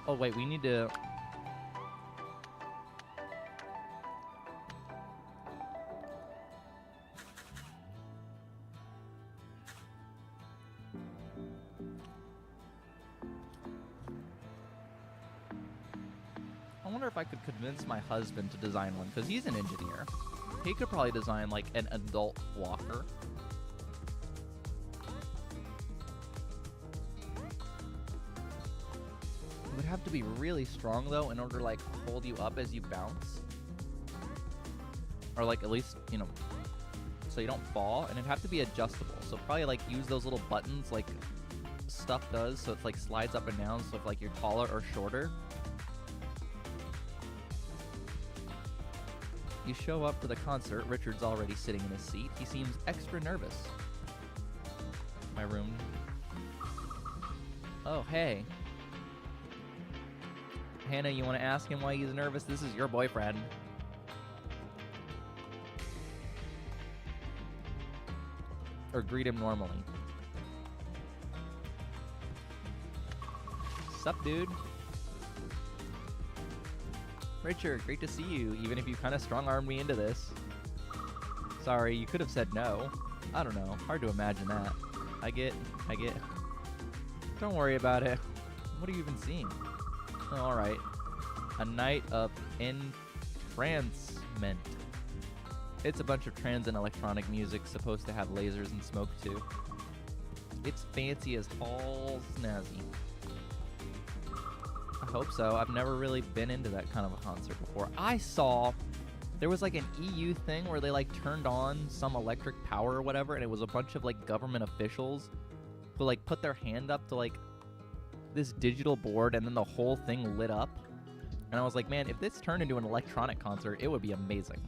Oh, wait, we need to... I wonder if I could convince my husband to design one, because he's an engineer. He could probably design, like, an adult walker. It would have to be really strong, though, in order to, like, hold you up as you bounce. Or, like, at least, you know, so you don't fall. And it'd have to be adjustable. So probably, like, use those little buttons, like stuff does, so it's, like, slides up and down, so if, like, you're taller or shorter. You show up to the concert. Richard's already sitting in his seat. He seems extra nervous. My room. Oh, hey. Hannah, you want to ask him why he's nervous? This is your boyfriend. Or greet him normally. Sup, dude? Richard, great to see you, even if you kind of strong-armed me into this. Sorry, you could have said no. I don't know. Hard to imagine that. I get. Don't worry about it. What are you even seeing? Oh, alright. A night of entrancement. It's a bunch of trans and electronic music supposed to have lasers and smoke, too. It's fancy as all snazzy. I hope so. I've never really been into that kind of a concert before. I saw there was like an EU thing where they like turned on some electric power or whatever, and it was a bunch of like government officials who like put their hand up to like this digital board, and then the whole thing lit up. And I was like, man, if this turned into an electronic concert, it would be amazing.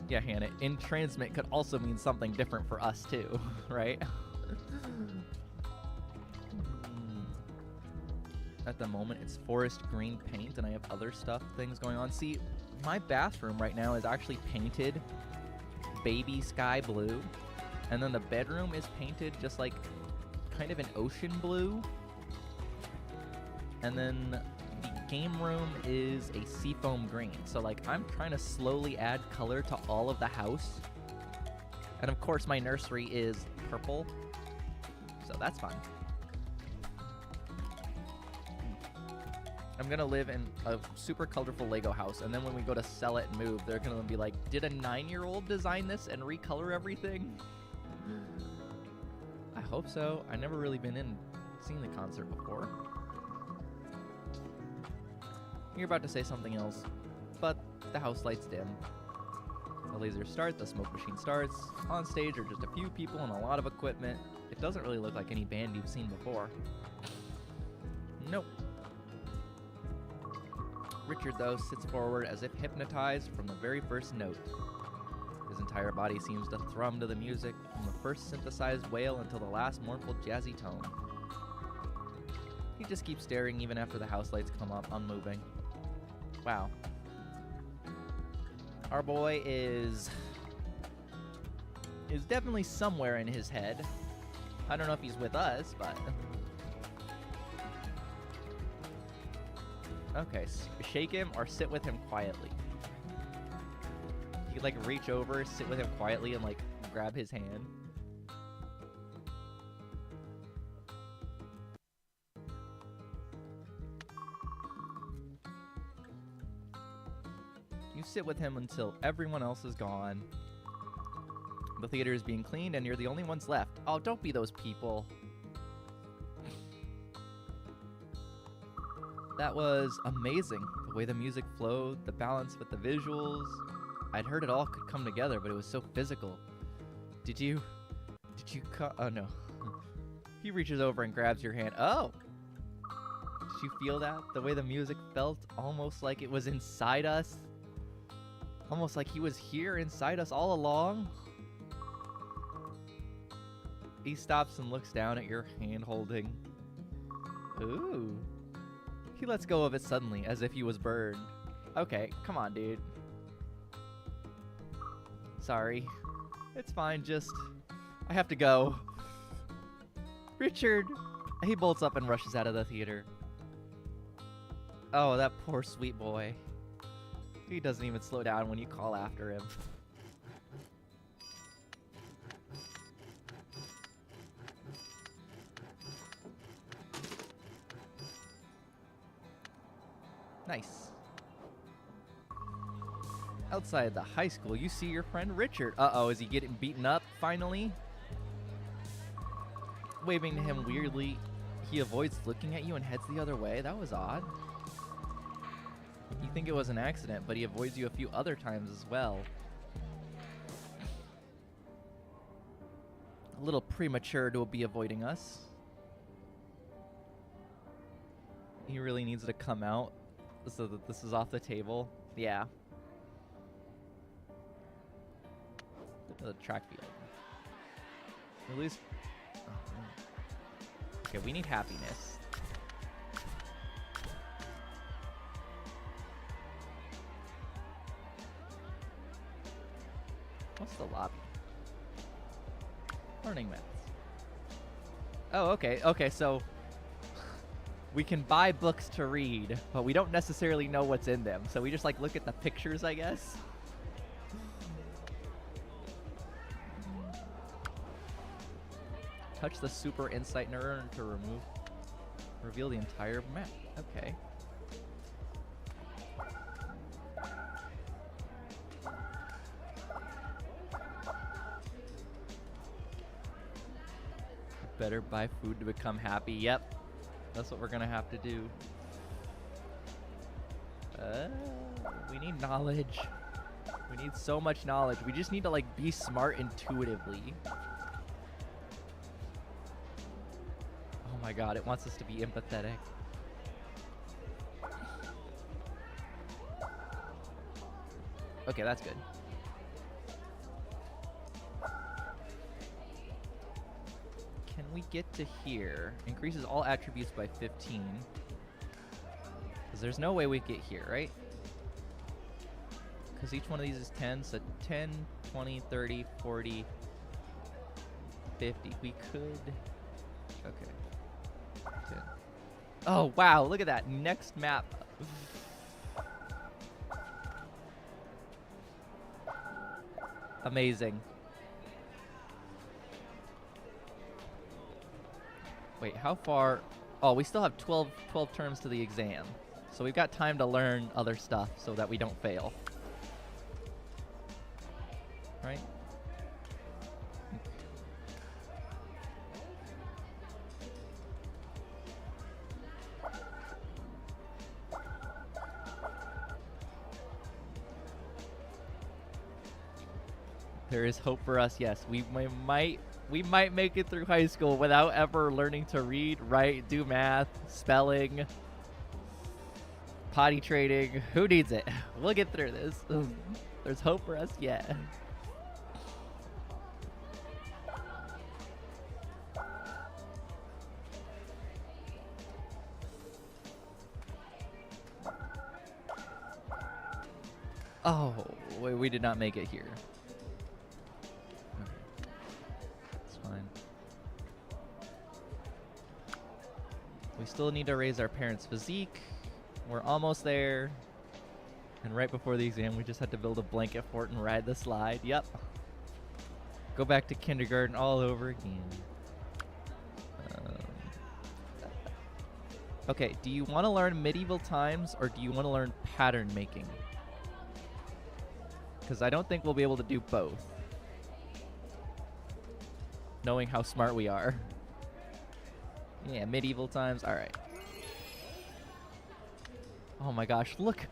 Yeah, Hannah, entrancement could also mean something different for us too, right? At the moment, it's forest green paint, and I have other things going on. See, my bathroom right now is actually painted baby sky blue, and then the bedroom is painted just like kind of an ocean blue, and then the game room is a seafoam green. So like I'm trying to slowly add color to all of the house. And of course my nursery is purple, so that's fun. I'm gonna live in a super colorful Lego house, and then when we go to sell it and move, they're gonna be like, did a 9-year-old design this and recolor everything? I hope so. I've never really been in seen the concert before. You're about to say something else, but the house lights dim. The lasers start, the smoke machine starts. On stage are just a few people and a lot of equipment. It doesn't really look like any band you've seen before. Nope. Richard, though, sits forward as if hypnotized from the very first note. His entire body seems to thrum to the music, from the first synthesized wail until the last mournful jazzy tone. He just keeps staring even after the house lights come up, unmoving. Wow. Our boy is definitely somewhere in his head. I don't know if he's with us, but... Okay, shake him or sit with him quietly. You like reach over, sit with him quietly, and like grab his hand. You sit with him until everyone else is gone. The theater is being cleaned and you're the only ones left. Oh, don't be those people. That was amazing. The way the music flowed, the balance with the visuals. I'd heard it all could come together, but it was so physical. Did you oh no. He reaches over and grabs your hand. Oh! Did you feel that? The way the music felt, almost like it was inside us. Almost like he was here inside us all along. He stops and looks down at your hand holding. Ooh. He lets go of it suddenly, as if he was burned. Okay, come on, dude. Sorry. It's fine, just... I have to go. Richard! He bolts up and rushes out of the theater. Oh, that poor sweet boy. He doesn't even slow down when you call after him. Nice. Outside the high school, you see your friend Richard. Uh-oh, is he getting beaten up, finally? Waving to him weirdly, he avoids looking at you and heads the other way. That was odd. You think it was an accident, but he avoids you a few other times as well. A little premature to be avoiding us. He really needs to come out so that this is off the table. Yeah. The track field. At least... Okay, we need happiness. What's the lobby? Learning maths. Oh, okay. Okay, so we can buy books to read, but we don't necessarily know what's in them. So we just like look at the pictures, I guess. Touch the super insight neuron to reveal the entire map. Okay. Better buy food to become happy. Yep. That's what we're gonna have to do. We need knowledge. We need so much knowledge. We just need to like be smart intuitively. Oh my god, it wants us to be empathetic. Okay, that's good. Can we get to here? Increases all attributes by 15. Because there's no way we get here, right? Because each one of these is 10, so 10, 20, 30, 40, 50. We could... Okay. 10. Oh, wow, look at that. Next map. Amazing. Wait, how far? Oh, we still have 12 terms to the exam. So we've got time to learn other stuff so that we don't fail. Right? There is hope for us, yes. We might make it through high school without ever learning to read, write, do math, spelling, potty training. Who needs it? We'll get through this. There's hope for us, yeah. Oh, wait, we did not make it here. We still need to raise our parents' physique. We're almost there. And right before the exam, we just had to build a blanket fort and ride the slide. Yep. Go back to kindergarten all over again. Okay, do you want to learn medieval times or do you want to learn pattern making? Because I don't think we'll be able to do both, knowing how smart we are. Yeah, medieval times. All right. Oh my gosh, look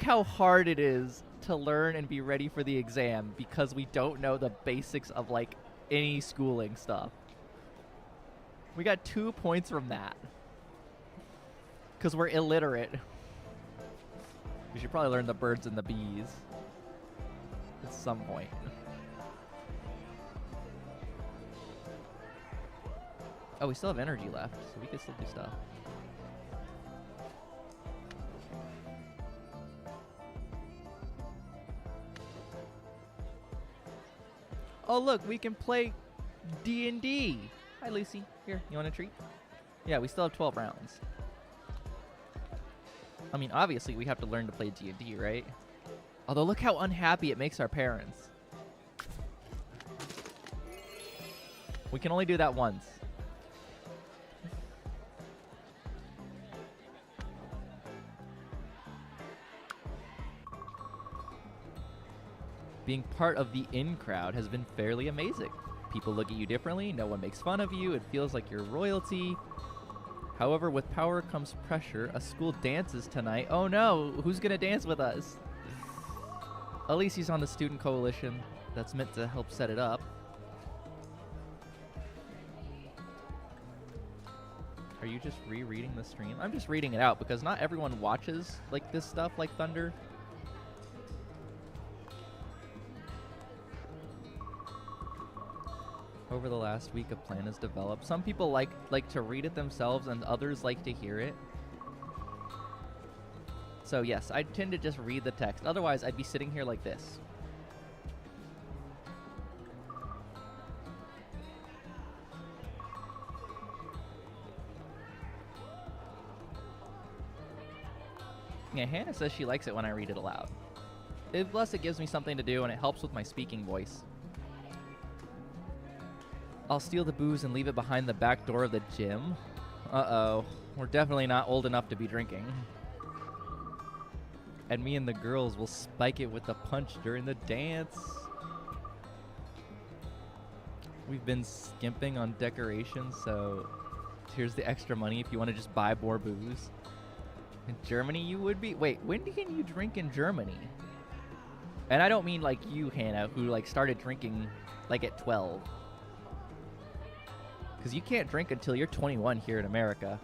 how hard it is to learn and be ready for the exam because we don't know the basics of like any schooling stuff. We got 2 points from that because we're illiterate. We should probably learn the birds and the bees at some point. Oh, we still have energy left, so we can still do stuff. Oh, look, we can play D&D. Hi, Lucy. Here, you want a treat? Yeah, we still have 12 rounds. I mean, obviously, we have to learn to play D&D, right? Although, look how unhappy it makes our parents. We can only do that once. Being part of the in crowd has been fairly amazing. People look at you differently, no one makes fun of you, it feels like you're royalty. However, with power comes pressure. A school dances tonight. Oh no, who's gonna dance with us? Alicia's on the student coalition that's meant to help set it up. Are you just rereading the stream? I'm just reading it out because not everyone watches like this stuff like Thunder. Over the last week, a plan is developed. Some people like to read it themselves and others like to hear it. So yes, I tend to just read the text. Otherwise, I'd be sitting here like this. Yeah, Hannah says she likes it when I read it aloud. Plus, it gives me something to do and it helps with my speaking voice. I'll steal the booze and leave it behind the back door of the gym. Uh-oh. We're definitely not old enough to be drinking. And me and the girls will spike it with a punch during the dance. We've been skimping on decorations, so here's the extra money if you want to just buy more booze. In Germany, you would be... Wait, when can you drink in Germany? And I don't mean like you, Hannah, who like started drinking like at 12. Because you can't drink until you're 21 here in America.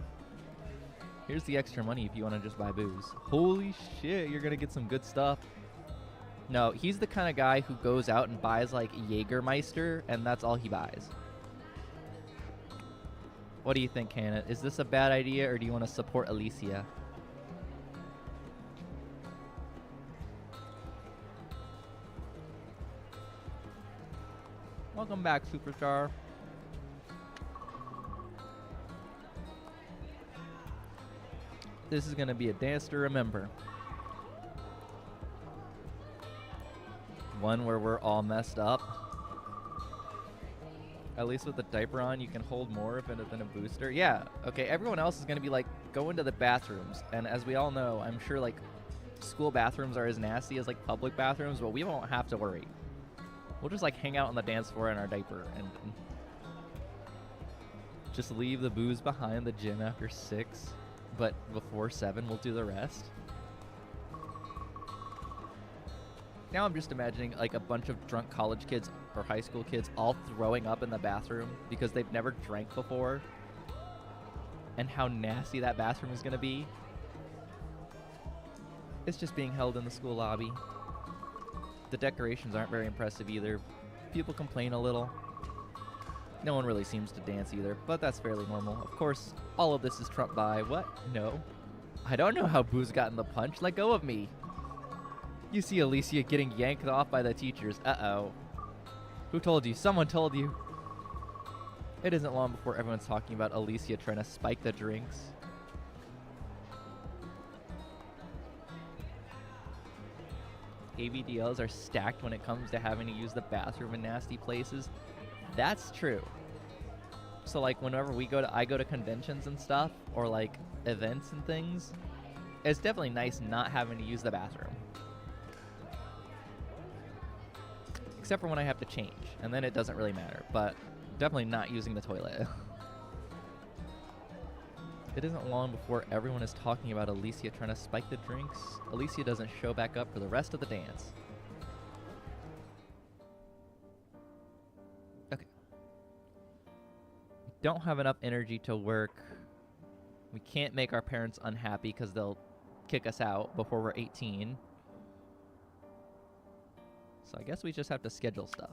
Here's the extra money if you want to just buy booze. Holy shit, you're going to get some good stuff. No, he's the kind of guy who goes out and buys like Jägermeister, and that's all he buys. What do you think, Hannah? Is this a bad idea, or do you want to support Alicia? Welcome back, Superstar. This is going to be a dance to remember. One where we're all messed up. At least with the diaper on, you can hold more of it than a booster. Yeah, okay, everyone else is going to be like, go into the bathrooms. And as we all know, I'm sure like school bathrooms are as nasty as like public bathrooms, but we won't have to worry. We'll just like hang out on the dance floor in our diaper and just leave the booze behind the gym after 6. But before 7, we'll do the rest. Now I'm just imagining like a bunch of drunk college kids or high school kids all throwing up in the bathroom because they've never drank before. And how nasty that bathroom is going to be. It's just being held in the school lobby. The decorations aren't very impressive either. People complain a little. No one really seems to dance either, but that's fairly normal. Of course, all of this is trumped by what? No. I don't know how Boo's gotten the punch. Let go of me. You see Alicia getting yanked off by the teachers. Uh-oh. Who told you? Someone told you. It isn't long before everyone's talking about Alicia trying to spike the drinks. ABDLs are stacked when it comes to having to use the bathroom in nasty places. That's true. So like whenever I go to conventions and stuff, or like events and things, it's definitely nice not having to use the bathroom. Except for when I have to change, and then it doesn't really matter, but definitely not using the toilet. It isn't long before everyone is talking about Alicia trying to spike the drinks. Alicia doesn't show back up for the rest of the dance. Okay. We don't have enough energy to work. We can't make our parents unhappy because they'll kick us out before we're 18. So I guess we just have to schedule stuff.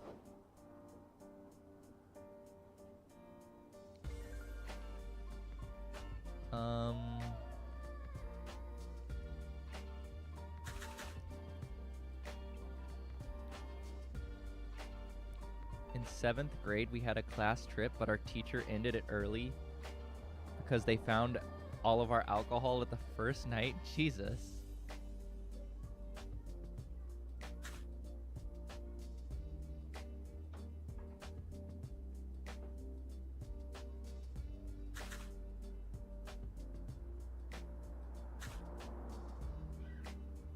In 7th grade, we had a class trip, but our teacher ended it early because they found all of our alcohol at the first night. Jesus.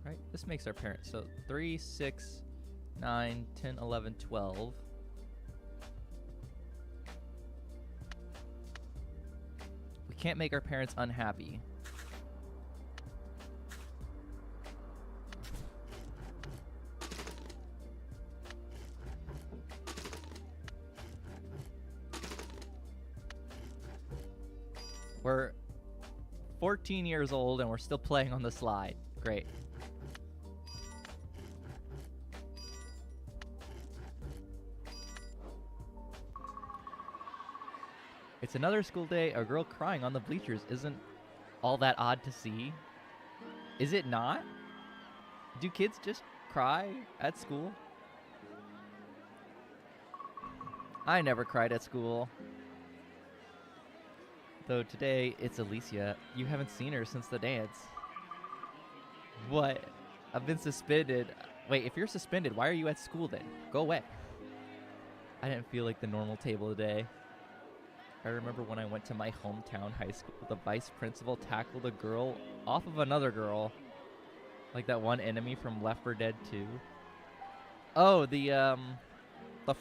Right? This makes our parents. So 3, 6, 9, 10, 11, 12. We can't make our parents unhappy. We're 14 years old and we're still playing on the slide. Great. It's another school day. A girl crying on the bleachers isn't all that odd to see. Is it not? Do kids just cry at school? I never cried at school. Though today, it's Alicia. You haven't seen her since the dance. What? I've been suspended. Wait, if you're suspended, why are you at school then? Go away. I didn't feel like the normal table today. I remember when I went to my hometown high school, the vice principal tackled a girl off of another girl. Like that one enemy from Left 4 Dead 2. Oh, the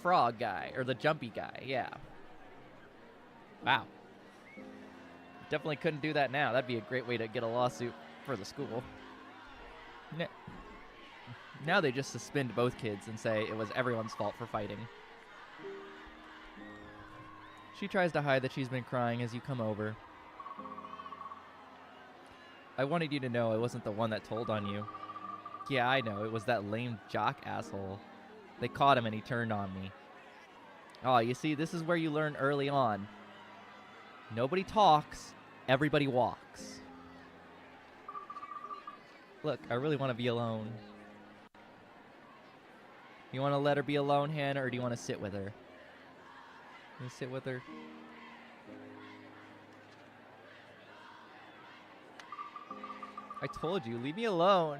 frog guy, or the jumpy guy, yeah. Wow. Definitely couldn't do that now. That'd be a great way to get a lawsuit for the school. Now they just suspend both kids and say it was everyone's fault for fighting. She tries to hide that she's been crying as you come over. I wanted you to know I wasn't the one that told on you. Yeah, I know. It was that lame jock asshole. They caught him and he turned on me. Oh, you see, this is where you learn early on. Nobody talks, everybody walks. Look, I really want to be alone. You want to let her be alone, Hannah, or do you want to sit with her? You sit with her? I told you, leave me alone.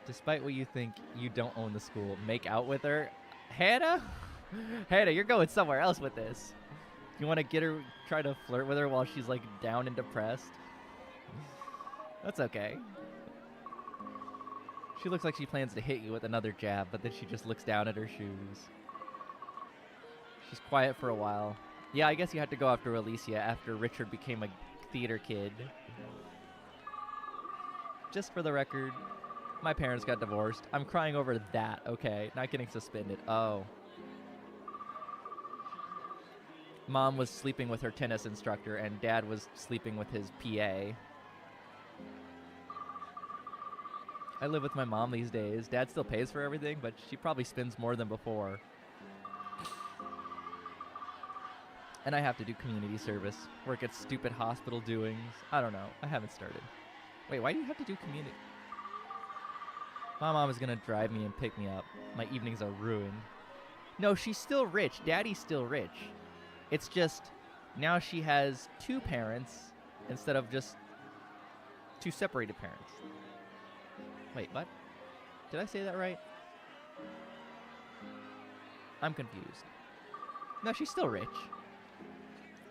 Despite what you think, you don't own the school. Make out with her? Hannah? Hannah, you're going somewhere else with this. You want to get her, try to flirt with her while she's like down and depressed? That's okay. She looks like she plans to hit you with another jab, but then she just looks down at her shoes. She's quiet for a while. Yeah, I guess you had to go after Alicia after Richard became a theater kid. Just for the record, my parents got divorced. I'm crying over that, okay? Not getting suspended. Oh. Mom was sleeping with her tennis instructor, and Dad was sleeping with his PA. I live with my mom these days. Dad still pays for everything, but she probably spends more than before. And I have to do community service, work at stupid hospital doings. I don't know. I haven't started. Wait, why do you have to do community? My mom is going to drive me and pick me up. My evenings are ruined. No, she's still rich. Daddy's still rich. It's just now she has two parents instead of just Two separated parents. Wait, what? Did I say that right? I'm confused. No, she's still rich.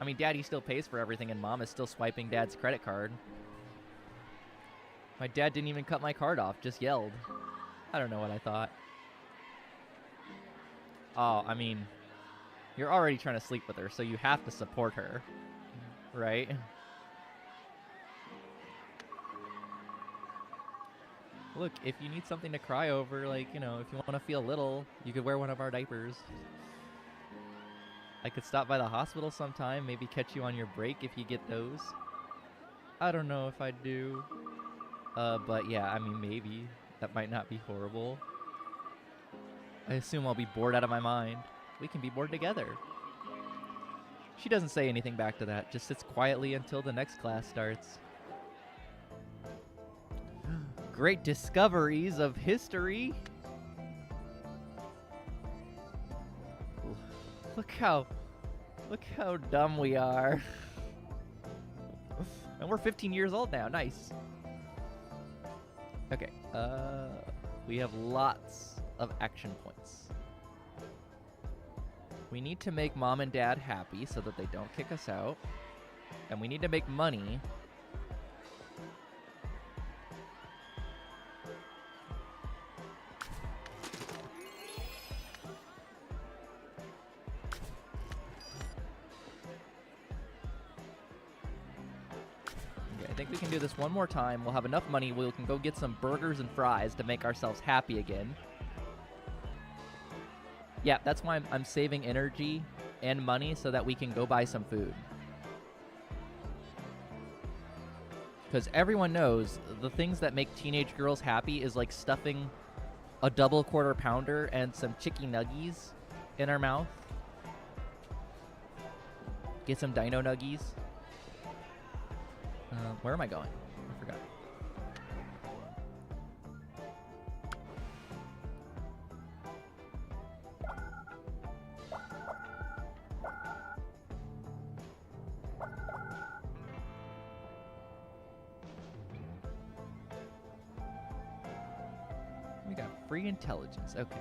I mean, Daddy still pays for everything, and Mom is still swiping Dad's credit card. My dad didn't even cut my card off, just yelled. I don't know what I thought. Oh, I mean, you're already trying to sleep with her, so you have to support her, right? Look, if you need something to cry over, like, you know, if you want to feel little, you could wear one of our diapers. I could stop by the hospital sometime, maybe catch you on your break if you get those. I don't know if I do. But yeah, I mean, maybe. That might not be horrible. I assume I'll be bored out of my mind. We can be bored together. She doesn't say anything back to that, just sits quietly until the next class starts. Great discoveries of history. Look how dumb we are. And we're 15 years old now. Nice. Okay. We have lots of action points. We need to make Mom and Dad happy so that they don't kick us out. And we need to make money. Okay, I think we can do this one more time. We'll have enough money. We can go get some burgers and fries to make ourselves happy again. Yeah, that's why I'm saving energy and money so that we can go buy some food. Because everyone knows the things that make teenage girls happy is like stuffing a double quarter pounder and some chicken nuggies in our mouth. Get some dino nuggies. Where am I going? I forgot. We got free intelligence. Okay.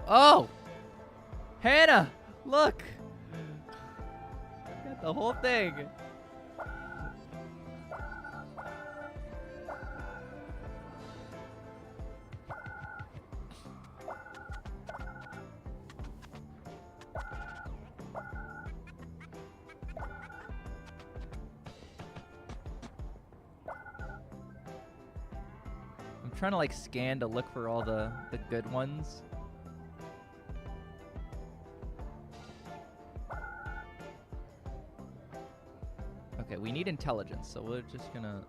Oh! Hannah! Look! Got the whole thing. I'm trying to like scan to look for all the good ones. Okay, we need intelligence, so we're just gonna...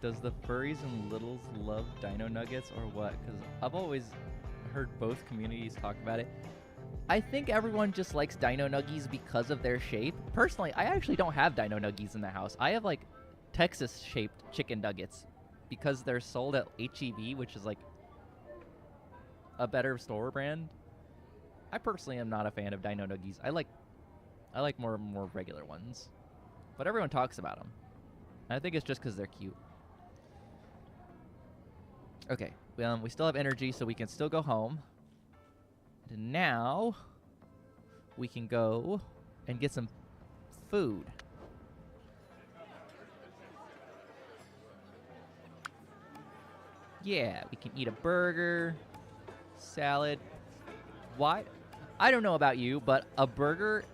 Does the furries and littles love dino nuggets or what? Because I've always heard both communities talk about it. I think everyone just likes dino nuggies because of their shape. Personally, I actually don't have dino nuggies in the house. I have like Texas-shaped chicken nuggets because they're sold at H-E-B, which is like a better store brand. I personally am not a fan of dino nuggies. I like more regular ones. But everyone talks about them. And I think it's just because they're cute. Okay, we still have energy, so we can still go home. And now, we can go and get some food. Yeah, we can eat a burger, salad. Why? I don't know about you, but a burger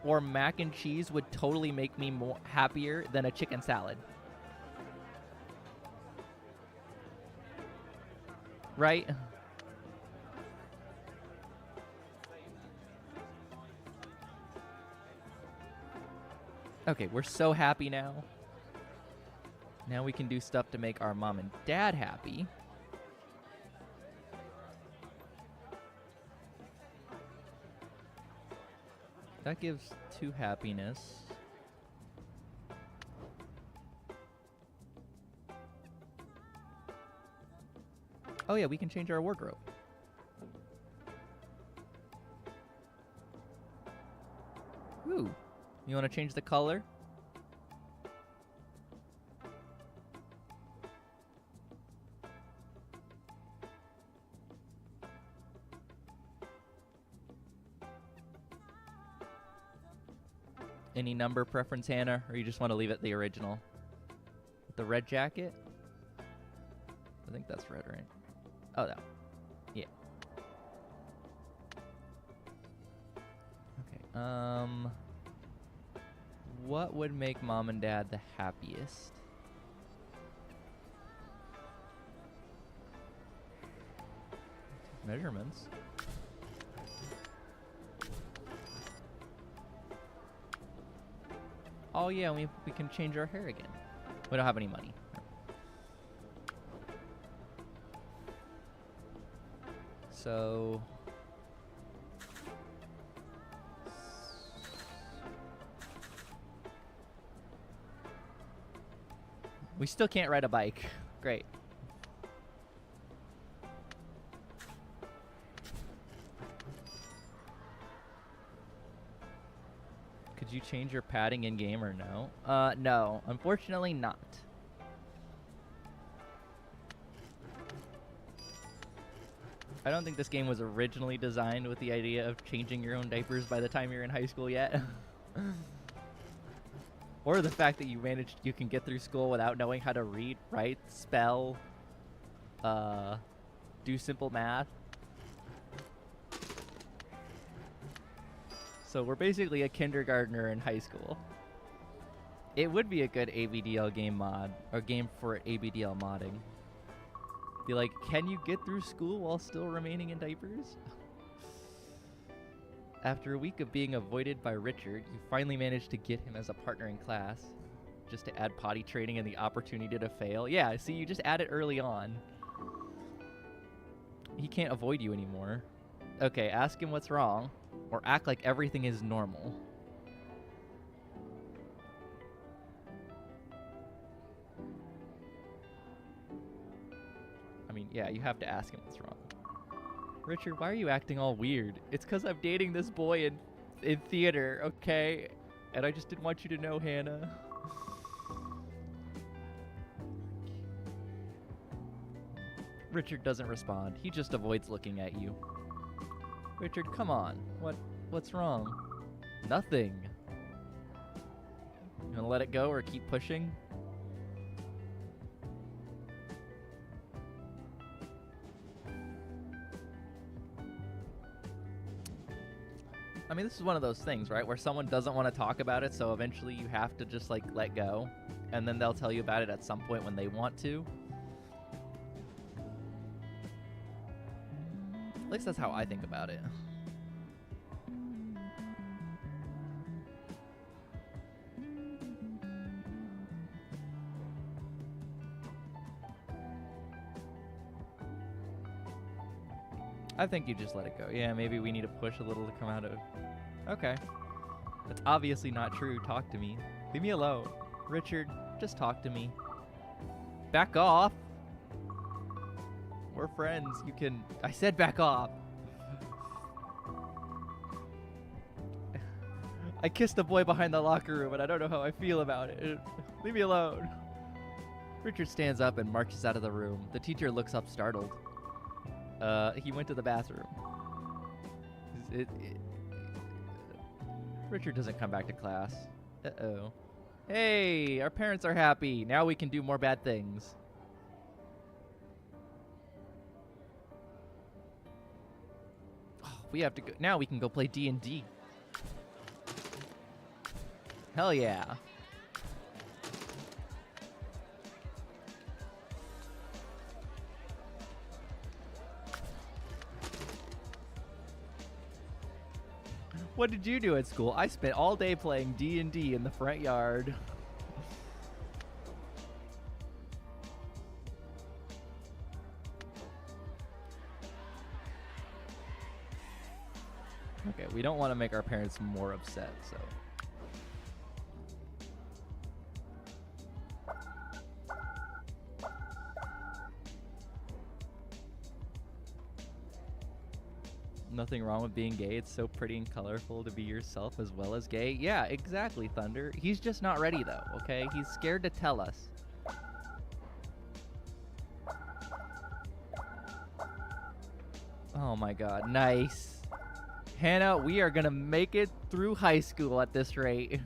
or mac and cheese would totally make me more happier than a chicken salad. Right? Okay, we're so happy now. Now we can do stuff to make our mom and dad happy. That gives 2 happiness. Oh yeah, we can change our wardrobe. Ooh. You want to change the color? Any number preference, Hannah? Or you just want to leave it the original? With the red jacket? I think that's red, right? Oh, no. Yeah. Okay. What would make mom and dad the happiest? Measurements. Oh yeah, we can change our hair again. We don't have any money. So we still can't ride a bike. Great. Could you change your padding in game or no? No, unfortunately not. I don't think this game was originally designed with the idea of changing your own diapers by the time you're in high school yet. Or the fact that you can get through school without knowing how to read, write, spell, do simple math. So we're basically a kindergartner in high school. It would be a good ABDL game mod, or game for ABDL modding. Be like, can you get through school while still remaining in diapers? After a week of being avoided by Richard, you finally managed to get him as a partner in class. Just to add potty training and the opportunity to fail. Yeah, see, you just add it early on. He can't avoid you anymore. Okay, ask him what's wrong, or act like everything is normal. I mean, yeah, you have to ask him what's wrong. Richard, why are you acting all weird? It's because I'm dating this boy in theater, okay? And I just didn't want you to know, Hannah. Richard doesn't respond. He just avoids looking at you. Richard, come on. What's wrong? Nothing. You wanna let it go or keep pushing? I mean, this is one of those things, right? Where someone doesn't want to talk about it, so eventually you have to just, like, let go. And then they'll tell you about it at some point when they want to. At least that's how I think about it. I think you just let it go. Yeah, maybe we need to push a little to come out of... Okay. That's obviously not true. Talk to me. Leave me alone. Richard, just talk to me. Back off. We're friends. You can... I said back off. I kissed a boy behind the locker room, and I don't know how I feel about it. Leave me alone. Richard stands up and marches out of the room. The teacher looks up startled. He went to the bathroom. Richard doesn't come back to class. Uh-oh. Hey, our parents are happy. Now we can do more bad things. Oh, we have to go. Now we can go play D&D. Hell yeah. What did you do at school? I spent all day playing D&D in the front yard. Okay, we don't want to make our parents more upset, so. Nothing wrong with being gay. It's so pretty and colorful to be yourself as well as gay. Yeah, exactly, Thunder. He's just not ready, though, okay? He's scared to tell us. Oh my god, nice. Hannah, we are gonna make it through high school at this rate.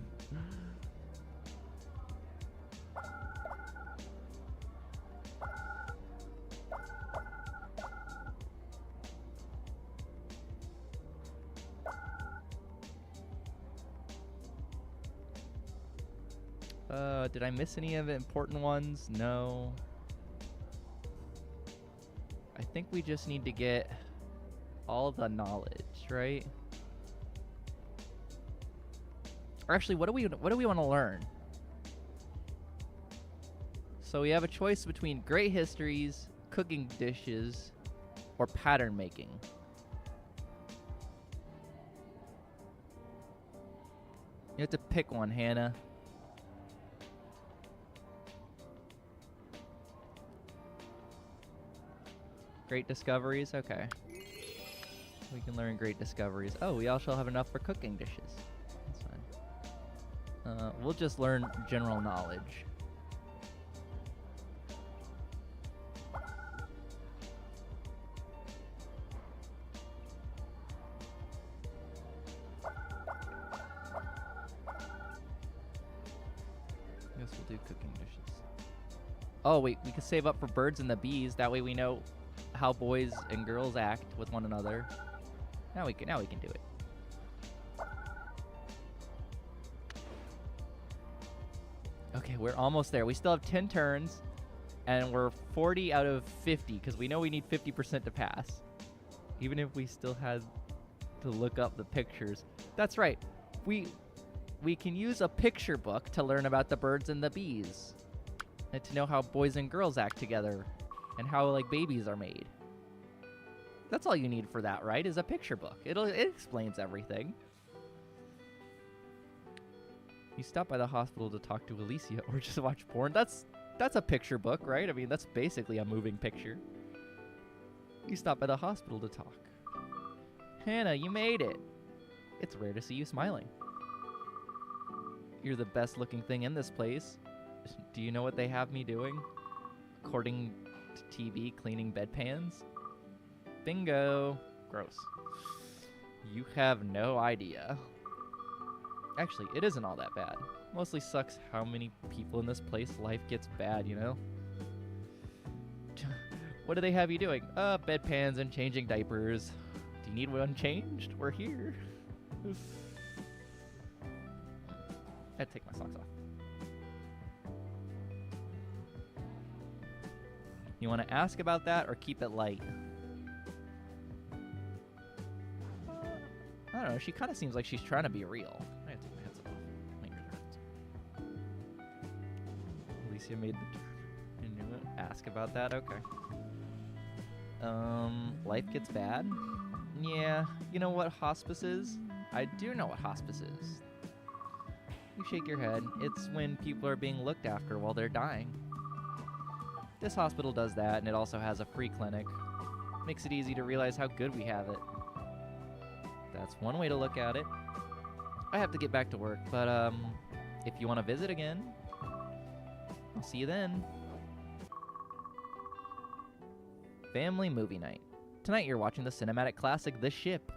Did I miss any of the important ones? No. I think we just need to get all the knowledge, right? Or actually, what do we want to learn? So we have a choice between great histories, cooking dishes, or pattern making. You have to pick one, Hannah. Great discoveries? Okay. We can learn great discoveries. Oh, we also have enough for cooking dishes. That's fine. We'll just learn general knowledge. I guess we'll do cooking dishes. Oh, wait, we can save up for birds and the bees. That way we know how boys and girls act with one another. Now we can do it. Okay, we're almost there. We still have 10 turns, and we're 40 out of 50 because we know we need 50% to pass. Even if we still had to look up the pictures. That's right. We can use a picture book to learn about the birds and the bees, and to know how boys and girls act together, and how like babies are made. That's all you need for that, right? Is a picture book. It explains everything. You stop by the hospital to talk to Alicia or just watch porn. That's a picture book, right? I mean, that's basically a moving picture. You stop by the hospital to talk. Hannah, you made it. It's rare to see you smiling. You're the best looking thing in this place. Do you know what they have me doing? According to TV, cleaning bedpans? Bingo. Gross. You have no idea. Actually, it isn't all that bad. Mostly sucks how many people in this place life gets bad, you know? What do they have you doing? Bedpans and changing diapers. Do you need one changed? We're here. I'd take my socks off. You want to ask about that or keep it light? I don't know. She kind of seems like she's trying to be real. I gotta take my headset off. My ears hurt. Alicia made the turn. You knew it. Ask about that? Okay. Life gets bad? Yeah. You know what hospice is? I do know what hospice is. You shake your head. It's when people are being looked after while they're dying. This hospital does that, and it also has a free clinic. Makes it easy to realize how good we have it. That's one way to look at it. I have to get back to work, but if you want to visit again, I'll see you then. Family movie night. Tonight you're watching the cinematic classic, The Ship.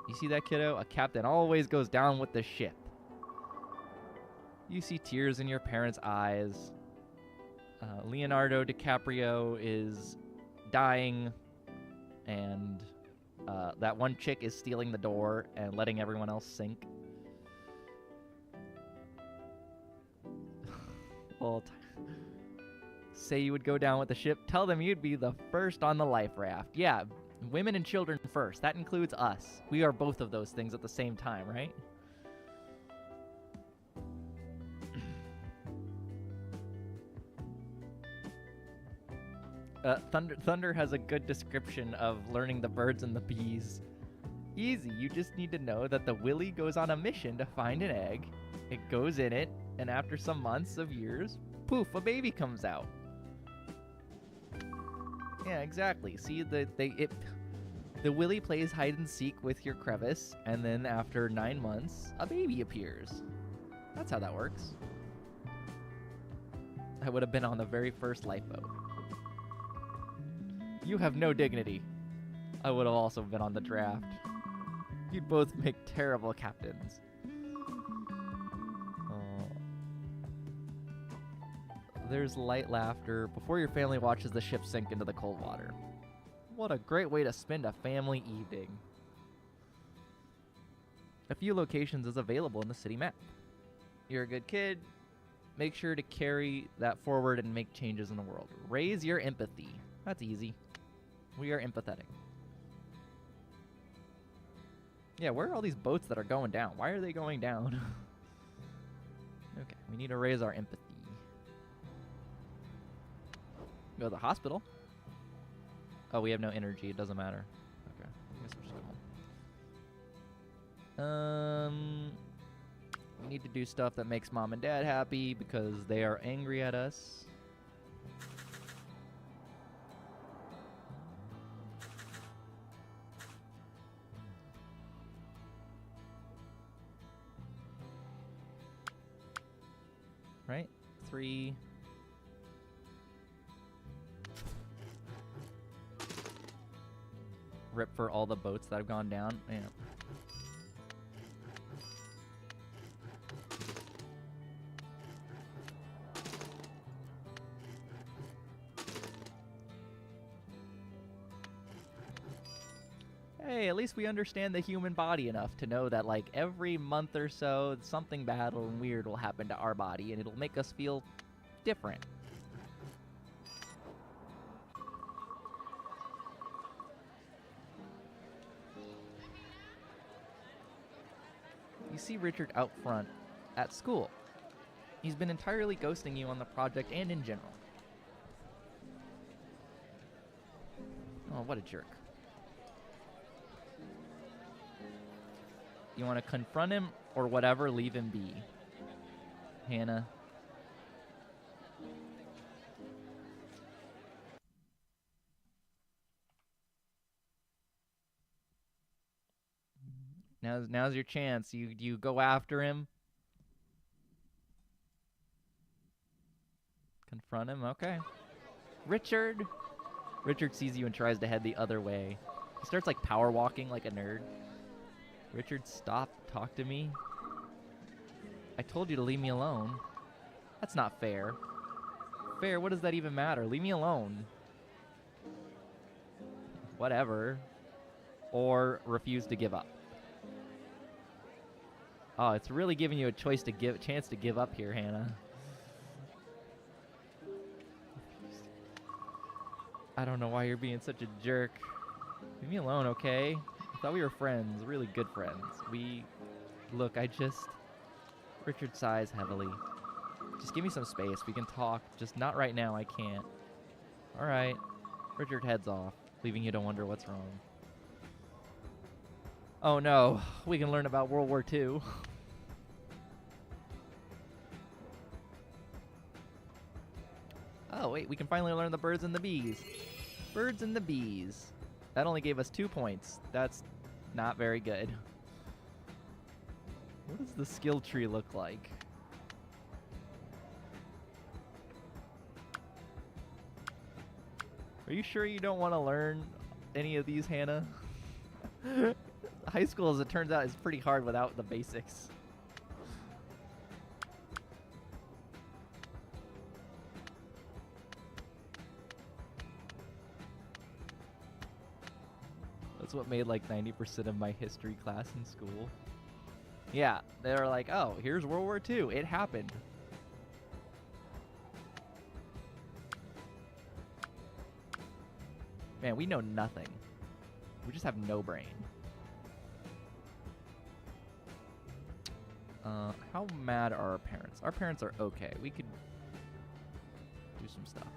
You see that, kiddo? A captain always goes down with the ship. You see tears in your parents' eyes. Leonardo DiCaprio is dying, and that one chick is stealing the door and letting everyone else sink. Well, say you would go down with the ship. Tell them you'd be the first on the life raft. Yeah, women and children first. That includes us. We are both of those things at the same time, right? Thunder has a good description of learning the birds and the bees. Easy. You just need to know that the Willy goes on a mission to find an egg. It goes in it, and after some months of years, poof, a baby comes out. Yeah, exactly. See, the Willy plays hide and seek with your crevice, and then after 9 months, a baby appears. That's how that works. I would have been on the very first lifeboat. You have no dignity. I would have also been on the draft. You'd both make terrible captains. There's light laughter before your family watches the ship sink into the cold water. What a great way to spend a family evening. A few locations is available in the city map. You're a good kid. Make sure to carry that forward and make changes in the world. Raise your empathy. That's easy. We are empathetic. Yeah, where are all these boats that are going down? Why are they going down? Okay, we need to raise our empathy. Go to the hospital. Oh, we have no energy. It doesn't matter. Okay, I guess we'll just go home. We need to do stuff that makes mom and dad happy because they are angry at us. Right? 3. Rip for all the boats that have gone down. Yeah. Hey, at least we understand the human body enough to know that, like, every month or so, something bad and weird will happen to our body, and it'll make us feel different. You see Richard out front at school. He's been entirely ghosting you on the project and in general. Oh, what a jerk. You want to confront him or whatever, leave him be. Hannah. Now's your chance. You go after him. Confront him, okay. Richard! Richard sees you and tries to head the other way. He starts like power walking like a nerd. Richard, stop. Talk to me. I told you to leave me alone. That's not fair. Fair? What does that even matter? Leave me alone. Whatever. Or refuse to give up. Oh, it's really giving you a chance to give up here, Hannah. I don't know why you're being such a jerk. Leave me alone, okay? I thought we were friends, really good friends. Look, Richard sighs heavily. Just give me some space. We can talk. Just not right now. I can't. All right. Richard heads off, leaving you to wonder what's wrong. Oh no, we can learn about World War II. Oh wait, we can finally learn the birds and the bees. Birds and the bees. That only gave us 2 points. That's not very good. What does the skill tree look like? Are you sure you don't want to learn any of these, Hannah? High school, as it turns out, is pretty hard without the basics. That's what made like 90% of my history class in school. Yeah, they were like, oh, here's World War II. It happened. Man, we know nothing. We just have no brain. How mad are our parents? Our parents are okay. We could do some stuff.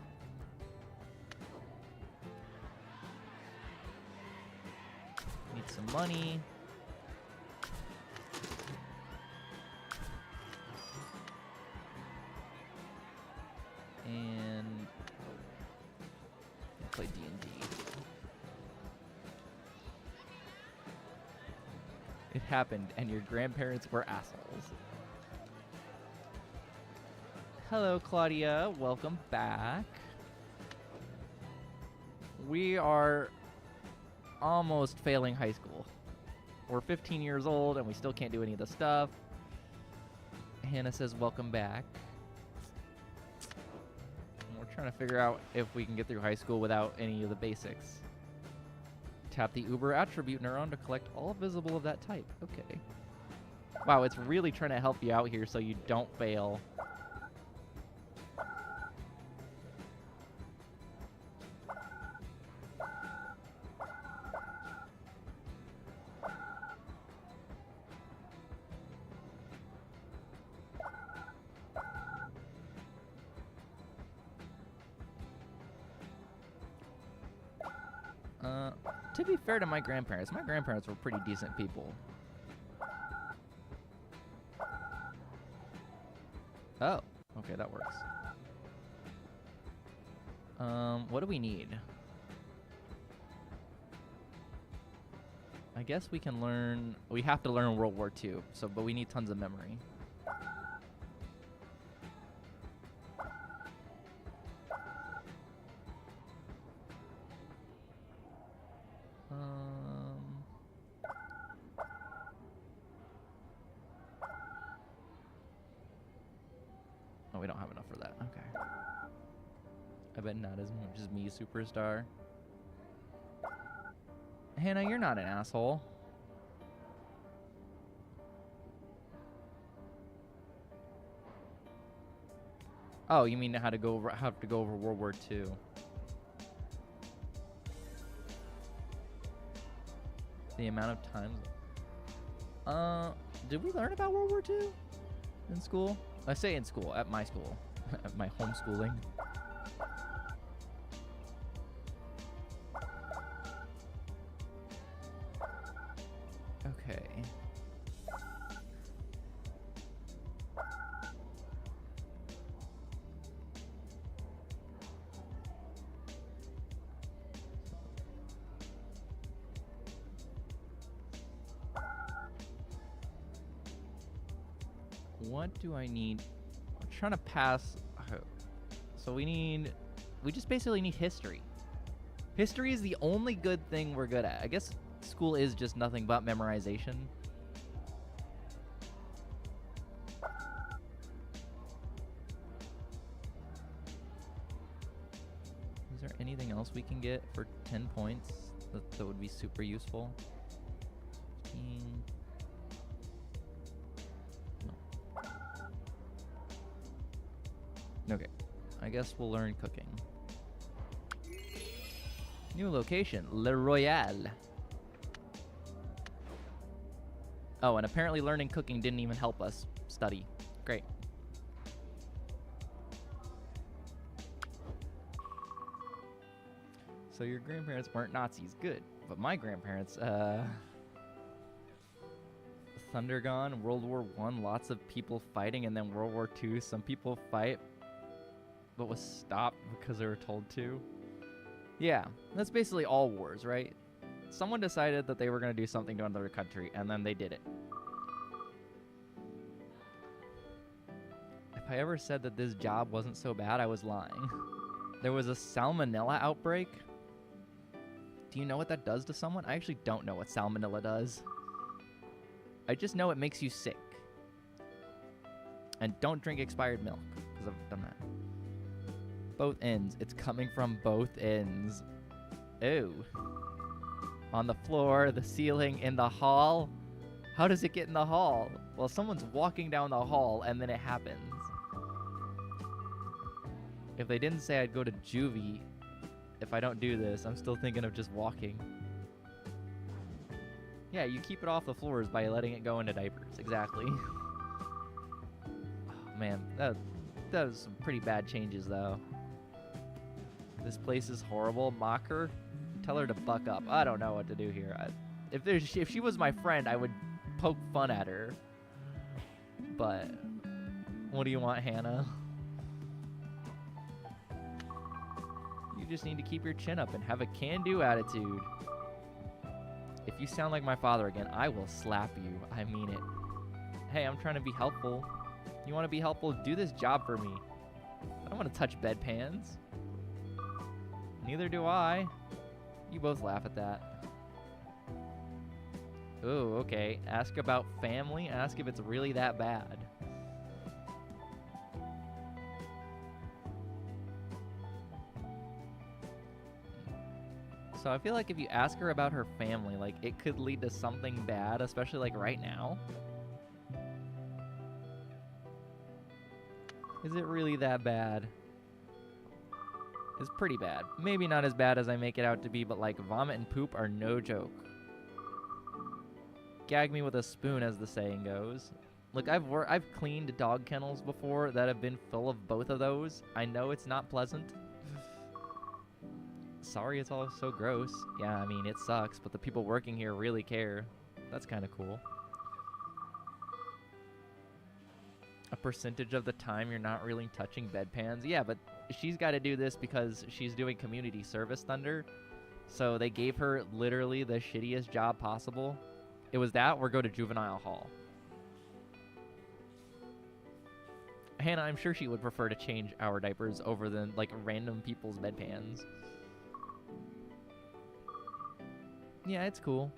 Need some money. And play D&D. It happened, and your grandparents were assholes. Hello, Claudia. Welcome back. We are almost failing high school. We're 15 years old, and we still can't do any of the stuff. Hannah says, welcome back. And we're trying to figure out if we can get through high school without any of the basics. Tap the Uber attribute neuron to collect all visible of that type. Okay. Wow, it's really trying to help you out here so you don't fail. To be fair to my grandparents were pretty decent people. Oh, okay, that works. What do we need? I guess we can learn... We have to learn World War II, but we need tons of memory. Oh, we don't have enough for that. Okay. I bet not as much as me, superstar. Hannah, you're not an asshole. Oh, you mean have to go over World War II? The amount of times. Did we learn about World War II in school? I say in school, at my school, at my homeschooling. Okay. What do I need? I'm trying to pass. So we just basically need history. History is the only good thing we're good at. I guess school is just nothing but memorization. Is there anything else we can get for 10 points that would be super useful? 15. Okay, I guess we'll learn cooking. New location, Le Royale. Oh, and apparently learning cooking didn't even help us study. Great. So your grandparents weren't Nazis. Good. But my grandparents, Thunder Gone, World War I, lots of people fighting, and then World War II, some people fight, but was stopped because they were told to. Yeah, that's basically all wars, right? Someone decided that they were going to do something to another country, and then they did it. If I ever said that this job wasn't so bad, I was lying. There was a salmonella outbreak. Do you know what that does to someone? I actually don't know what salmonella does. I just know it makes you sick. And don't drink expired milk, because I've done that. Both ends. It's coming from both ends. Ew. On the floor, the ceiling, in the hall. How does it get in the hall? Well, someone's walking down the hall, and then it happens. If they didn't say I'd go to juvie if I don't do this, I'm still thinking of just walking. Yeah, you keep it off the floors by letting it go into diapers. Exactly. Oh, man, that was some pretty bad changes, though. This place is horrible. Mock her. Tell her to buck up. I don't know what to do here. If she was my friend, I would poke fun at her. But what do you want, Hannah? You just need to keep your chin up and have a can-do attitude. If you sound like my father again, I will slap you. I mean it. Hey, I'm trying to be helpful. You want to be helpful? Do this job for me. I don't want to touch bedpans. Neither do I. You both laugh at that. Ooh, okay. Ask about family. Ask if it's really that bad. So I feel like if you ask her about her family, like, it could lead to something bad, especially, like, right now. Is it really that bad? It's pretty bad. Maybe not as bad as I make it out to be, but, like, vomit and poop are no joke. Gag me with a spoon, as the saying goes. Look, I've cleaned dog kennels before that have been full of both of those. I know it's not pleasant. Sorry it's all so gross. Yeah, I mean, it sucks, but the people working here really care. That's kind of cool. A percentage of the time you're not really touching bedpans. Yeah, but she's got to do this because she's doing community service Thunder. So they gave her literally the shittiest job possible. It was that or go to juvenile hall. Hannah, I'm sure she would prefer to change our diapers over than, like, random people's bedpans. Yeah, it's cool.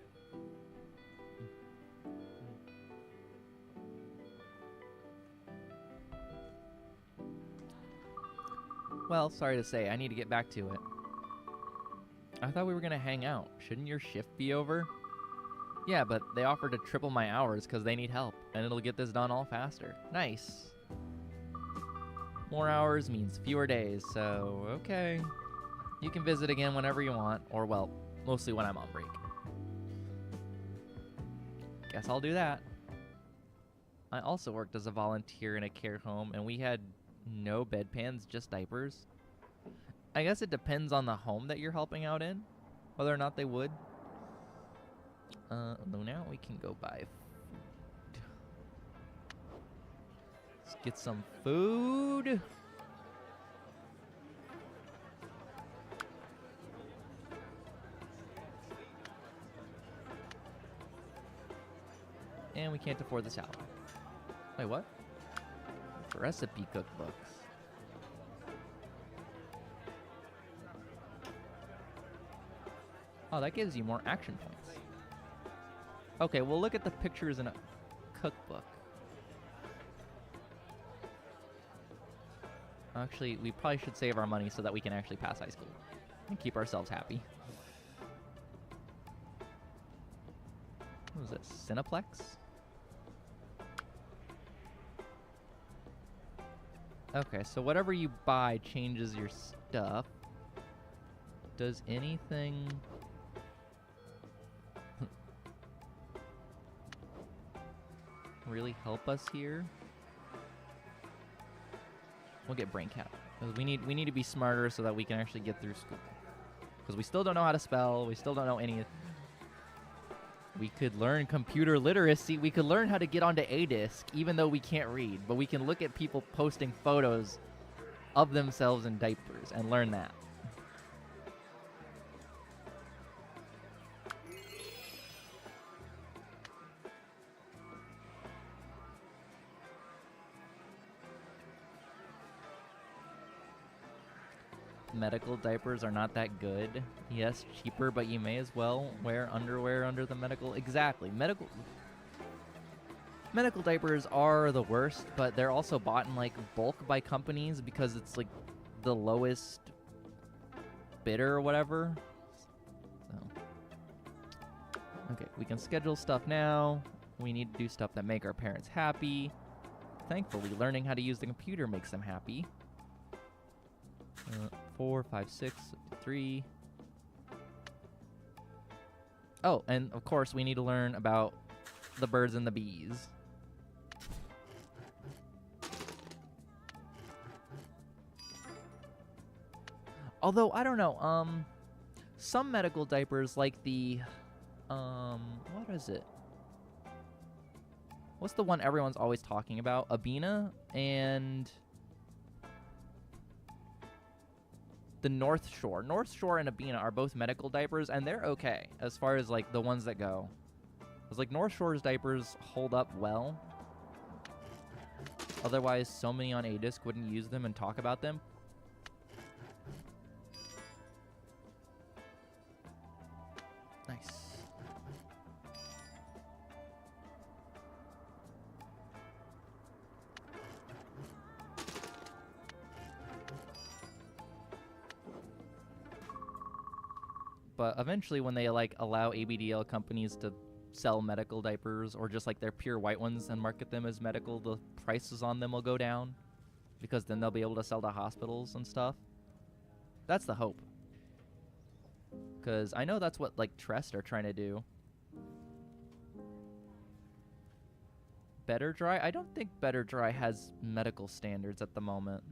Well, sorry to say, I need to get back to it. I thought we were gonna hang out. Shouldn't your shift be over? Yeah, but they offered to triple my hours because they need help, and it'll get this done all faster. Nice. More hours means fewer days, so okay. You can visit again whenever you want, or, well, mostly when I'm on break. Guess I'll do that. I also worked as a volunteer in a care home, and we had no bedpans, just diapers. I guess it depends on the home that you're helping out in, whether or not they would. Now we can go buy food. Let's get some food. And we can't afford the salad. Wait, what? Recipe cookbooks. Oh, that gives you more action points. Okay, well, look at the pictures in a cookbook. Actually, we probably should save our money so that we can actually pass high school and keep ourselves happy. What was it? Cineplex? Okay, so whatever you buy changes your stuff. Does anything... really help us here? We'll get brain cap. We need to be smarter so that we can actually get through school. Because we still don't know how to spell. We still don't know any... We could learn computer literacy. We could learn how to get onto A-Disc, even though we can't read. But we can look at people posting photos of themselves in diapers and learn that. Medical diapers are not that good. Yes, cheaper, but you may as well wear underwear under the medical... Exactly. Medical diapers are the worst, but they're also bought in, like, bulk by companies because it's, like, the lowest bidder or whatever. So. Okay, we can schedule stuff now. We need to do stuff that make our parents happy. Thankfully, learning how to use the computer makes them happy. 4, 5, 6, 3. Oh, and of course we need to learn about the birds and the bees. Although, I don't know, some medical diapers, like the What is it? What's the one everyone's always talking about? Abina and the North Shore. North Shore and Abina are both medical diapers, and they're okay as far as like the ones that go. Because like North Shore's diapers hold up well. Otherwise, so many on A-Disc wouldn't use them and talk about them. Nice. But eventually when they like allow ABDL companies to sell medical diapers or just like their pure white ones and market them as medical, the prices on them will go down because then they'll be able to sell to hospitals and stuff. That's the hope. Because I know that's what like Trest are trying to do. Better Dry? I don't think Better Dry has medical standards at the moment.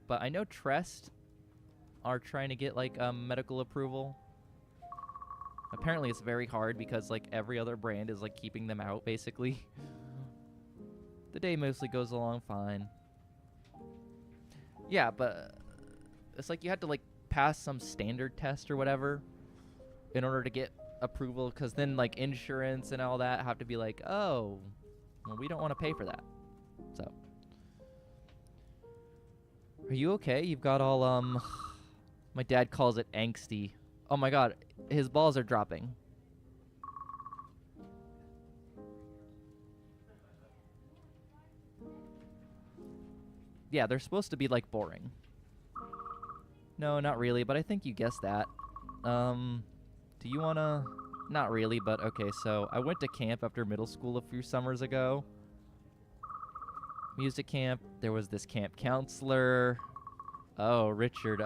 But I know Trest are trying to get like medical approval. Apparently it's very hard because like every other brand is like keeping them out basically. The day mostly goes along fine. Yeah, but it's like you had to like pass some standard test or whatever in order to get approval, because then like insurance and all that have to be like, oh, well, we don't want to pay for that. So are you okay? You've got all my dad calls it angsty. Oh my god, his balls are dropping. Yeah, they're supposed to be like boring. No, not really, but I think you guessed that. Do you wanna... Not really, but okay, so I went to camp after middle school a few summers ago. Music camp. There was this camp counselor. Oh, Richard,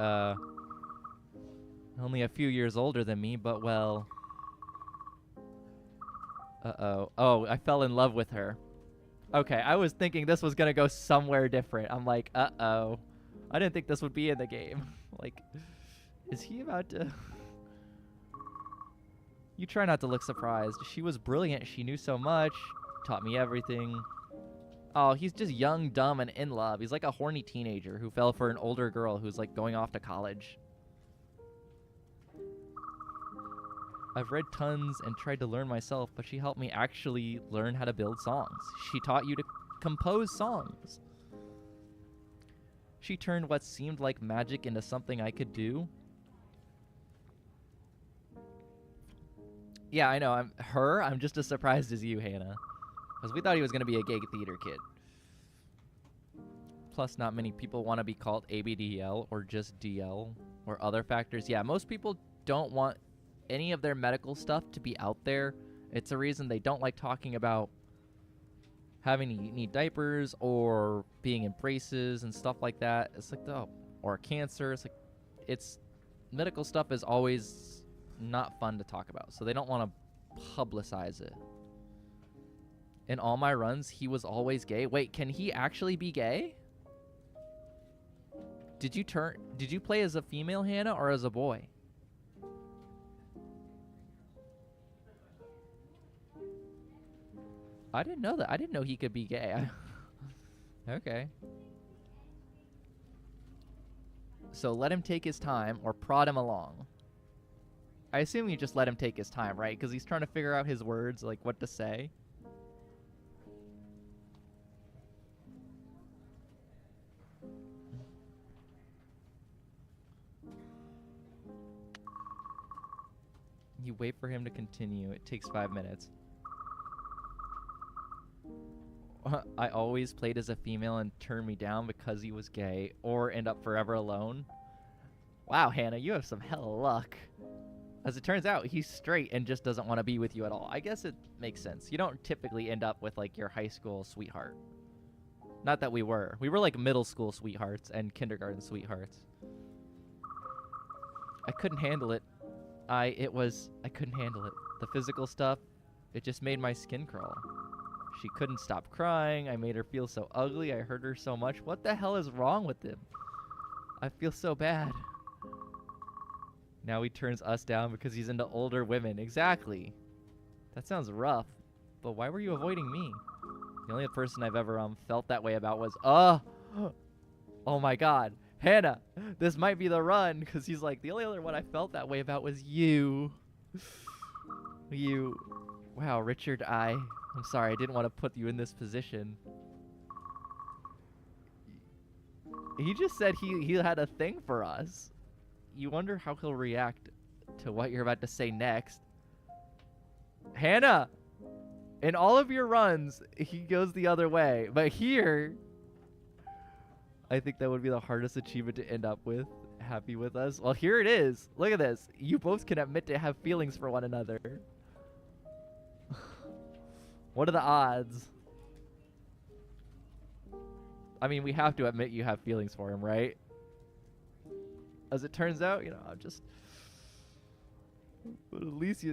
only a few years older than me, but well... Uh-oh. Oh, I fell in love with her. Okay, I was thinking this was gonna go somewhere different. I'm like, uh-oh. I didn't think this would be in the game. Like, is he about to... You try not to look surprised. She was brilliant. She knew so much. Taught me everything. Oh, he's just young, dumb, and in love. He's like a horny teenager who fell for an older girl who's like going off to college. I've read tons and tried to learn myself, but she helped me actually learn how to build songs. She taught you to compose songs. She turned what seemed like magic into something I could do. Yeah, I know. I'm just as surprised as you, Hannah. Because we thought he was going to be a gay theater kid. Plus, not many people want to be called ABDL or just DL or other factors. Yeah, most people don't want any of their medical stuff to be out there. It's a reason they don't like talking about having to need diapers or being in braces and stuff like that. It's like, oh, or cancer. It's like, medical stuff is always not fun to talk about, so they don't want to publicize it. In all my runs, he was always gay. Wait, can he actually be gay? Did you play as a female, Hannah, or as a boy? I didn't know that. I didn't know he could be gay. Okay. So let him take his time or prod him along. I assume you just let him take his time, right? Because he's trying to figure out his words, like what to say. You wait for him to continue. It takes 5 minutes. I always played as a female and turned me down because he was gay, or end up forever alone. Wow, Hannah, you have some hell luck. As it turns out, he's straight and just doesn't want to be with you at all. I guess it makes sense. You don't typically end up with, like, your high school sweetheart. Not that we were. We were, like, middle school sweethearts and kindergarten sweethearts. I couldn't handle it. I couldn't handle it. The physical stuff, it just made my skin crawl. She couldn't stop crying. I made her feel so ugly. I hurt her so much. What the hell is wrong with him? I feel so bad. Now he turns us down because he's into older women. Exactly. That sounds rough. But why were you avoiding me? The only person I've ever felt that way about was oh my god, Hannah, this might be the run, because he's like, the only other one I felt that way about was you. You. Wow, Richard, I'm sorry, I didn't want to put you in this position. He just said he had a thing for us. You wonder how he'll react to what you're about to say next. Hannah, in all of your runs, he goes the other way. But here, I think that would be the hardest achievement to end up with. Happy with us? Well, here it is. Look at this. You both can admit to have feelings for one another. What are the odds? I mean, we have to admit you have feelings for him, right? As it turns out, you know, I'm just... But Alicia,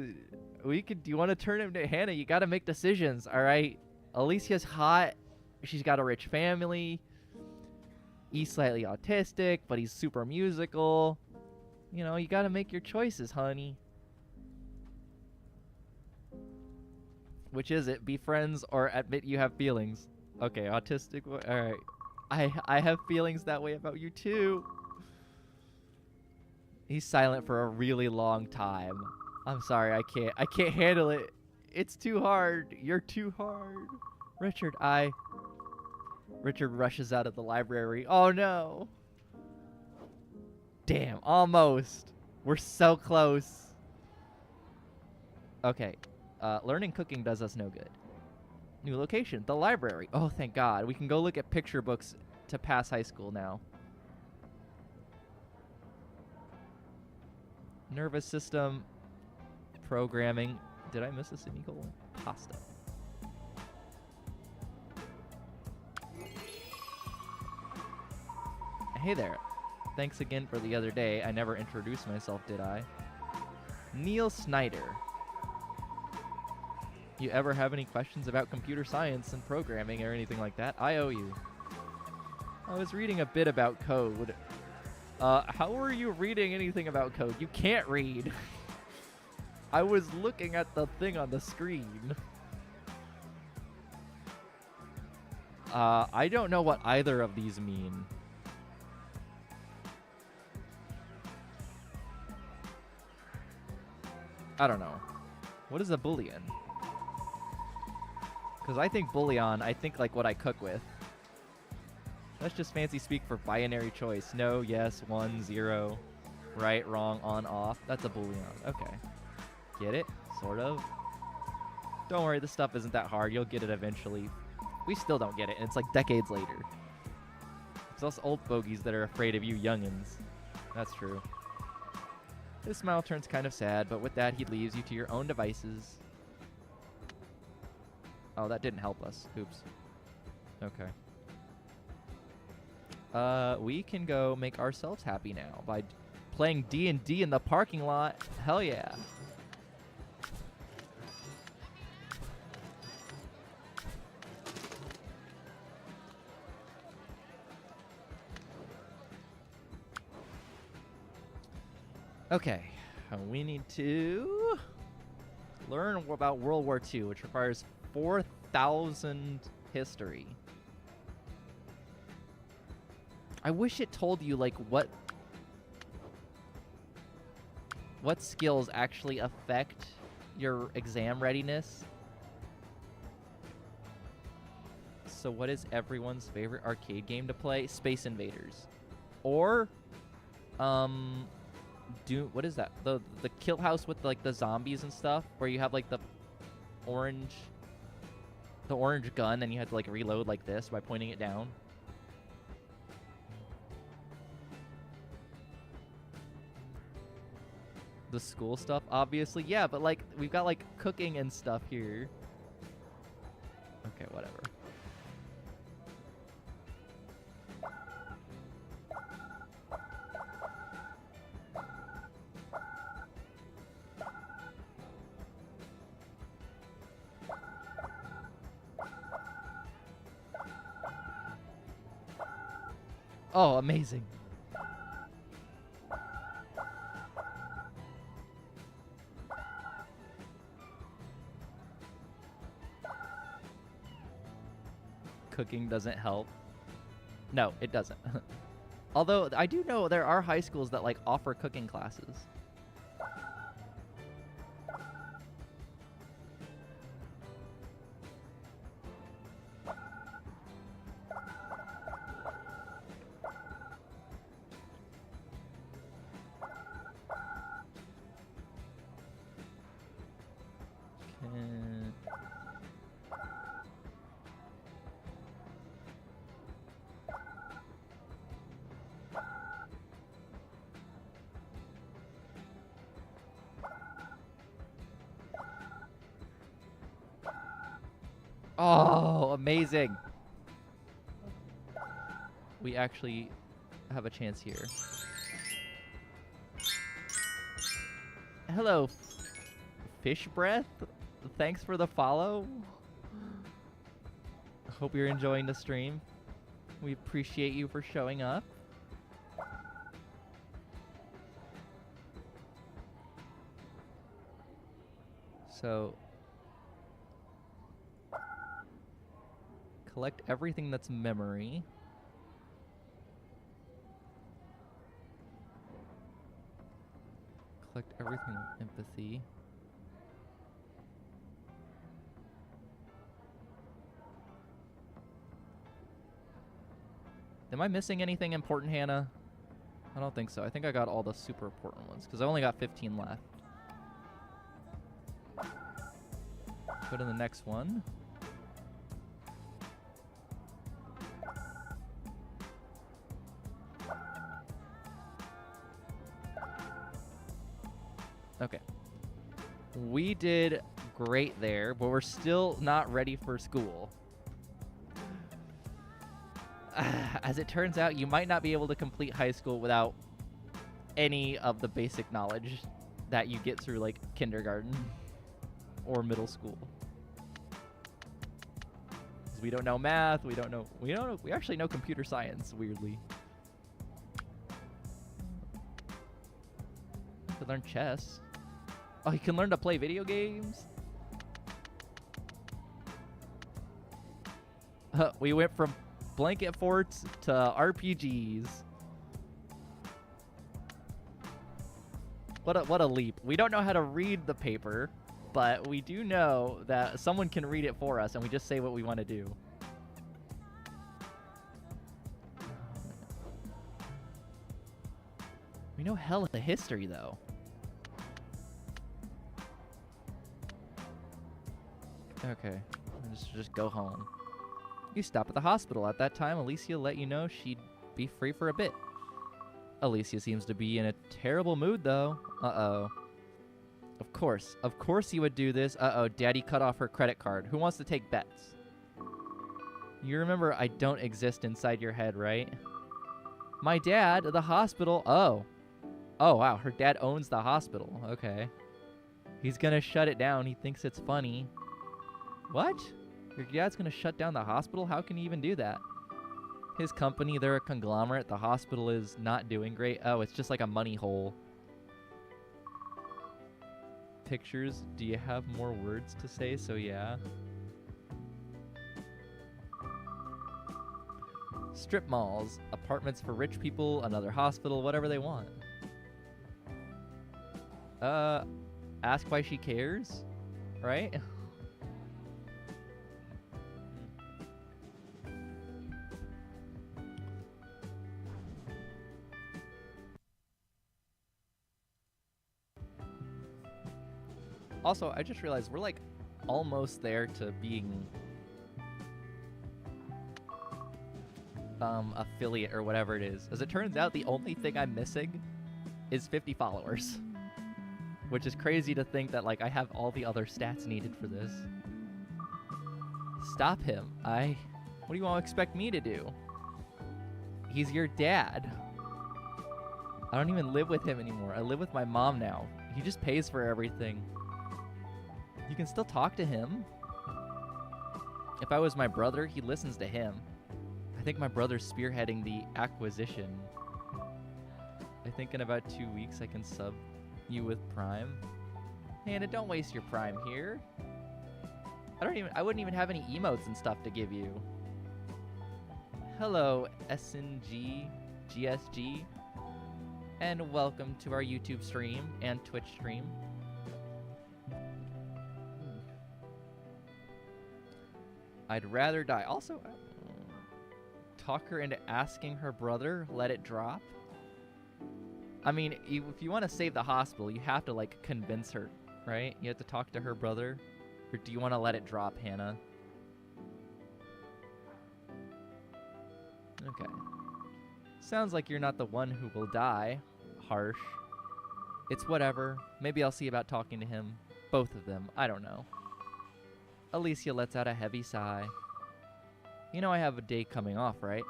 do you want to turn him to Hannah? You got to make decisions, all right? Alicia's hot. She's got a rich family. He's slightly autistic, but he's super musical. You know, you got to make your choices, honey. Which is it? Be friends or admit you have feelings? Okay, autistic. All right. I have feelings that way about you too. He's silent for a really long time. I'm sorry, I can't handle it. It's too hard. You're too hard. Richard rushes out of the library. Oh no. Damn, almost. We're so close. Okay. Learning cooking does us no good. New location, the library. Oh, thank God. We can go look at picture books to pass high school now. Nervous system, programming. Did I miss a semicolon? Pasta. Hey there. Thanks again for the other day. I never introduced myself, did I? Neil Snyder. You ever have any questions about computer science and programming or anything like that? I owe you. I was reading a bit about code. How were you reading anything about code? You can't read. I was looking at the thing on the screen. I don't know what either of these mean. I don't know. What is a boolean? Because I think bouillon, I think like what I cook with. That's just fancy speak for binary choice. No, yes, 1, 0, right, wrong, on, off. That's a boolean. Okay. Get it? Sort of. Don't worry, this stuff isn't that hard. You'll get it eventually. We still don't get it, and it's like decades later. It's us old fogies that are afraid of you youngins. That's true. His smile turns kind of sad, but with that, he leaves you to your own devices. Oh, that didn't help us. Oops. Okay. We can go make ourselves happy now by playing D&D in the parking lot. Hell yeah. Okay. We need to learn about World War II, which requires 4,000 history. I wish it told you, like, what skills actually affect your exam readiness. So what is everyone's favorite arcade game to play? Space Invaders. Or, what is that? The kill house with, like, the zombies and stuff, where you have, like, the orange gun, and you have to, like, reload like this by pointing it down. The school stuff, obviously. Yeah, but, like, we've got, like, cooking and stuff here. Okay, whatever. Oh, amazing. cooking doesn't help. No, it doesn't. Although I do know there are high schools that like offer cooking classes. Oh, amazing. We actually have a chance here. Hello, Fish Breath. Thanks for the follow. Hope you're enjoying the stream. We appreciate you for showing up. So, collect everything that's memory. Collect everything with empathy. Am I missing anything important, Hannah? I don't think so. I think I got all the super important ones because I only got 15 left. Go to the next one. Okay. We did great there, but we're still not ready for school. As it turns out, you might not be able to complete high school without any of the basic knowledge that you get through like kindergarten or middle school. 'Cause we don't know math, we actually know computer science, weirdly. You can learn chess. Oh, you can learn to play video games? We went from blanket forts to RPGs. What a leap. We don't know how to read the paper, but we do know that someone can read it for us, and we just say what we want to do. We know hell of the history, though. Okay, just go home. You stop at the hospital. At that time, Alicia let you know she'd be free for a bit. Alicia seems to be in a terrible mood, though. Uh-oh. Of course you would do this. Uh-oh, Daddy cut off her credit card. Who wants to take bets? You remember I don't exist inside your head, right? My dad, the hospital. Oh. Oh, wow, her dad owns the hospital. Okay. He's gonna shut it down. He thinks it's funny. What? Your dad's gonna shut down the hospital? How can he even do that? His company, they're a conglomerate. The hospital is not doing great. Oh, it's just like a money hole. Pictures. Do you have more words to say? So yeah. Strip malls. Apartments for rich people. Another hospital. Whatever they want. Ask why she cares? Right? Also, I just realized we're like almost there to being affiliate or whatever it is. As it turns out, the only thing I'm missing is 50 followers. Which is crazy to think that like I have all the other stats needed for this. Stop him. What do you want to expect me to do? He's your dad. I don't even live with him anymore. I live with my mom now. He just pays for everything. You can still talk to him. If I was my brother, he listens to him. I think my brother's spearheading the acquisition. I think in about 2 weeks I can sub you with Prime. Hannah, don't waste your Prime here. I wouldn't even have any emotes and stuff to give you. Hello, SNG, GSG, and welcome to our YouTube stream and Twitch stream. I'd rather die. Also, talk her into asking her brother, let it drop. I mean, if you want to save the hospital, you have to, like, convince her, right? You have to talk to her brother. Or do you want to let it drop, Hannah? Okay. Sounds like you're not the one who will die. Harsh. It's whatever. Maybe I'll see about talking to him. Both of them. I don't know. Alicia lets out a heavy sigh. You know I have a day coming off, right?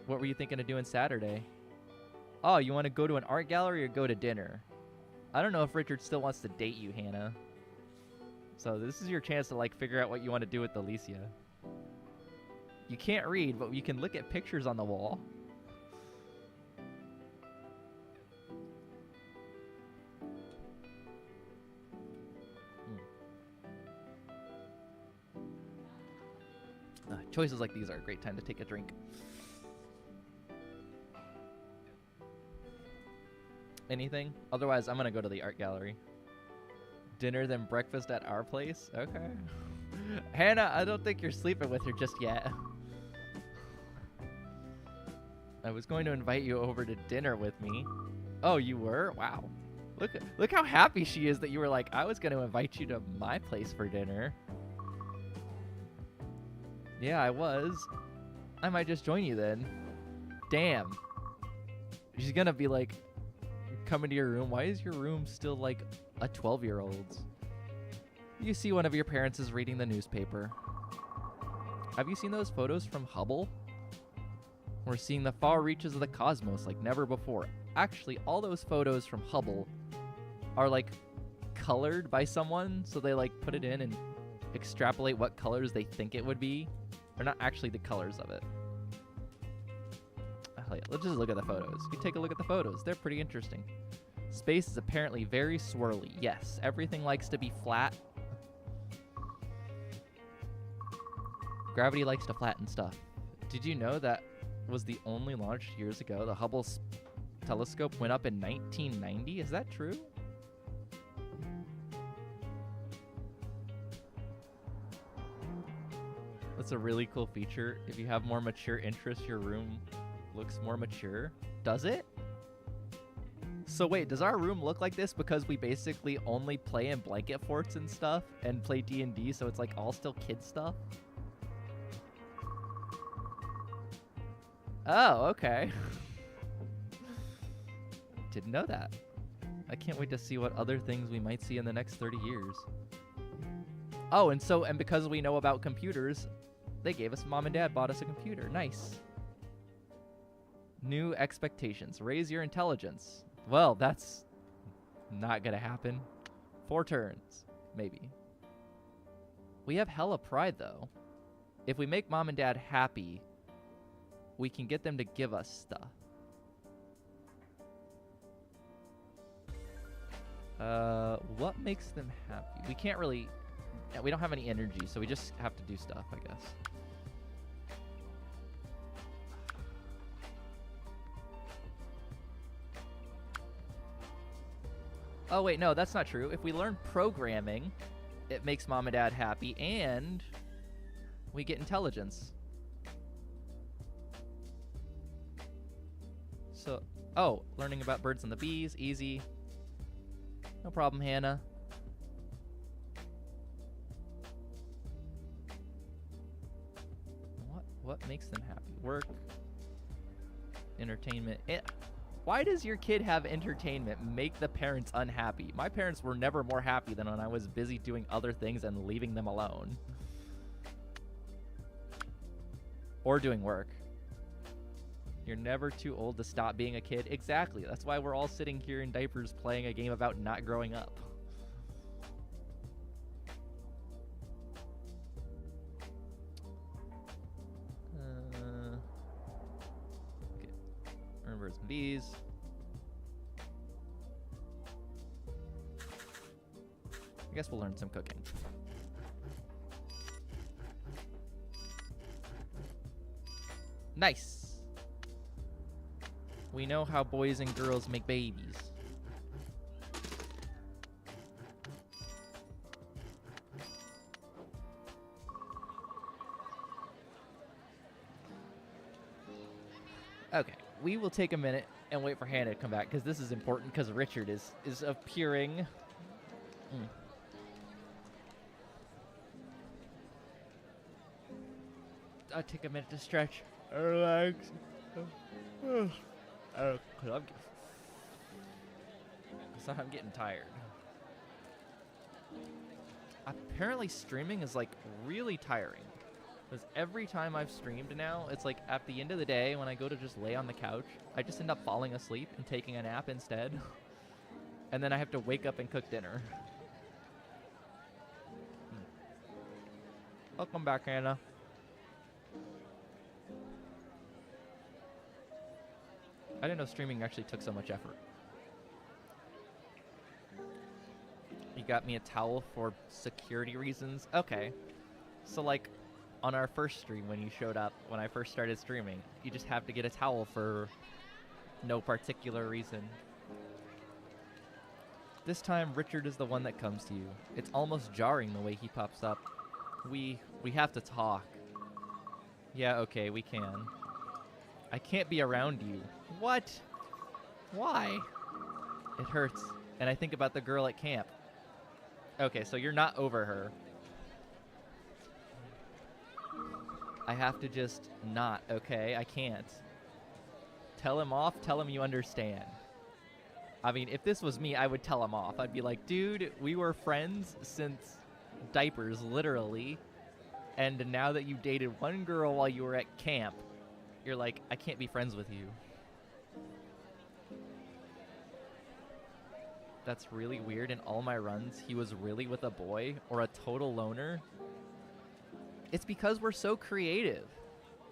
What were you thinking of doing Saturday? Oh, you want to go to an art gallery or go to dinner? I don't know if Richard still wants to date you, Hannah. So this is your chance to, like, figure out what you want to do with Alicia. You can't read, but you can look at pictures on the wall. Choices like these are a great time to take a drink. Anything? Otherwise, I'm gonna go to the art gallery. Dinner, then breakfast at our place? Okay. Hannah, I don't think you're sleeping with her just yet. I was going to invite you over to dinner with me. Oh, you were? Wow. Look how happy she is that you were like, I was going to invite you to my place for dinner. Yeah, I was. I might just join you then. Damn. She's going to be like, come into your room. Why is your room still like a 12-year-old's? You see one of your parents is reading the newspaper. Have you seen those photos from Hubble? We're seeing the far reaches of the cosmos like never before. Actually, all those photos from Hubble are like colored by someone, so they like put it in and extrapolate what colors they think it would be. They're not actually the colors of it. Oh, yeah. Let's just look at the photos. You take a look at the photos. They're pretty interesting. Space is apparently very swirly. Yes, everything likes to be flat. Gravity likes to flatten stuff. Did you know that was the only launch years ago? The Hubble telescope went up in 1990. Is that true? That's a really cool feature. If you have more mature interests, your room looks more mature. Does it? So wait, does our room look like this because we basically only play in blanket forts and stuff and play D&D, so it's like all still kid stuff? Oh, okay. Didn't know that. I can't wait to see what other things we might see in the next 30 years. Oh, and because we know about computers, they gave us, Mom and Dad bought us a computer. Nice. New expectations. Raise your intelligence. Well, that's not gonna happen. 4 turns, maybe. We have hella pride, though. If we make Mom and Dad happy, we can get them to give us stuff. What makes them happy? We can't really... We don't have any energy, so we just have to do stuff, I guess. Oh, wait, no, that's not true. If we learn programming, it makes Mom and Dad happy, and we get intelligence. So, oh, learning about birds and the bees, easy. No problem, Hannah. What makes them happy? Work, entertainment. Why does your kid have entertainment make the parents unhappy? My parents were never more happy than when I was busy doing other things and leaving them alone. Or doing work. You're never too old to stop being a kid. Exactly. That's why we're all sitting here in diapers playing a game about not growing up. Okay. Remember some bees. I guess we'll learn some cooking. Nice. We know how boys and girls make babies. Okay, we will take a minute and wait for Hannah to come back, because this is important, because Richard is appearing. I'll take a minute to stretch. Relax. Because I'm getting tired. Apparently streaming is like really tiring. Because every time I've streamed now, it's like at the end of the day when I go to just lay on the couch, I just end up falling asleep and taking a nap instead. And then I have to wake up and cook dinner. Welcome back, Hannah. I didn't know streaming actually took so much effort. You got me a towel for security reasons? Okay. So like, on our first stream when you showed up, when I first started streaming, you just have to get a towel for no particular reason. This time, Richard is the one that comes to you. It's almost jarring the way he pops up. We have to talk. Yeah, okay, we can. I can't be around you. What? Why? It hurts, and I think about the girl at camp. Okay, so you're not over her. I have to just not, okay? I can't. Tell him off, tell him you understand. I mean, if this was me, I would tell him off. I'd be like, dude, we were friends since diapers, literally. And now that you dated one girl while you were at camp, you're like, I can't be friends with you. That's really weird. In all my runs, he was really with a boy or a total loner. It's because we're so creative.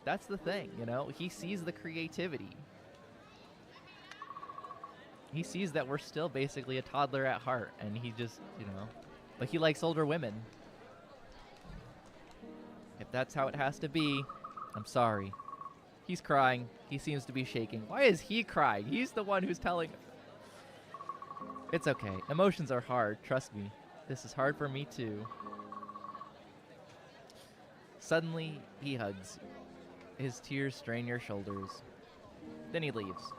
That's the thing, you know? He sees the creativity. He sees that we're still basically a toddler at heart, and he just, you know, but he likes older women. If that's how it has to be, I'm sorry. He's crying. He seems to be shaking. Why is he crying? He's the one who's telling. It's okay. Emotions are hard. Trust me. This is hard for me too. Suddenly, he hugs you. His tears strain your shoulders. Then he leaves.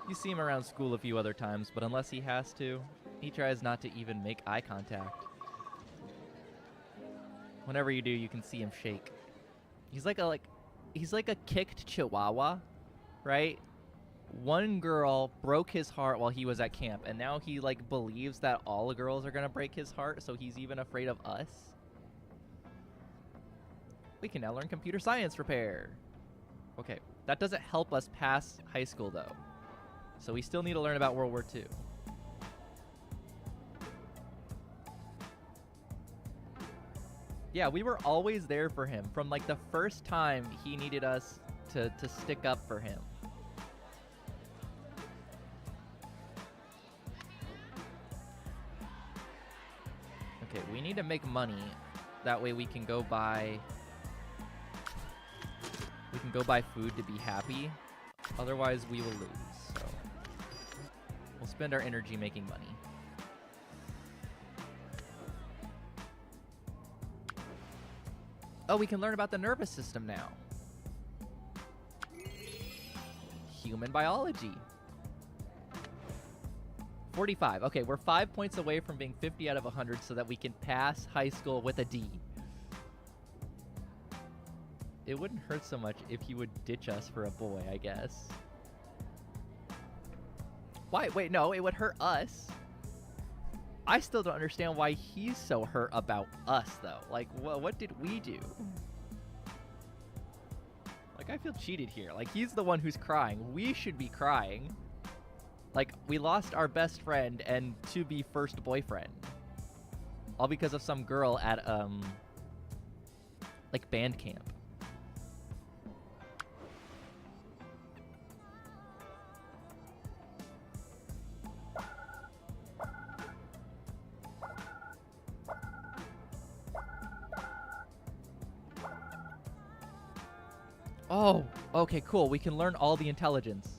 You see him around school a few other times, but unless he has to, he tries not to even make eye contact. Whenever you do, you can see him shake. He's like a kicked chihuahua, right? One girl broke his heart while he was at camp, and now he like believes that all the girls are gonna break his heart, so he's even afraid of us. We can now learn computer science repair. Okay, that doesn't help us pass high school though. So we still need to learn about World War II. Yeah, we were always there for him from like the first time he needed us to stick up for him. Okay, we need to make money. That way we can go buy food to be happy. Otherwise we will lose. So we'll spend our energy making money. Oh, we can learn about the nervous system now. Human biology. 45. Okay, we're 5 points away from being 50 out of 100 so that we can pass high school with a D. It wouldn't hurt so much if he would ditch us for a boy, I guess. Why? Wait, no, it would hurt us. I still don't understand why he's so hurt about us, though. Like, what did we do? Like, I feel cheated here. Like, he's the one who's crying. We should be crying. Like, we lost our best friend and to-be first boyfriend. All because of some girl at, like, band camp. Oh, okay, cool. We can learn all the intelligence.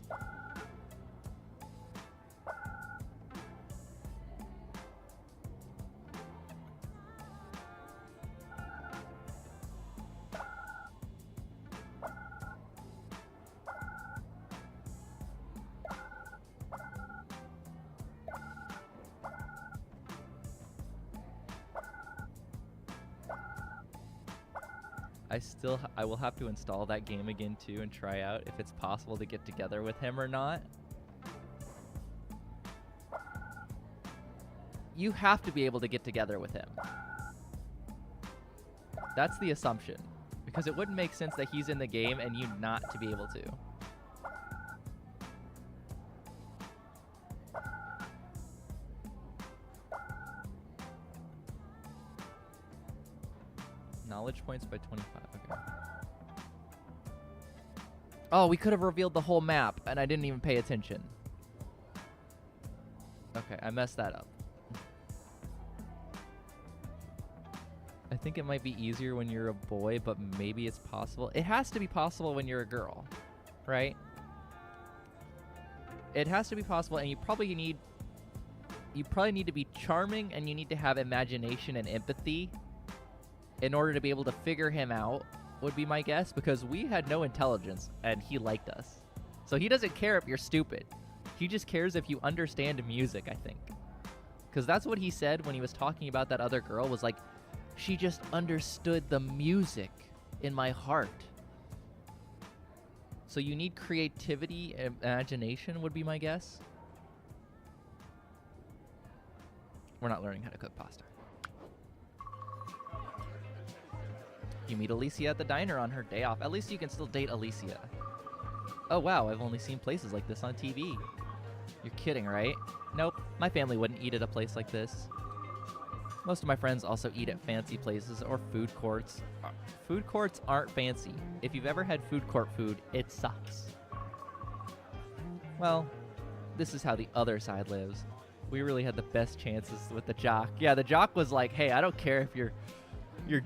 I will have to install that game again too and try out if it's possible to get together with him or not. You have to be able to get together with him. That's the assumption. Because it wouldn't make sense that he's in the game and you not to be able to. Knowledge points by 25. Okay. Oh, we could have revealed the whole map, and I didn't even pay attention. Okay, I messed that up. I think it might be easier when you're a boy, but maybe it's possible. It has to be possible when you're a girl, right? It has to be possible, and you probably need to be charming, and you need to have imagination and empathy in order to be able to figure him out, would be my guess, because we had no intelligence and he liked us. So he doesn't care if you're stupid. He just cares if you understand music, I think. Because that's what he said when he was talking about that other girl, was like, she just understood the music in my heart. So you need creativity and imagination, would be my guess. We're not learning how to cook pasta. You meet Alicia at the diner on her day off. At least you can still date Alicia. Oh wow, I've only seen places like this on TV. You're kidding, right? Nope, my family wouldn't eat at a place like this. Most of my friends also eat at fancy places or food courts. Food courts aren't fancy. If you've ever had food court food, it sucks. Well, this is how the other side lives. We really had the best chances with the jock. Yeah, the jock was like, hey, I don't care if you're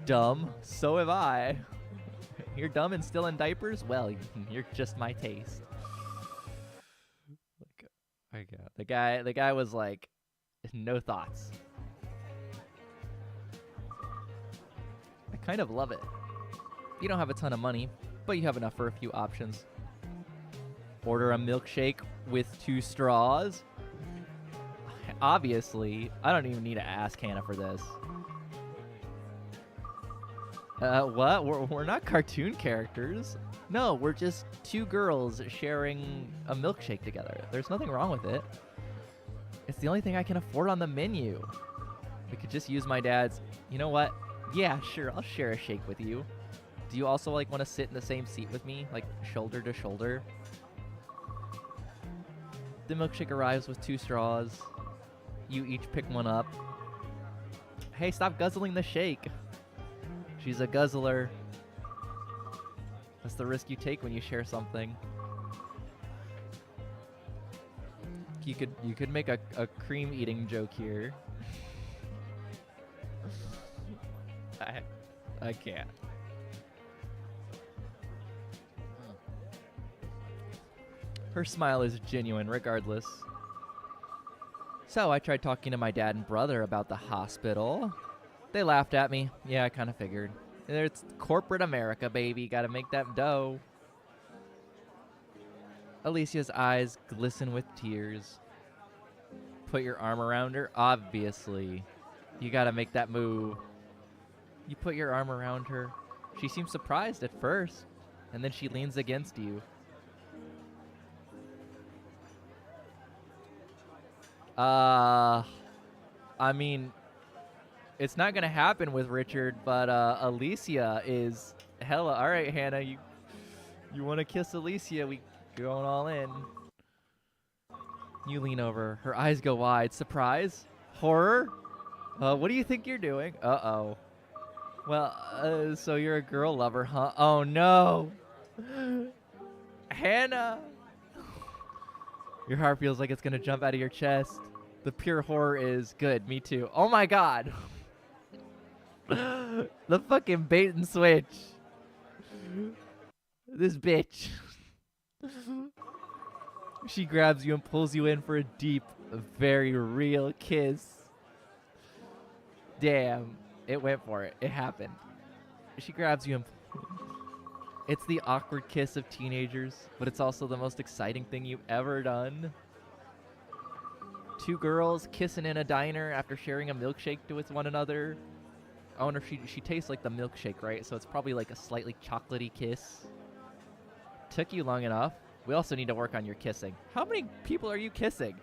dumb, so am I. You're dumb and still in diapers? Well, you're just my taste. The guy was like, no thoughts. I kind of love it. You don't have a ton of money, but you have enough for a few options. Order a milkshake with 2 straws. Obviously, I don't even need to ask Hannah for this. What? We're not cartoon characters. No, we're just 2 girls sharing a milkshake together. There's nothing wrong with it. It's the only thing I can afford on the menu. We could just use my dad's. You know what? Yeah, sure, I'll share a shake with you. Do you also like want to sit in the same seat with me, like shoulder to shoulder? The milkshake arrives with 2 straws. You each pick one up. Hey, stop guzzling the shake. She's a guzzler. That's the risk you take when you share something. You could make a cream eating joke here. I can't. Her smile is genuine regardless. So I tried talking to my dad and brother about the hospital. They laughed at me. Yeah, I kind of figured. It's corporate America, baby. Gotta make that dough. Alicia's eyes glisten with tears. Put your arm around her? Obviously. You gotta make that move. You put your arm around her. She seems surprised at first, and then she leans against you. I mean, it's not gonna happen with Richard, but Alicia is hella. All right, Hannah, you want to kiss Alicia? We going all in. You lean over. Her eyes go wide. Surprise? Horror? What do you think you're doing? Uh-oh. Well, so you're a girl lover, huh? Oh, no. Hannah. Your heart feels like it's going to jump out of your chest. The pure horror is good. Me too. Oh, my God. The fucking bait and switch. This bitch. She grabs you and pulls you in for a deep, very real kiss. Damn. It went for it. It happened. She grabs you and... It's the awkward kiss of teenagers, but it's also the most exciting thing you've ever done. Two girls kissing in a diner after sharing a milkshake with one another. I wonder if she tastes like the milkshake, right? So it's probably like a slightly chocolatey kiss. Took you long enough. We also need to work on your kissing. How many people are you kissing?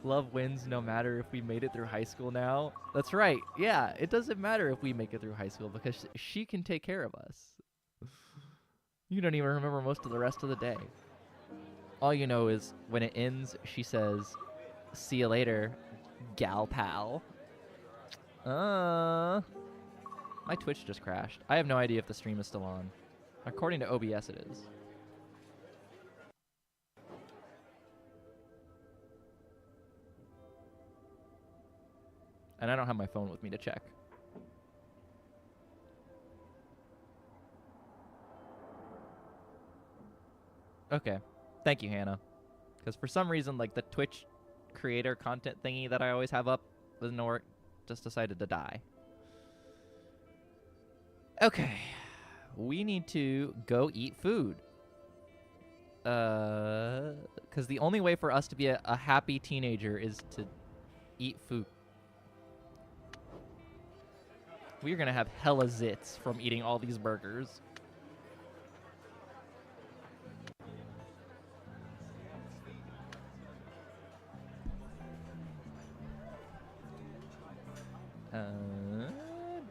Love wins no matter if we made it through high school now. That's right. Yeah, it doesn't matter if we make it through high school because she can take care of us. You don't even remember most of the rest of the day. All you know is when it ends, she says, "See you later, gal pal." My Twitch just crashed. I have no idea if the stream is still on. According to OBS, it is. And I don't have my phone with me to check. Okay. Thank you, Hannah. Because for some reason, like, the Twitch creator content thingy that I always have up doesn't work. Just decided to die. Okay. We need to go eat food. Because the only way for us to be a happy teenager is to eat food. We're going to have hella zits from eating all these burgers.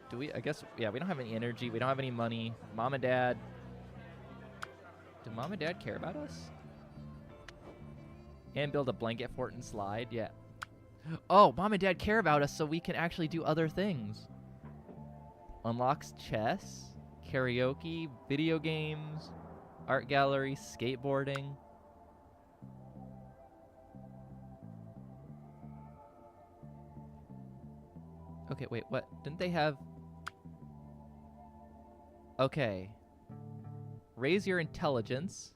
Do we? I guess, yeah, we don't have any energy. We don't have any money. Mom and Dad. Do Mom and Dad care about us? And build a blanket fort and slide? Yeah. Oh, Mom and Dad care about us so we can actually do other things. Unlocks chess, karaoke, video games, art gallery, skateboarding. Okay, wait, what? Didn't they have... Okay. Raise your intelligence.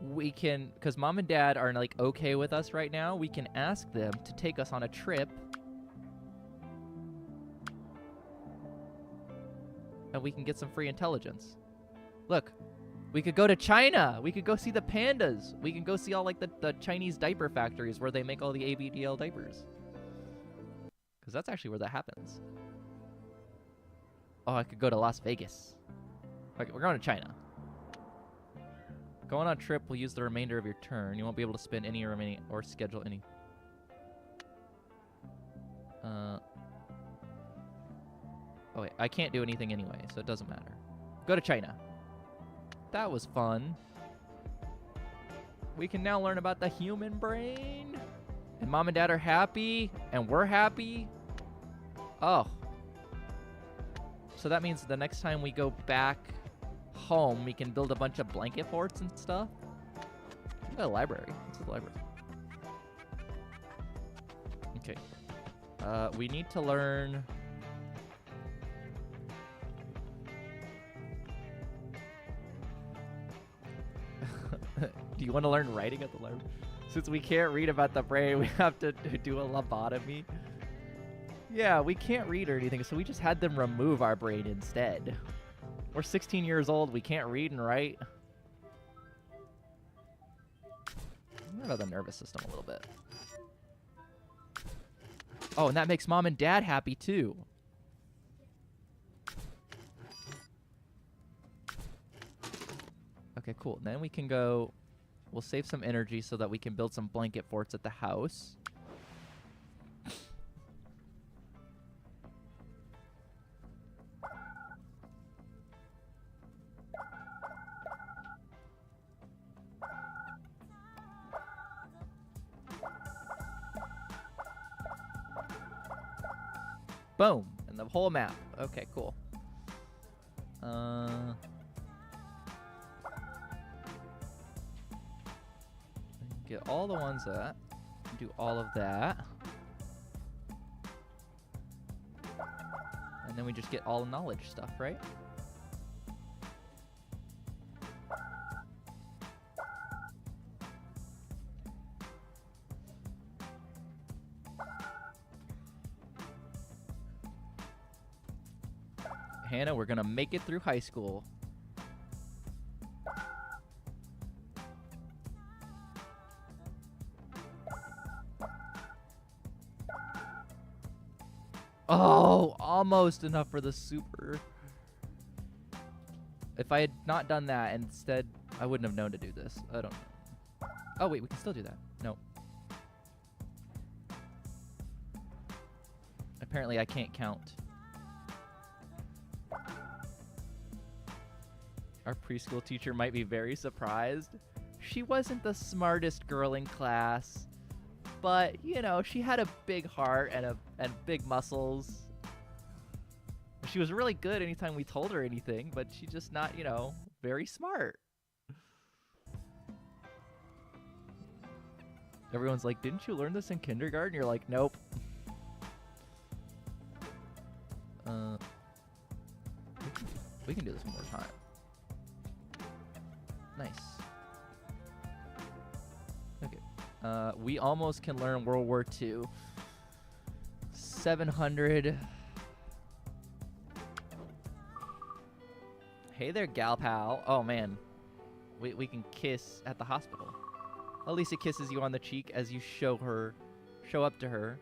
We can... Because Mom and Dad are, like, okay with us right now. We can ask them to take us on a trip. And we can get some free intelligence. Look. We could go to China. We could go see the pandas. We can go see all, like, the Chinese diaper factories where they make all the ABDL diapers. Because that's actually where that happens. Oh, I could go to Las Vegas. Okay, we're going to China. Going on a trip will use the remainder of your turn. You won't be able to spend any remaining or schedule any. Oh, wait. I can't do anything anyway, so it doesn't matter. Go to China. That was fun. We can now learn about the human brain. And Mom and Dad are happy, and we're happy. Oh. So that means the next time we go back home, we can build a bunch of blanket forts and stuff. We got a library. What's the library? Okay. We need to learn... Do you want to learn writing at the library? Since we can't read about the brain, we have to do a lobotomy. Yeah, we can't read or anything, so we just had them remove our brain instead. We're 16 years old, we can't read and write. What about the nervous system a little bit? Oh, and that makes Mom and Dad happy too. Okay, cool. And then we can go... We'll save some energy so that we can build some blanket forts at the house. Boom. And the whole map. Okay, cool. Get all the ones that. Do all of that. And then we just get all the knowledge stuff, right? Hannah, we're gonna make it through high school. Oh, almost enough for the super. If I had not done that, instead, I wouldn't have known to do this. I don't know. Oh, wait, we can still do that. No. Apparently, I can't count. Our preschool teacher might be very surprised. She wasn't the smartest girl in class, but, you know, she had a big heart and big muscles. She was really good anytime we told her anything, but she's just not, you know, very smart. Everyone's like, didn't you learn this in kindergarten? You're like, nope. We can do this one more time. Nice. Okay. We almost can learn World War II. 700. Hey there, gal pal. Oh, man. We can kiss at the hospital. Elisa kisses you on the cheek as you show up to her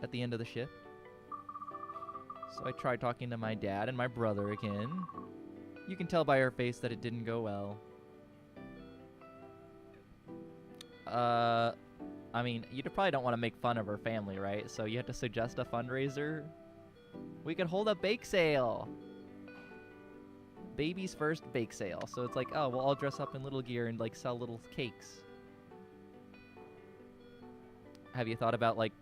at the end of the shift. So I tried talking to my dad and my brother again. You can tell by her face that it didn't go well. I mean, you probably don't want to make fun of her family, right? So you have to suggest a fundraiser. We could hold a bake sale. Baby's first bake sale. So it's like, oh, we'll all dress up in little gear and like sell little cakes. Have you thought about like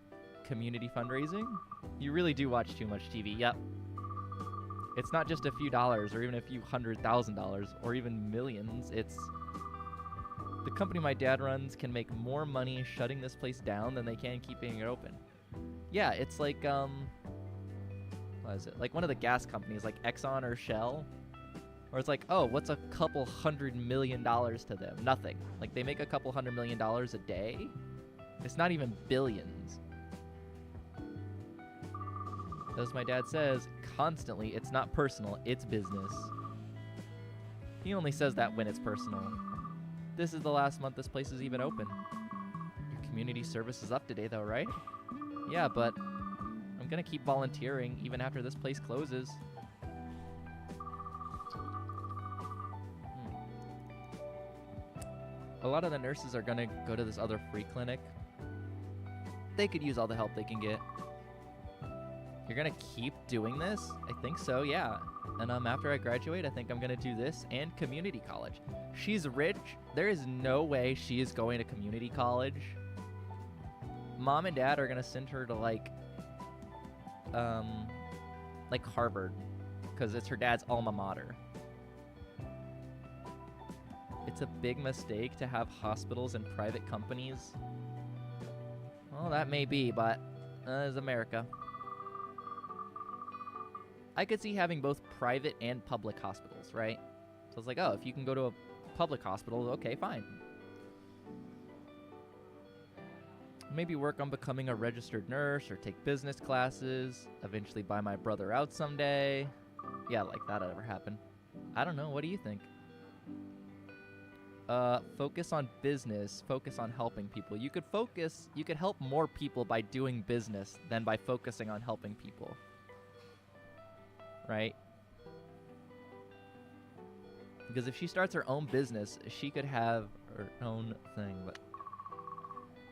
community fundraising? You really do watch too much TV. Yep. It's not just a few dollars or even a few $100,000 or even millions. It's the company my dad runs can make more money shutting this place down than they can keeping it open. Yeah, it's like what is it? Like one of the gas companies like Exxon or Shell. Or it's like, oh, what's a couple $100 million to them? Nothing. Like they make a couple $100 million a day. It's not even billions. As my dad says constantly, it's not personal, it's business. He only says that when it's personal. This is the last month this place is even open. Your community service is up today though, right? Yeah, but I'm gonna keep volunteering even after this place closes. A lot of the nurses are gonna go to this other free clinic. They could use all the help they can get. You're gonna keep doing this? I think so, yeah. And after I graduate, I think I'm gonna do this and community college. She's rich. There is no way she is going to community college. Mom and Dad are gonna send her to like Harvard, because it's her dad's alma mater. It's a big mistake to have hospitals and private companies. Well, that may be, but it's America. I could see having both private and public hospitals, right? So it's like, oh, if you can go to a public hospital, okay, fine. Maybe work on becoming a registered nurse or take business classes. Eventually buy my brother out someday. Yeah, like that'll ever happen. I don't know. What do you think? Focus on business. Focus on helping people. You could help more people by doing business than by focusing on helping people. Right? Because if she starts her own business, she could have her own thing, but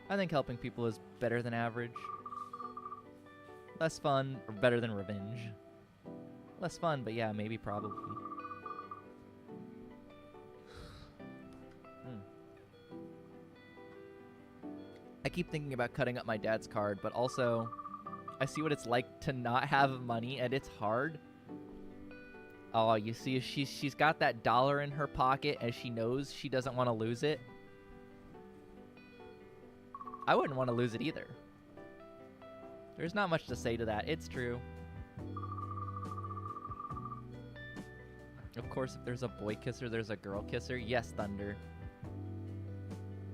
I think helping people is better than average. Less fun, or better than revenge. Less fun, but yeah, maybe probably. I keep thinking about cutting up my dad's card, but also I see what it's like to not have money, and it's hard. Oh, you see, she's got that dollar in her pocket, and she knows she doesn't want to lose it. I wouldn't want to lose it either. There's not much to say to that. It's true. Of course, if there's a boy kisser, there's a girl kisser. Yes, Thunder.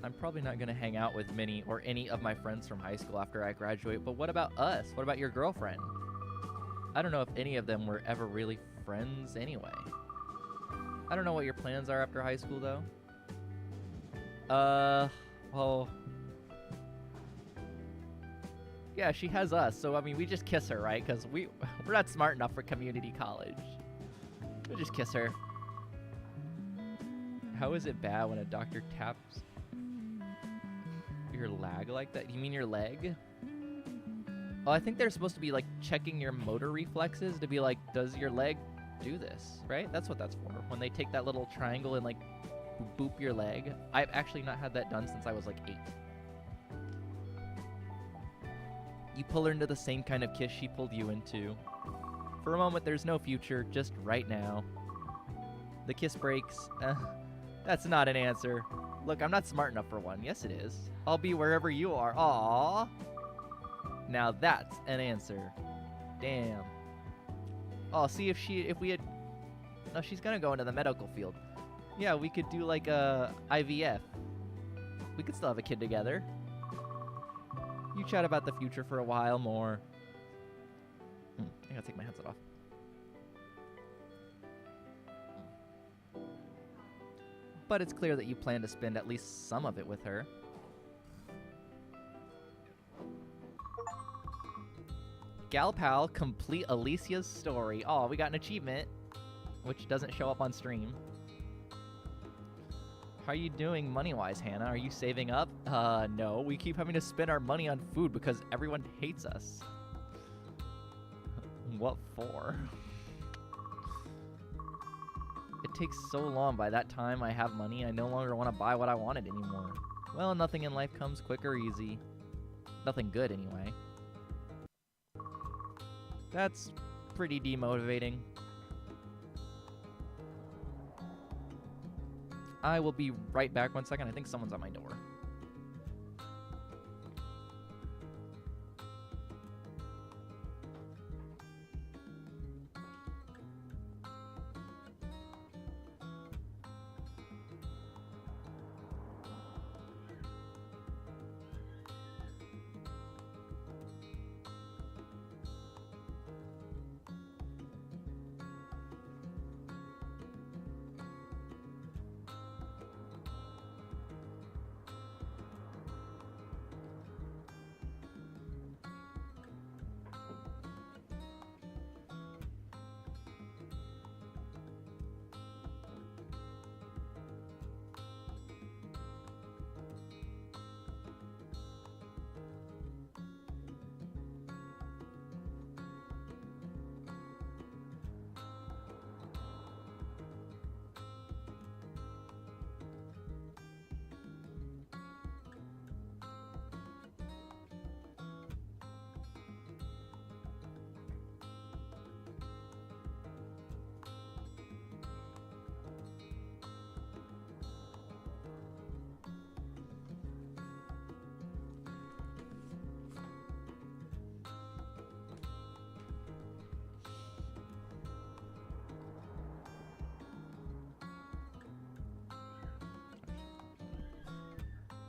I'm probably not going to hang out with many or any of my friends from high school after I graduate, but what about us? What about your girlfriend? I don't know if any of them were ever really friends anyway. I don't know what your plans are after high school, though. Well... Yeah, she has us, so, I mean, we just kiss her, right? Because we're not smart enough for community college. We'll just kiss her. How is it bad when a doctor taps your leg like that? You mean your leg? Oh, I think they're supposed to be, like, checking your motor reflexes to be like, does your leg do this, right? That's what that's for. When they take that little triangle and, like, boop your leg. I've actually not had that done since I was, like, 8. You pull her into the same kind of kiss she pulled you into. For a moment, there's no future, just right now. The kiss breaks. That's not an answer. Look, I'm not smart enough for one. Yes, it is. I'll be wherever you are. Aww. Now that's an answer. Damn. Oh, see if we had... No, she's gonna go into the medical field. Yeah, we could do like a IVF. We could still have a kid together. You chat about the future for a while more. I gotta take my headset off. But it's clear that you plan to spend at least some of it with her. Gal Pal, complete Alicia's story. Oh, we got an achievement, which doesn't show up on stream. How are you doing money-wise, Hannah? Are you saving up? No. We keep having to spend our money on food because everyone hates us. What for? It takes so long. By that time I have money, I no longer want to buy what I wanted anymore. Well, nothing in life comes quick or easy. Nothing good, anyway. That's pretty demotivating. I will be right back. 1 second. I think someone's at my door.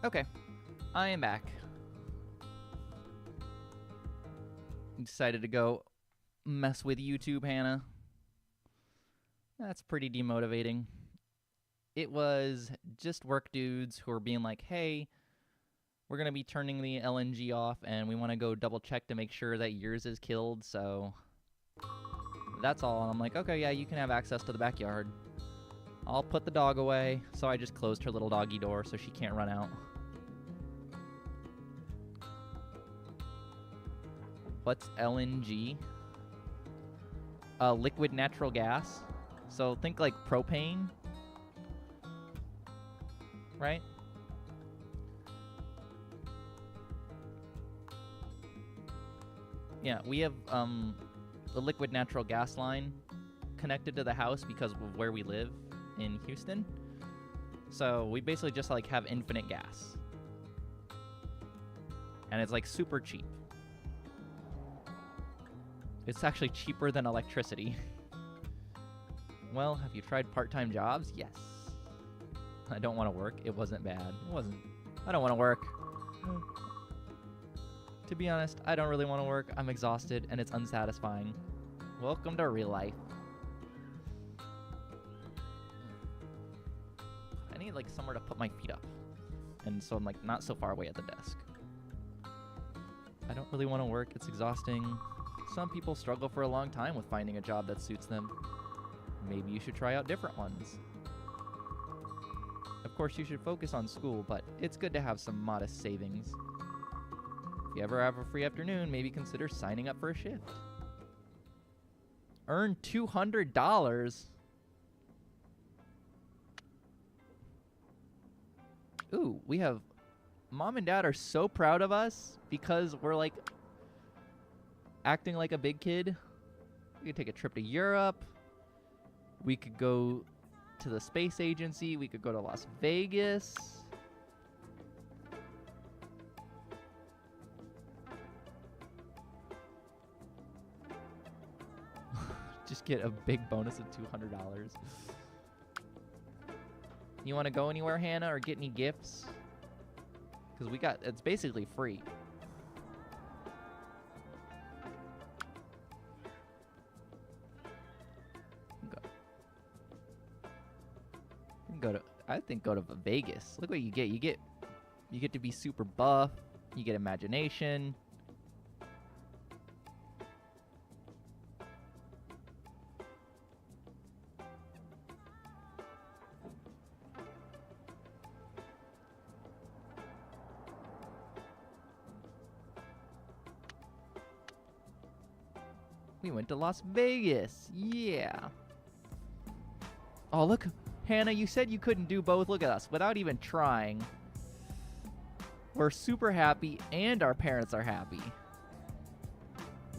Okay, I am back. Decided to go mess with YouTube, Hannah. That's pretty demotivating. It was just work dudes who were being like, hey, we're going to be turning the LNG off, and we want to go double check to make sure that yours is killed, so that's all. And I'm like, okay, yeah, you can have access to the backyard. I'll put the dog away. So I just closed her little doggy door so she can't run out. What's LNG? Liquid natural gas. So think like propane, right? Yeah, we have the liquid natural gas line connected to the house because of where we live in Houston. So we basically just like have infinite gas. And it's like super cheap. It's actually cheaper than electricity. Well, have you tried part-time jobs? Yes. I don't want to work. It wasn't bad. It wasn't. I don't want to work. To be honest, I don't really want to work. I'm exhausted and it's unsatisfying. Welcome to real life. need like somewhere to put my feet up. And so I'm like not so far away at the desk. I don't really want to work. It's exhausting. Some people struggle for a long time with finding a job that suits them. Maybe you should try out different ones. Of course, you should focus on school, but it's good to have some modest savings. If you ever have a free afternoon, maybe consider signing up for a shift. Earn $200. Ooh, we have... Mom and Dad are so proud of us because we're like acting like a big kid. We could take a trip to Europe. We could go to the space agency. We could go to Las Vegas. Just get a big bonus of $200. You want to go anywhere, Hannah, or get any gifts? Because we got, it's basically free. I think go to Vegas. Look what you get. You get to be super buff. You get imagination. We went to Las Vegas. Yeah. Oh, look. Hannah, you said you couldn't do both. Look at us. Without even trying. We're super happy and our parents are happy.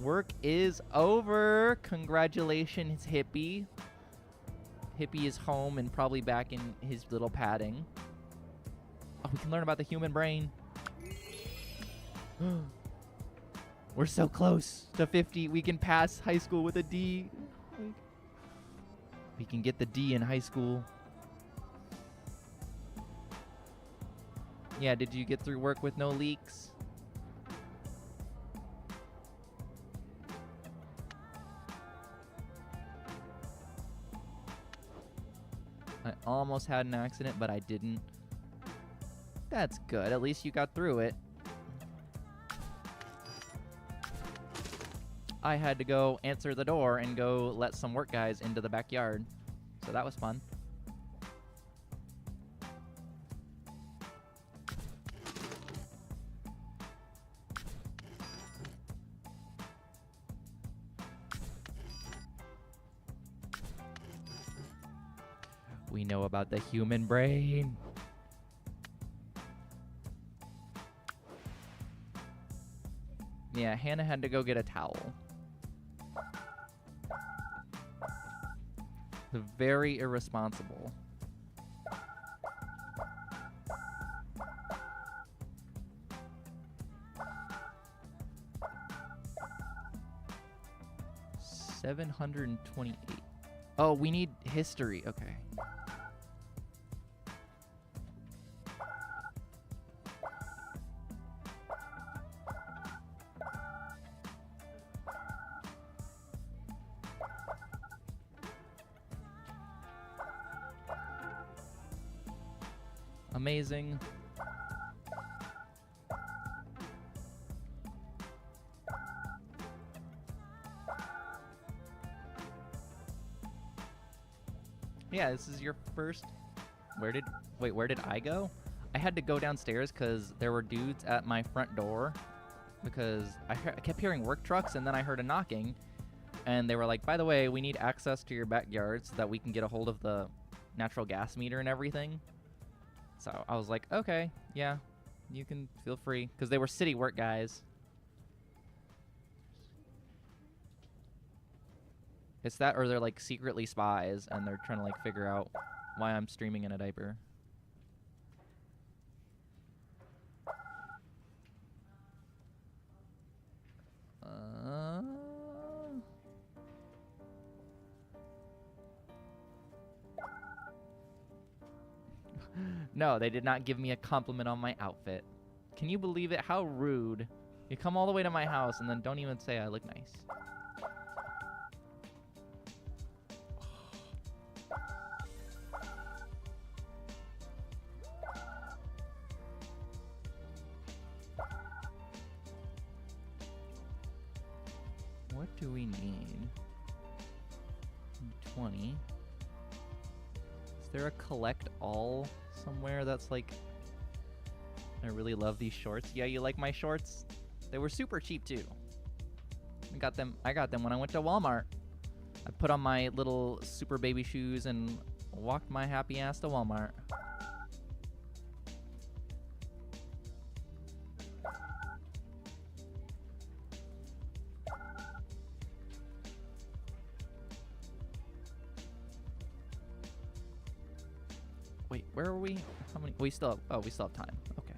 Work is over. Congratulations, Hippie. Hippie is home and probably back in his little padding. Oh, we can learn about the human brain. We're so close to 50. We can pass high school with a D. We can get the D in high school. Yeah, did you get through work with no leaks? I almost had an accident, but I didn't. That's good. At least you got through it. I had to go answer the door and go let some work guys into the backyard. So that was fun. We know about the human brain. Yeah, Hannah had to go get a towel. Very irresponsible. $728. Oh, we need history. Okay. Amazing. Yeah, this is your first... Where did I go? I had to go downstairs because there were dudes at my front door because I kept hearing work trucks, and then I heard a knocking, and they were like, by the way, we need access to your backyard so that we can get a hold of the natural gas meter and everything. So I was like, okay, yeah, you can feel free. Because they were city work guys. It's that, or they're like secretly spies and they're trying to like figure out why I'm streaming in a diaper. No, they did not give me a compliment on my outfit. Can you believe it? How rude. You come all the way to my house and then don't even say I look nice. What do we need? 20. Is there a collect all somewhere that's like... I really love these shorts. Yeah, you like my shorts? They were super cheap too. I got them when I went to Walmart. I put on my little super baby shoes and walked my happy ass to Walmart. Wait, where are we? How many? We still have time. Okay.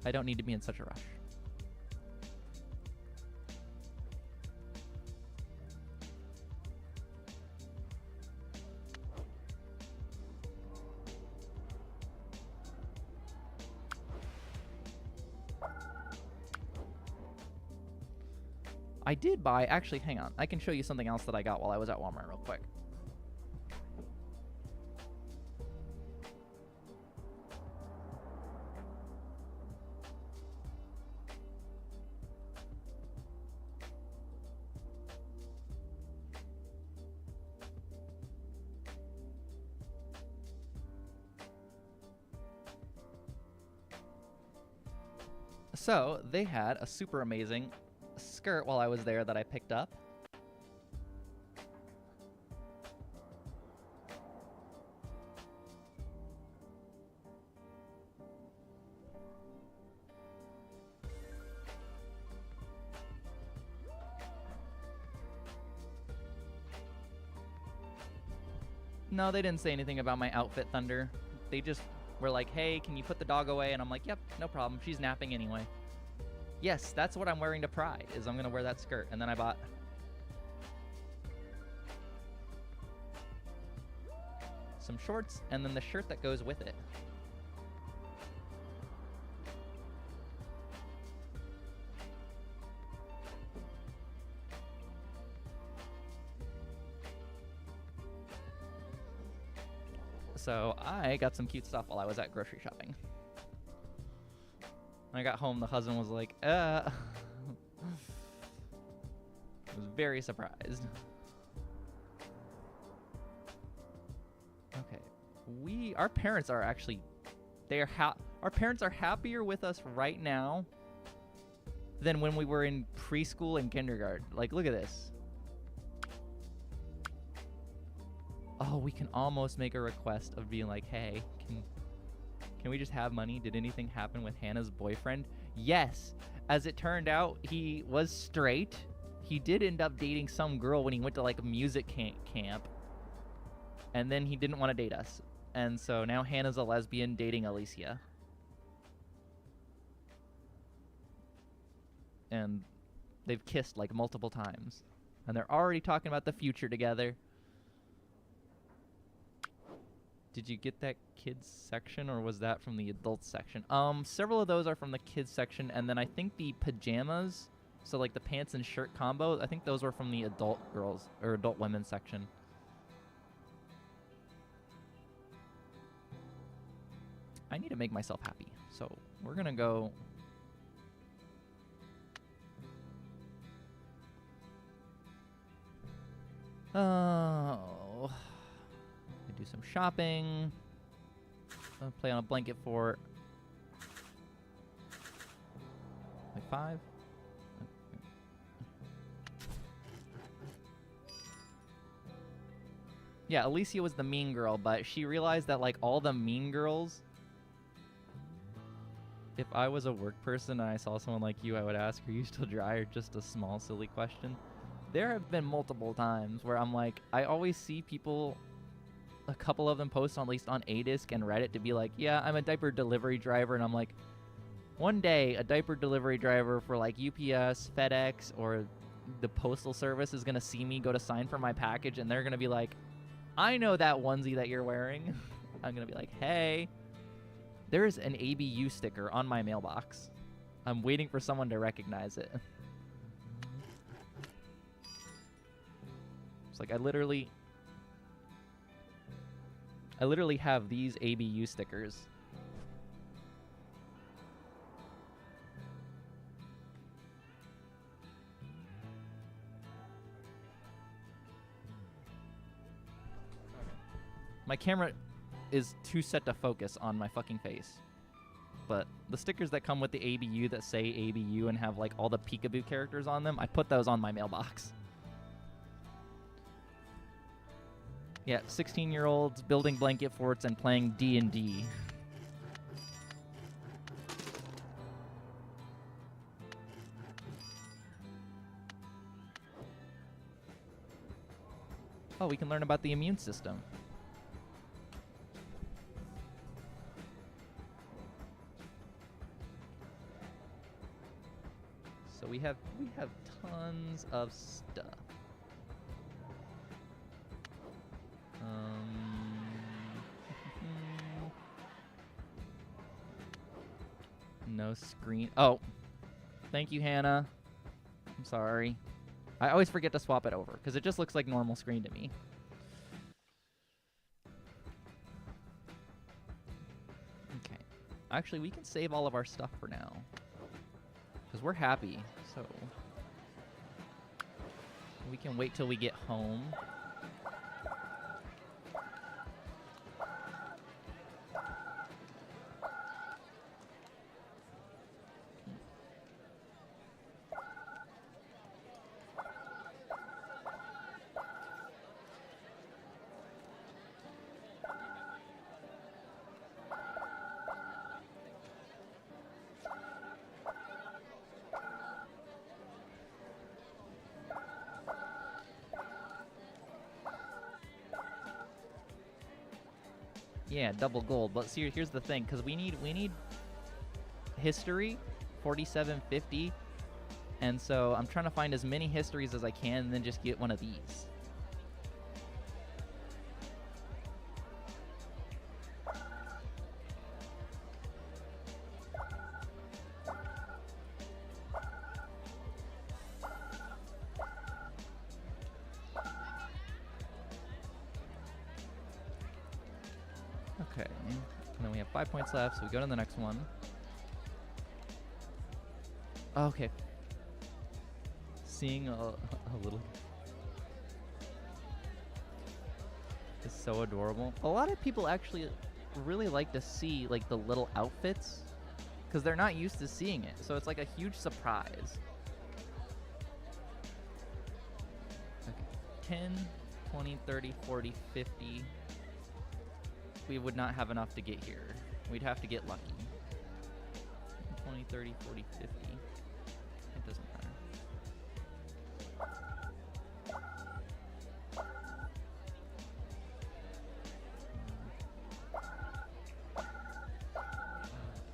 I don't need to be in such a rush. I did buy, actually, hang on. I can show you something else that I got while I was at Walmart real quick. So, they had a super amazing skirt while I was there that I picked up. No, they didn't say anything about my outfit, Thunder. They just were like, hey, can you put the dog away? And I'm like, yep, no problem. She's napping anyway. Yes, that's what I'm wearing to Pride, is I'm going to wear that skirt. And then I bought some shorts and then the shirt that goes with it. So I got some cute stuff while I was at grocery shopping. When I got home, the husband was like, I was very surprised. Okay. Our parents are actually, our parents are happier with us right now than when we were in preschool and kindergarten. Like, look at this. Oh, we can almost make a request of being like, hey, can we just have money? Did anything happen with Hannah's boyfriend? Yes. As it turned out, he was straight. He did end up dating some girl when he went to like a music camp. And then he didn't want to date us. And so now Hannah's a lesbian dating Alicia. And they've kissed like multiple times. And they're already talking about the future together. Did you get that kids section, or was that from the adults section? Several of those are from the kids section, and then I think the pajamas, so like the pants and shirt combo, I think those were from the adult girls or adult women section. I need to make myself happy, so we're gonna go. Oh. Do some shopping. I'll play on a blanket for like 5. Yeah, Alicia was the mean girl, but she realized that like all the mean girls, if I was a work person and I saw someone like you, I would ask, are you still dry, or just a small silly question. There have been multiple times where I'm like, I always see people, a couple of them post on, at least on A-Disc and Reddit, to be like, yeah, I'm a diaper delivery driver. And I'm like, one day a diaper delivery driver for like UPS, FedEx, or the postal service is going to see me go to sign for my package, and they're going to be like, I know that onesie that you're wearing. I'm going to be like, hey, there's an ABU sticker on my mailbox. I'm waiting for someone to recognize it. It's like I literally have these ABU stickers. My camera is too set to focus on my fucking face. But the stickers that come with the ABU that say ABU and have like all the peekaboo characters on them, I put those on my mailbox. Yeah, 16-year-olds building blanket forts and playing D&D. Oh, we can learn about the immune system. So we have tons of stuff. No screen. Oh, thank you, Hannah. I'm sorry. I always forget to swap it over because it just looks like normal screen to me. Okay. Actually, we can save all of our stuff for now because we're happy. So we can wait till we get home. Yeah, double gold. But see, here's the thing, because we need history, 4750, and so I'm trying to find as many histories as I can, and then just get one of these. Okay, and then we have 5 points left, so we go to the next one. Okay. Seeing a little is so adorable. A lot of people actually really like to see like the little outfits because they're not used to seeing it, so it's like a huge surprise. Okay. 10, 20, 30, 40, 50. We would not have enough to get here. We'd have to get lucky. 20, 30, 40, 50. It doesn't matter.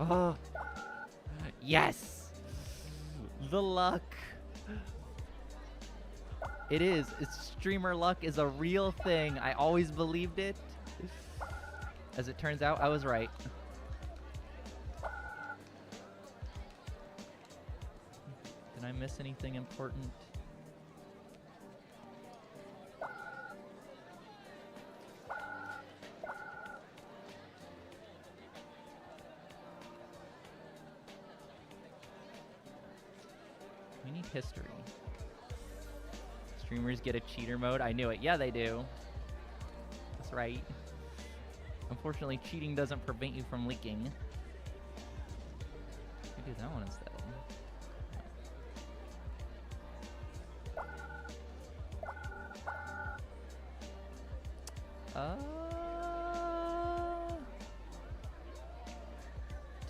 Oh, yes! The luck. It is. Streamer luck is a real thing. I always believed it. As it turns out, I was right. Did I miss anything important? We need history. Streamers get a cheater mode. I knew it. Yeah, they do. That's right. Unfortunately, cheating doesn't prevent you from leaking. I do that one instead. Uh,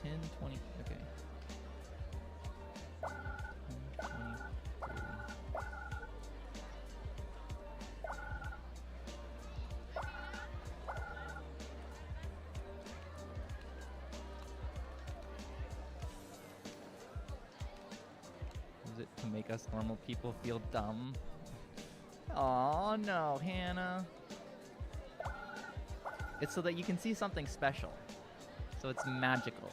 10, 20, okay. 10, 20, 30. Is it to make us normal people feel dumb? Oh no, Hannah. It's so that you can see something special. So it's magical.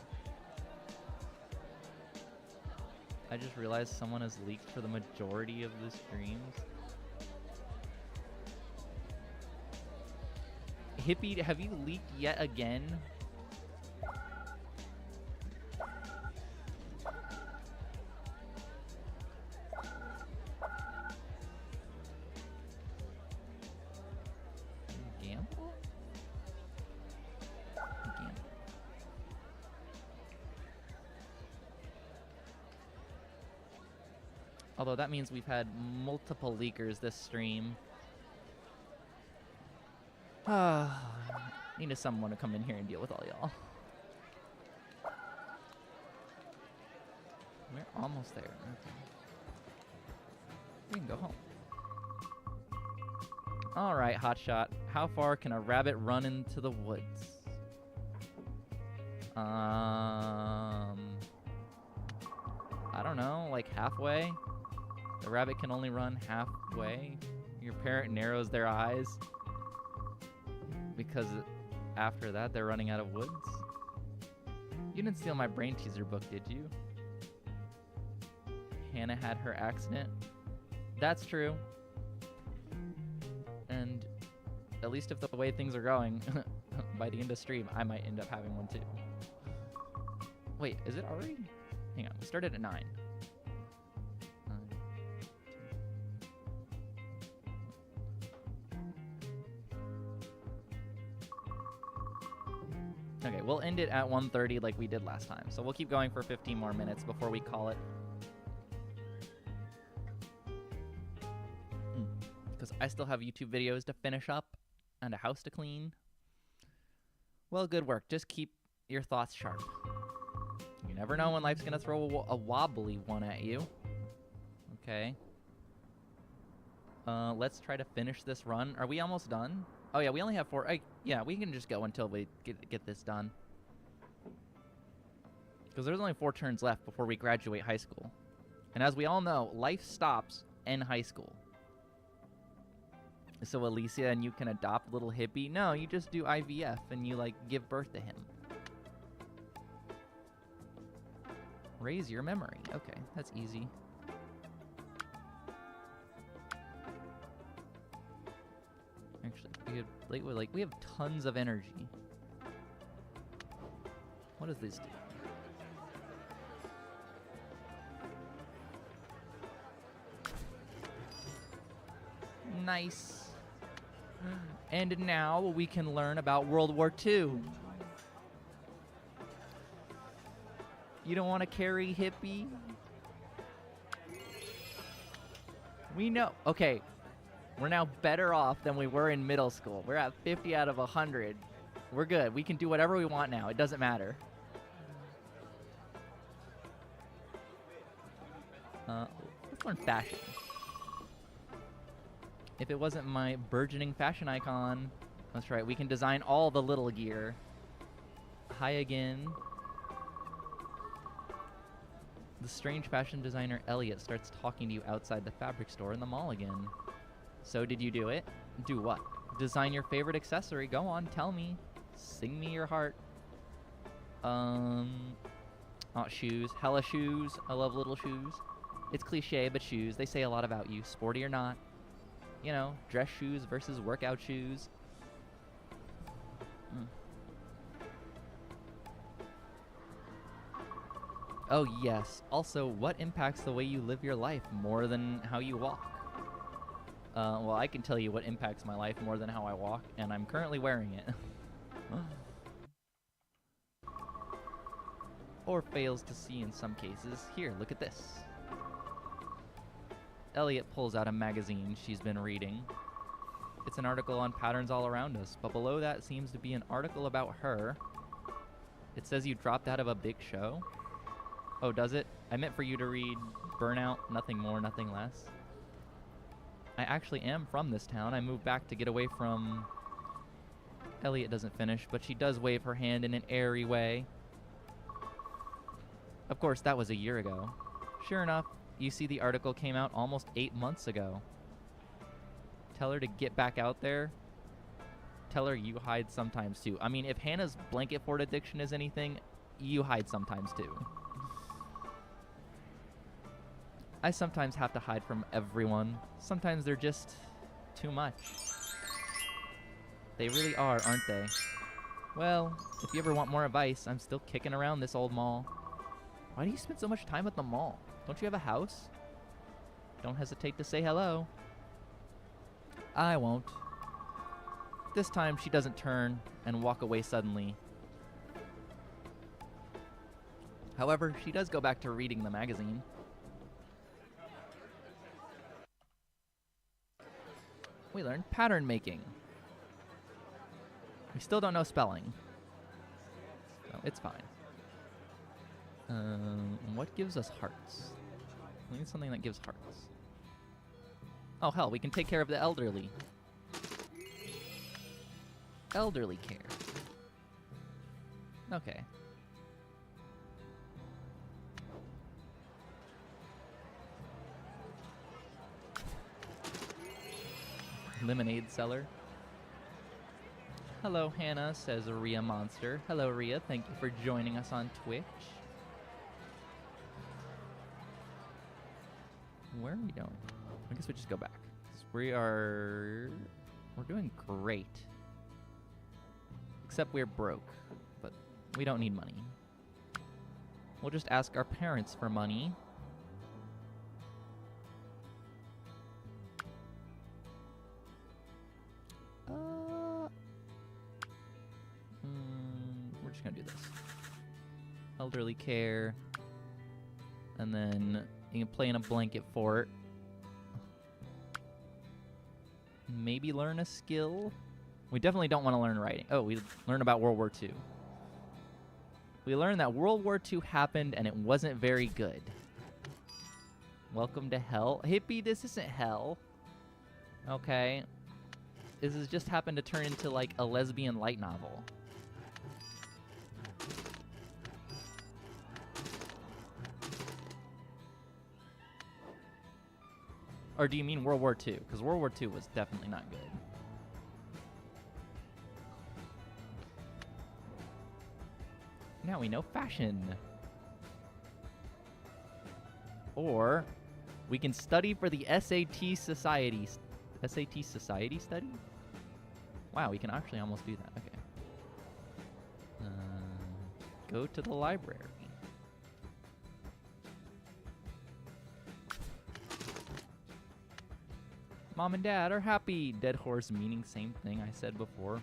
I just realized someone has leaked for the majority of the streams. Hippie, have you leaked yet again? Gamble? Although that means we've had multiple leakers this stream. Need someone to come in here and deal with all y'all. We're almost there. Okay. We can go home. All right, hotshot. How far can a rabbit run into the woods? I don't know, like halfway? The rabbit can only run halfway? Your parent narrows their eyes because after that they're running out of woods? You didn't steal my brain teaser book, did you? Hannah had her accident. That's true. And at least if the way things are going, by the end of stream, I might end up having one too. Wait, is it already? Hang on, we started at 9. Okay, we'll end it at 1:30 like we did last time. So we'll keep going for 15 more minutes before we call it. Because I still have YouTube videos to finish up and a house to clean. Well, good work. Just keep your thoughts sharp. You never know when life's going to throw a wobbly one at you. Okay. Let's try to finish this run. Are we almost done? Oh, yeah, we only have 4. Yeah, we can just go until we get this done. Because there's only 4 turns left before we graduate high school. And as we all know, life stops in high school. So Alicia and you can adopt little hippie? No, you just do IVF and you, like, give birth to him. Raise your memory. Okay, that's easy. Actually, we have tons of energy. What does this do? Nice. And now we can learn about World War II. You don't want to carry hippie? We know. Okay. We're now better off than we were in middle school. We're at 50 out of 100. We're good. We can do whatever we want now. It doesn't matter. Let's learn fashion. If it wasn't my burgeoning fashion icon, that's right, we can design all the little gear. Hi again. The strange fashion designer Elliot starts talking to you outside the fabric store in the mall again. So did you do it? Do what? Design your favorite accessory. Go on, tell me. Sing me your heart. Oh, shoes. Hella shoes. I love little shoes. It's cliche, but shoes. They say a lot about you, sporty or not. You know, dress shoes versus workout shoes. Oh, yes. Also, what impacts the way you live your life more than how you walk? Well, I can tell you what impacts my life more than how I walk, and I'm currently wearing it. Or fails to see in some cases. Here, look at this. Elliot pulls out a magazine she's been reading. It's an article on patterns all around us, but below that seems to be an article about her. It says you dropped out of a big show. Oh, does it? I meant for you to read Burnout, Nothing More, Nothing Less. I actually am from this town. I moved back to get away from... Elliot doesn't finish, but she does wave her hand in an airy way. Of course, that was a year ago. Sure enough, you see the article came out almost 8 months ago. Tell her to get back out there. Tell her you hide sometimes too. I mean, if Hannah's blanket fort addiction is anything, you hide sometimes too. I sometimes have to hide from everyone. Sometimes they're just too much. They really are, aren't they? Well, if you ever want more advice, I'm still kicking around this old mall. Why do you spend so much time at the mall? Don't you have a house? Don't hesitate to say hello. I won't. This time she doesn't turn and walk away suddenly. However, she does go back to reading the magazine. We learned pattern making. We still don't know spelling. So it's fine. What gives us hearts? We need something that gives hearts. Oh, hell, we can take care of the elderly. Elderly care. Okay. Lemonade seller. Hello, Hannah, says Rhea Monster. Hello, Rhea. Thank you for joining us on Twitch. Where are we going? I guess we just go back. We're doing great. Except we're broke, but we don't need money. We'll just ask our parents for money. We're just gonna do this. Elderly care. And then you can play in a blanket fort. Maybe learn a skill. We definitely don't want to learn writing. Oh, we learn about World War II. We learned that World War II happened and it wasn't very good. Welcome to hell. Hippie, this isn't hell. Okay. This has just happened to turn into like a lesbian light novel. Or do you mean World War II? Because World War II was definitely not good. Now we know fashion. Or we can study for the SAT Society. SAT Society study? Wow, we can actually almost do that. Okay. Go to the library. Mom and Dad are happy. Dead horse meaning same thing I said before.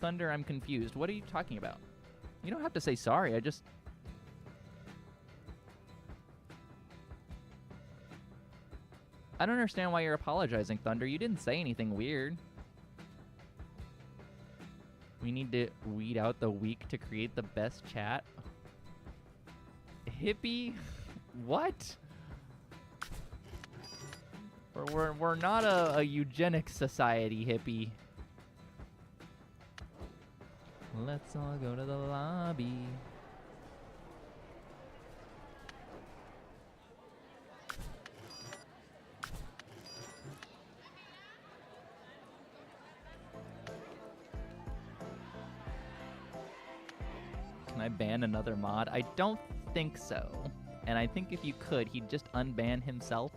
Thunder, I'm confused. What are you talking about? You don't have to say sorry. I don't understand why you're apologizing, Thunder. You didn't say anything weird. We need to weed out the weak to create the best chat. Hippie? What? We're not a eugenics society, hippie. Let's all go to the lobby. Can I ban another mod? I don't think so. And I think if you could, he'd just unban himself.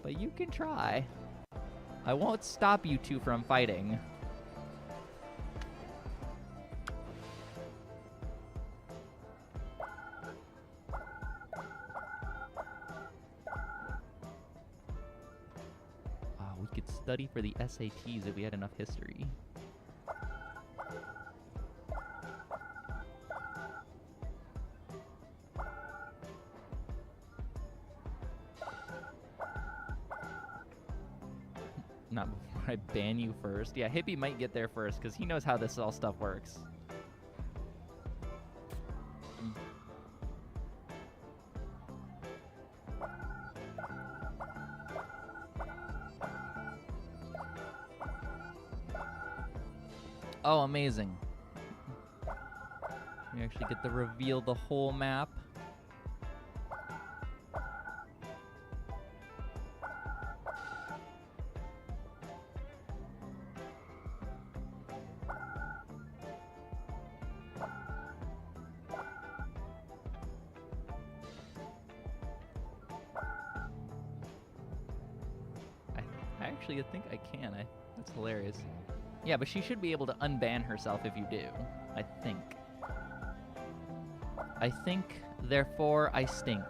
But you can try. I won't stop you two from fighting. We could study for the SATs if we had enough history. Not before I ban you first. Yeah, Hippie might get there first because he knows how this all stuff works. Oh, amazing. We actually get to reveal the whole map. I actually think I can. That's hilarious. Yeah, but she should be able to unban herself if you do. I think. I think, therefore I stink.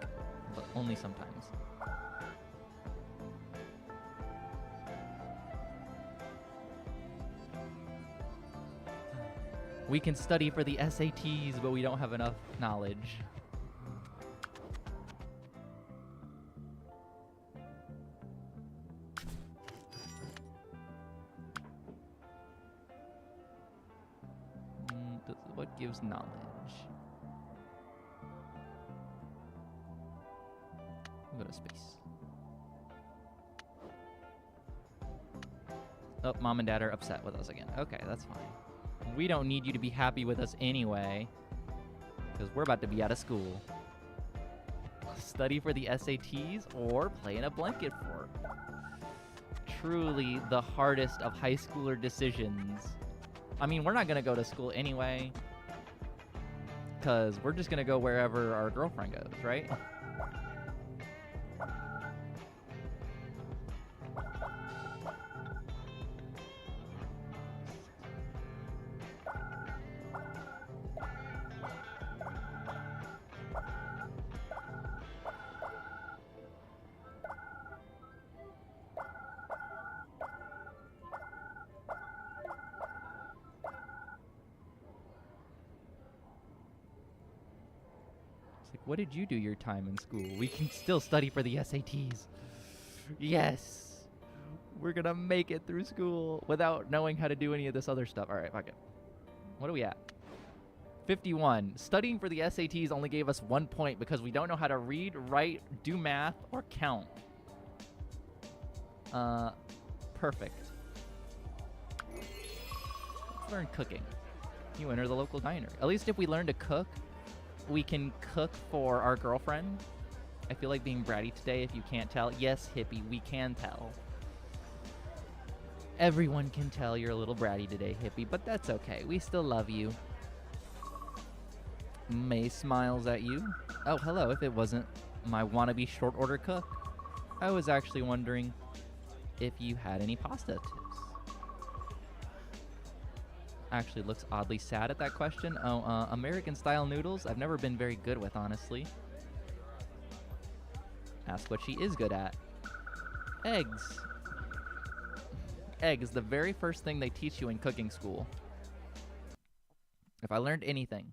But only sometimes. We can study for the SATs, but we don't have enough knowledge. What gives knowledge? Go to space. Oh, mom and dad are upset with us again. Okay, that's fine. We don't need you to be happy with us anyway, because we're about to be out of school. Study for the SATs or play in a blanket fort. Truly the hardest of high schooler decisions. I mean, we're not going to go to school anyway, because we're just going to go wherever our girlfriend goes, right? What did you do your time in school? We can still study for the SATs. Yes. We're going to make it through school without knowing how to do any of this other stuff. All right, fuck it. What are we at? 51. Studying for the SATs only gave us 1 point because we don't know how to read, write, do math, or count. Perfect. Let's learn cooking. You enter the local diner. At least if we learn to cook, we can cook for our girlfriend. I feel like being bratty today, if you can't tell. Yes, hippie, we can tell. Everyone can tell you're a little bratty today, hippie, but that's okay. We still love you. May smiles at you. Oh, hello, if it wasn't my wannabe short order cook. I was actually wondering if you had any pasta tips. Actually looks oddly sad at that question. Oh, American-style noodles? I've never been very good with, honestly. Ask what she is good at. Eggs. Eggs, the very first thing they teach you in cooking school. If I learned anything,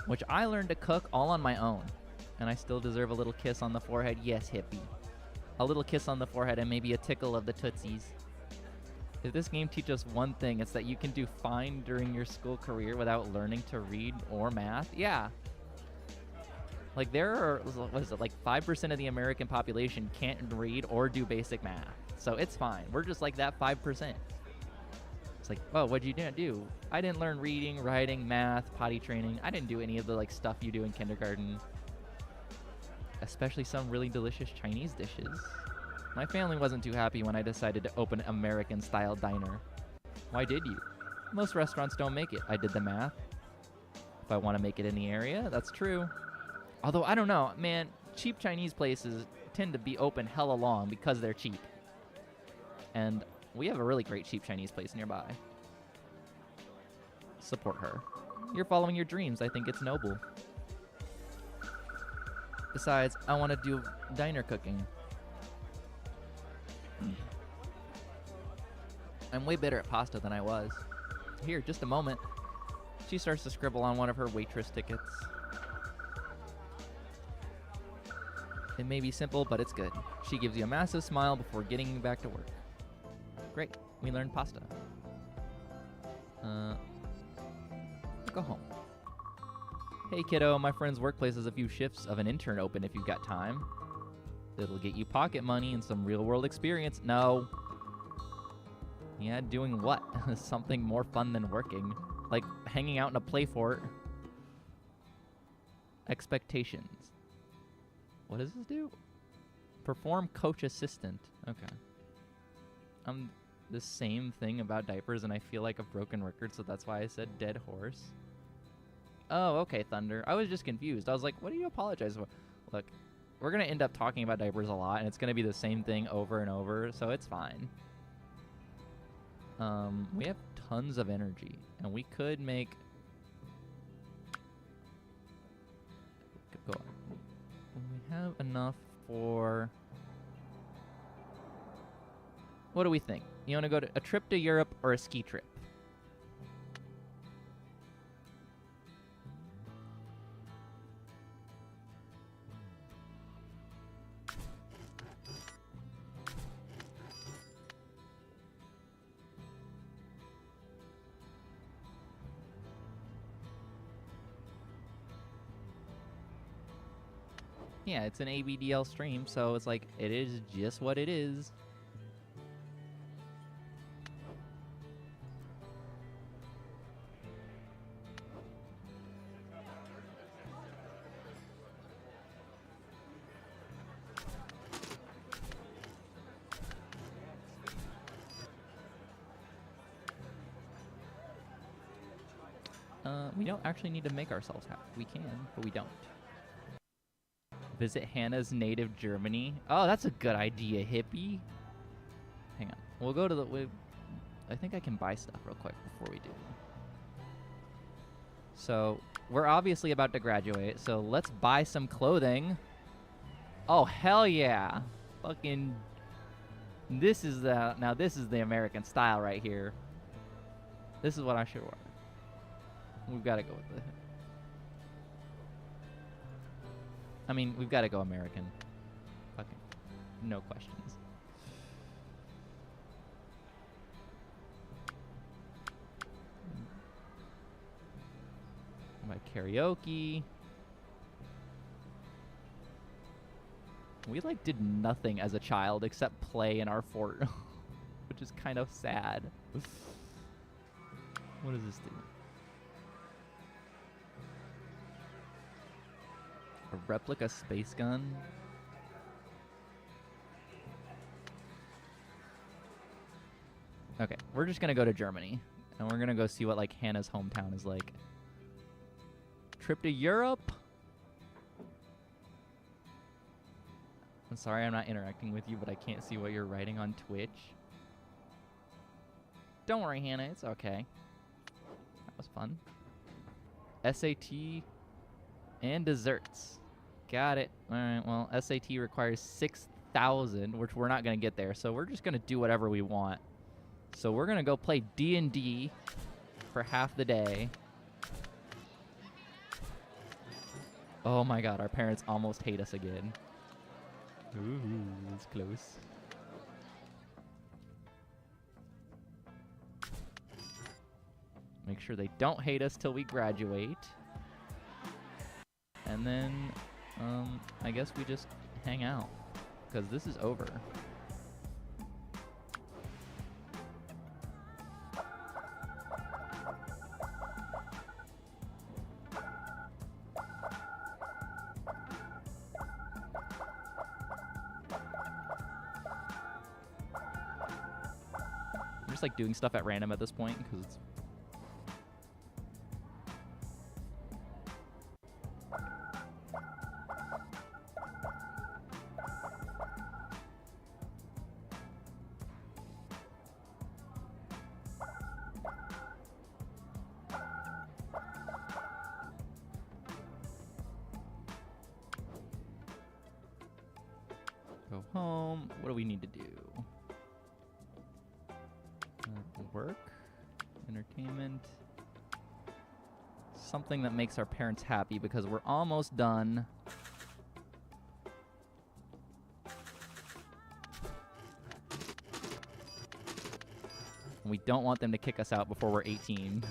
which I learned to cook all on my own, and I still deserve a little kiss on the forehead. Yes, hippie. A little kiss on the forehead and maybe a tickle of the tootsies. If this game teaches us one thing, it's that you can do fine during your school career without learning to read or math. Yeah. Like, there are, what is it, like 5% of the American population can't read or do basic math. So it's fine. We're just like that 5%. It's like, oh, what'd you do? I didn't learn reading, writing, math, potty training. I didn't do any of the, like, stuff you do in kindergarten. Especially some really delicious Chinese dishes. My family wasn't too happy when I decided to open an American-style diner. Why did you? Most restaurants don't make it. I did the math. If I want to make it in the area, that's true. Although, I don't know, man, cheap Chinese places tend to be open hella long because they're cheap. And we have a really great cheap Chinese place nearby. Support her. You're following your dreams. I think it's noble. Besides, I want to do diner cooking. I'm way better at pasta than I was. Here, just a moment. She starts to scribble on one of her waitress tickets. It may be simple, but it's good. She gives you a massive smile before getting back to work. Great, we learned pasta. Go home. Hey kiddo, my friend's workplace has a few shifts of an intern open if you've got time. It'll get you pocket money and some real world experience. No. Yeah, doing what? Something more fun than working. Like hanging out in a play fort. Expectations. What does this do? Perform coach assistant. Okay. I'm the same thing about diapers and I feel like a broken record, so that's why I said dead horse. Oh, okay, Thunder. I was just confused. I was like, what do you apologize for? Look, we're going to end up talking about diapers a lot, and it's going to be the same thing over and over, so it's fine. We have tons of energy, and we could make... Go on. We have enough for... What do we think? You want to go to a trip to Europe or a ski trip? Yeah, it's an ABDL stream, so it's like, it is just what it is. We don't actually need to make ourselves happy. We can, but we don't. Visit Hannah's native Germany. Oh, that's a good idea, hippie. Hang on. We'll go to the... I think I can buy stuff real quick before we do. So, we're obviously about to graduate, so let's buy some clothing. Oh, hell yeah. Fucking... This is the... Now, this is the American style right here. This is what I should wear. We've got to go with it. I mean, we've got to go American. Fucking no questions. My karaoke. We like did nothing as a child except play in our fort, which is kind of sad. What does this do? A replica space gun? Okay, we're just gonna go to Germany. And we're gonna go see what, like, Hannah's hometown is like. Trip to Europe? I'm sorry I'm not interacting with you, but I can't see what you're writing on Twitch. Don't worry, Hannah, it's okay. That was fun. SAT and desserts. Got it. All right, well, SAT requires 6,000, which we're not going to get there, so we're just going to do whatever we want. So we're going to go play D&D for half the day. Oh my god, our parents almost hate us again. Ooh, it's close. Make sure they don't hate us till we graduate. And then, I guess we just hang out, because this is over. I'm just like doing stuff at random at this point, because it's... Go home. What do we need to do? Work? Entertainment? Something that makes our parents happy, because we're almost done. And we don't want them to kick us out before we're 18.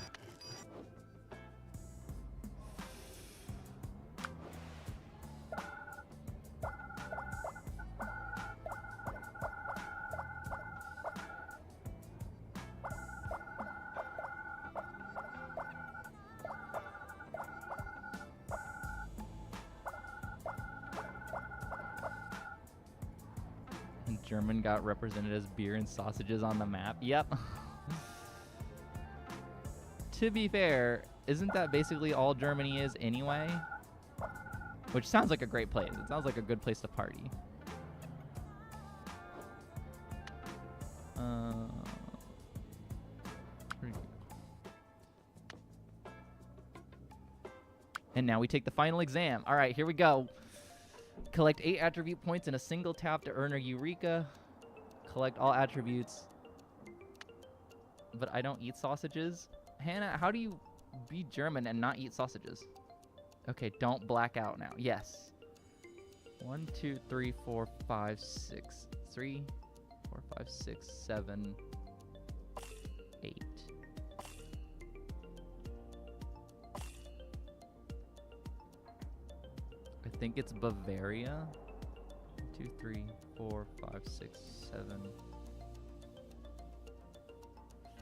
German got represented as beer and sausages on the map. Yep. To be fair, isn't that basically all Germany is anyway? Which sounds like a great place. It sounds like a good place to party. And now we take the final exam. All right, here we go. Collect 8 attribute points in a single tap to earn a Eureka. Collect all attributes. But I don't eat sausages. Hannah, how do you be German and not eat sausages? Okay, don't black out now. Yes. 1, 2, 3, 4, 5, 6. 3, 4, 5, 6, 7, 8. I think it's Bavaria. 2, 3, 4, 5, 6, 7,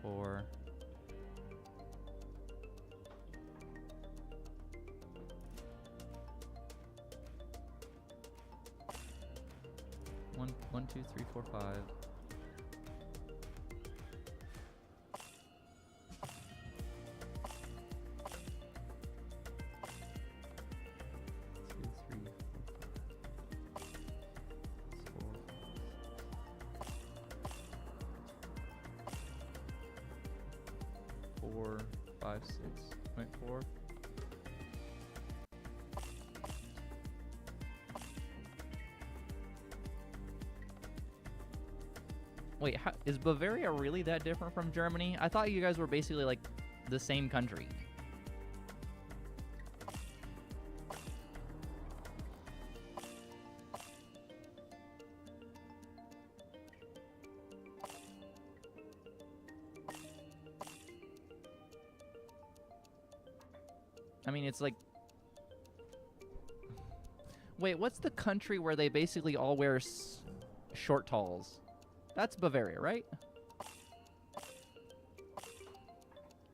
4. One, 2, 3, 4, 5. 2, 3, 4, 4, 5, 6.4. Wait, is Bavaria really that different from Germany? I thought you guys were basically like the same country. I mean, it's like... Wait, what's the country where they basically all wear short talls? That's Bavaria, right?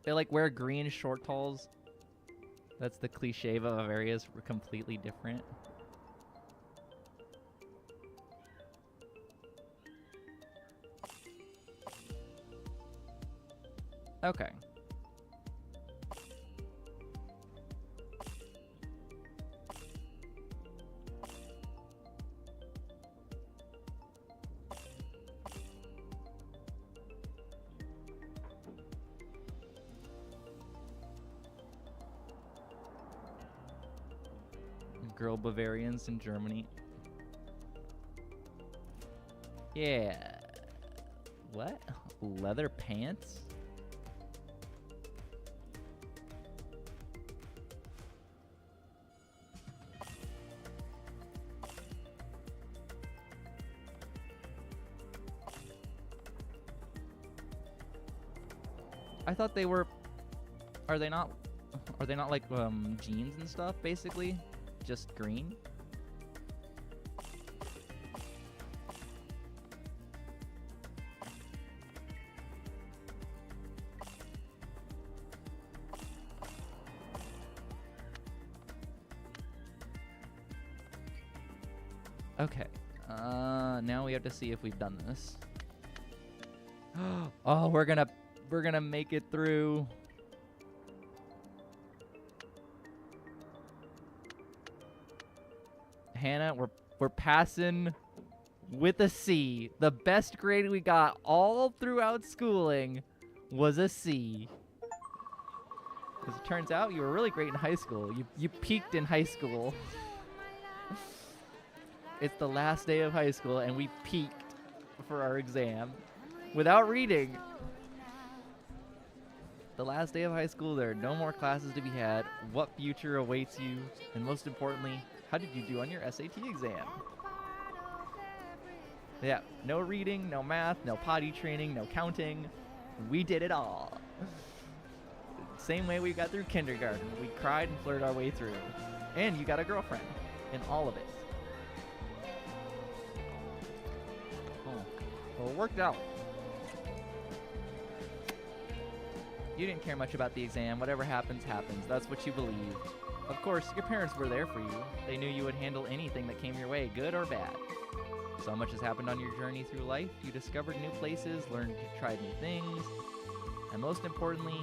They like wear green short talls. That's the cliche of Bavaria's completely different. Okay. Girl Bavarians in Germany. Yeah. What? Leather pants? I thought they were... Are they not like jeans and stuff basically? Just green? Okay. Now we have to see if we've done this. Oh, we're gonna make it through. Hannah, we're passing with a C. The best grade we got all throughout schooling was a C. As it turns out, you were really great in high school. You peaked in high school. It's the last day of high school, and we peaked for our exam without reading. The last day of high school, there are no more classes to be had. What future awaits you? And most importantly, how did you do on your SAT exam? Yeah, no reading, no math, no potty training, no counting. We did it all. Same way we got through kindergarten. We cried and flirted our way through. And you got a girlfriend in all of it. Oh, well, it worked out. You didn't care much about the exam. Whatever happens, happens. That's what you believed. Of course, your parents were there for you. They knew you would handle anything that came your way, good or bad. So much has happened on your journey through life. You discovered new places, learned to try new things, and most importantly,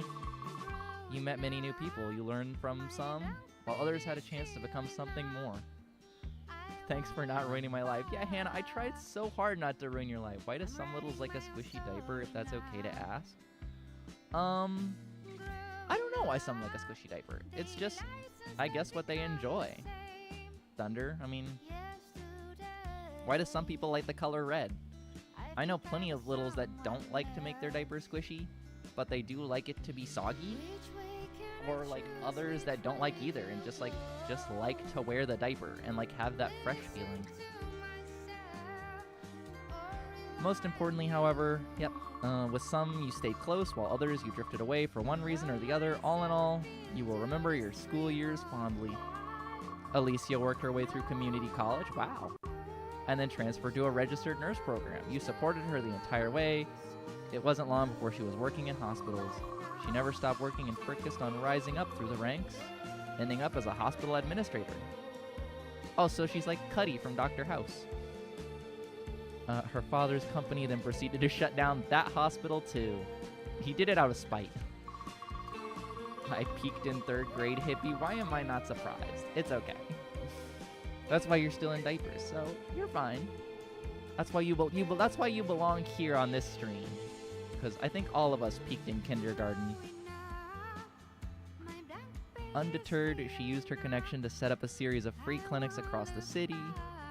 you met many new people. You learned from some, while others had a chance to become something more. Thanks for not ruining my life. Yeah, Hannah, I tried so hard not to ruin your life. Why does some littles like a squishy diaper, if that's okay to ask? I don't know why some like a squishy diaper. It's just, I guess, what they enjoy. Thunder, I mean, why do some people like the color red? I know plenty of littles that don't like to make their diapers squishy, but they do like it to be soggy. Or like others that don't like either and just like to wear the diaper and like have that fresh feeling. Most importantly, however, with some you stayed close, while others you drifted away for one reason or the other. All in all, you will remember your school years fondly. Alicia worked her way through community college, wow, and then transferred to a registered nurse program. You supported her the entire way. It wasn't long before she was working in hospitals. She never stopped working and focused on rising up through the ranks, ending up as a hospital administrator. Oh, so she's like Cuddy from Dr. House. Her father's company then proceeded to shut down that hospital too. He did it out of spite. I peaked in 3rd grade, hippie. Why am I not surprised? It's okay. That's why you're still in diapers, so you're fine. That's why that's why you belong here on this stream, because I think all of us peaked in kindergarten. Undeterred, she used her connection to set up a series of free clinics across the city.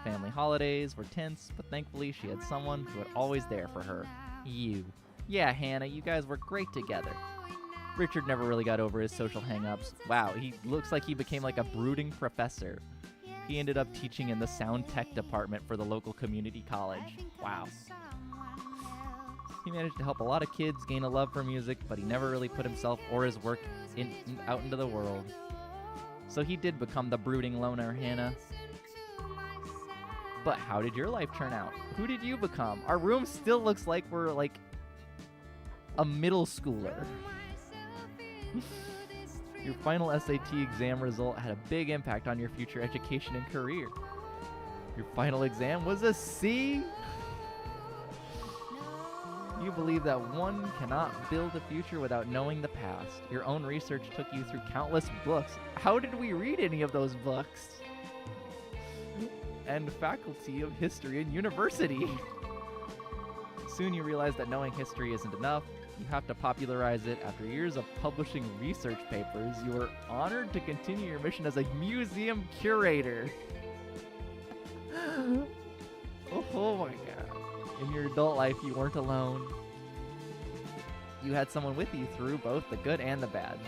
Family holidays were tense, but thankfully she had someone who was always there for her. You. Yeah, Hannah, you guys were great together. Richard never really got over his social hang-ups. Wow, he looks like he became like a brooding professor. He ended up teaching in the sound tech department for the local community college. Wow. He managed to help a lot of kids gain a love for music, but he never really put himself or his work out into the world. So he did become the brooding loner, Hannah. But how did your life turn out? Who did you become? Our room still looks like we're like a middle schooler. Your final SAT exam result had a big impact on your future education and career. Your final exam was a C. You believe that one cannot build a future without knowing the past. Your own research took you through countless books. How did we read any of those books? And Faculty of History and University. Soon you realize that knowing history isn't enough. You have to popularize it. After years of publishing research papers, you were honored to continue your mission as a museum curator. Oh my god. In your adult life, you weren't alone. You had someone with you through both the good and the bad.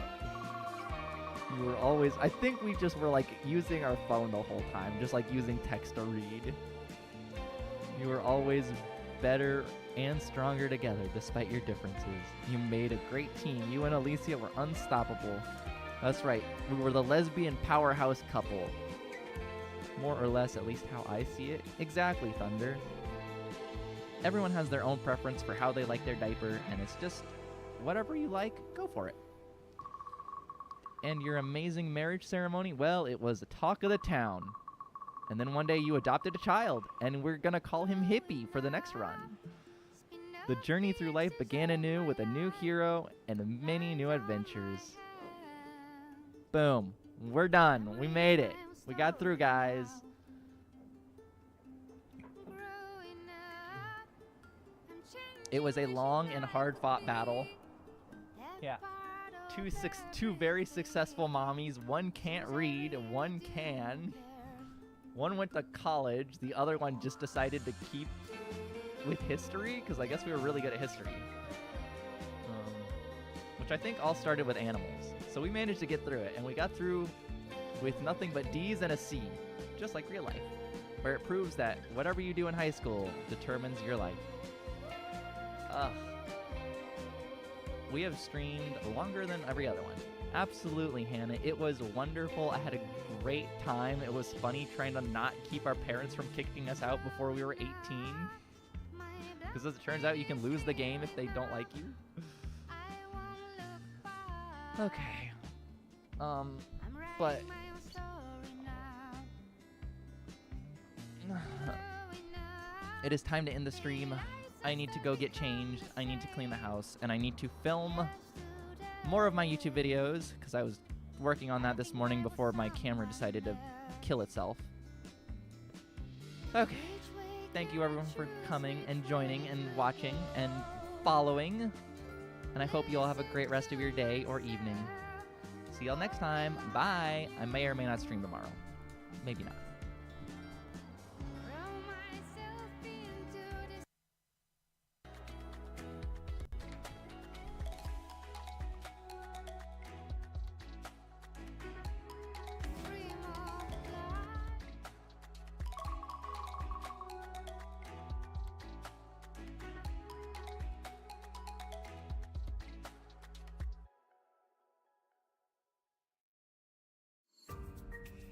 You were always... I think we just were like using our phone the whole time, just like using text to read. You were always better and stronger together despite your differences. You made a great team. You and Alicia were unstoppable. That's right, we were the lesbian powerhouse couple. More or less, at least how I see it. Exactly, Thunder. Everyone has their own preference for how they like their diaper, and it's just whatever you like, go for it. And your amazing marriage ceremony, well, it was the talk of the town. And then one day you adopted a child, and we're gonna call him Hippie for the next run. The journey through life began anew with a new hero and many new adventures. Boom. We're done. We made it. We got through, guys. It was a long and hard-fought battle. Yeah. Two very successful mommies. One can't read, one can. One went to college. The other one just decided to keep with history, because I guess we were really good at history. Which I think all started with animals. So we managed to get through it, and we got through with nothing but D's and a C, just like real life, where it proves that whatever you do in high school determines your life. We have streamed longer than every other one. Absolutely, Hannah. It was wonderful. I had a great time. It was funny trying to not keep our parents from kicking us out before we were 18. Because as it turns out, you can lose the game if they don't like you. Okay. But... it is time to end the stream. I need to go get changed, I need to clean the house, and I need to film more of my YouTube videos, because I was working on that this morning before my camera decided to kill itself. Okay. Thank you everyone for coming and joining and watching and following. And I hope you all have a great rest of your day or evening. See y'all next time. Bye. I may or may not stream tomorrow. Maybe not.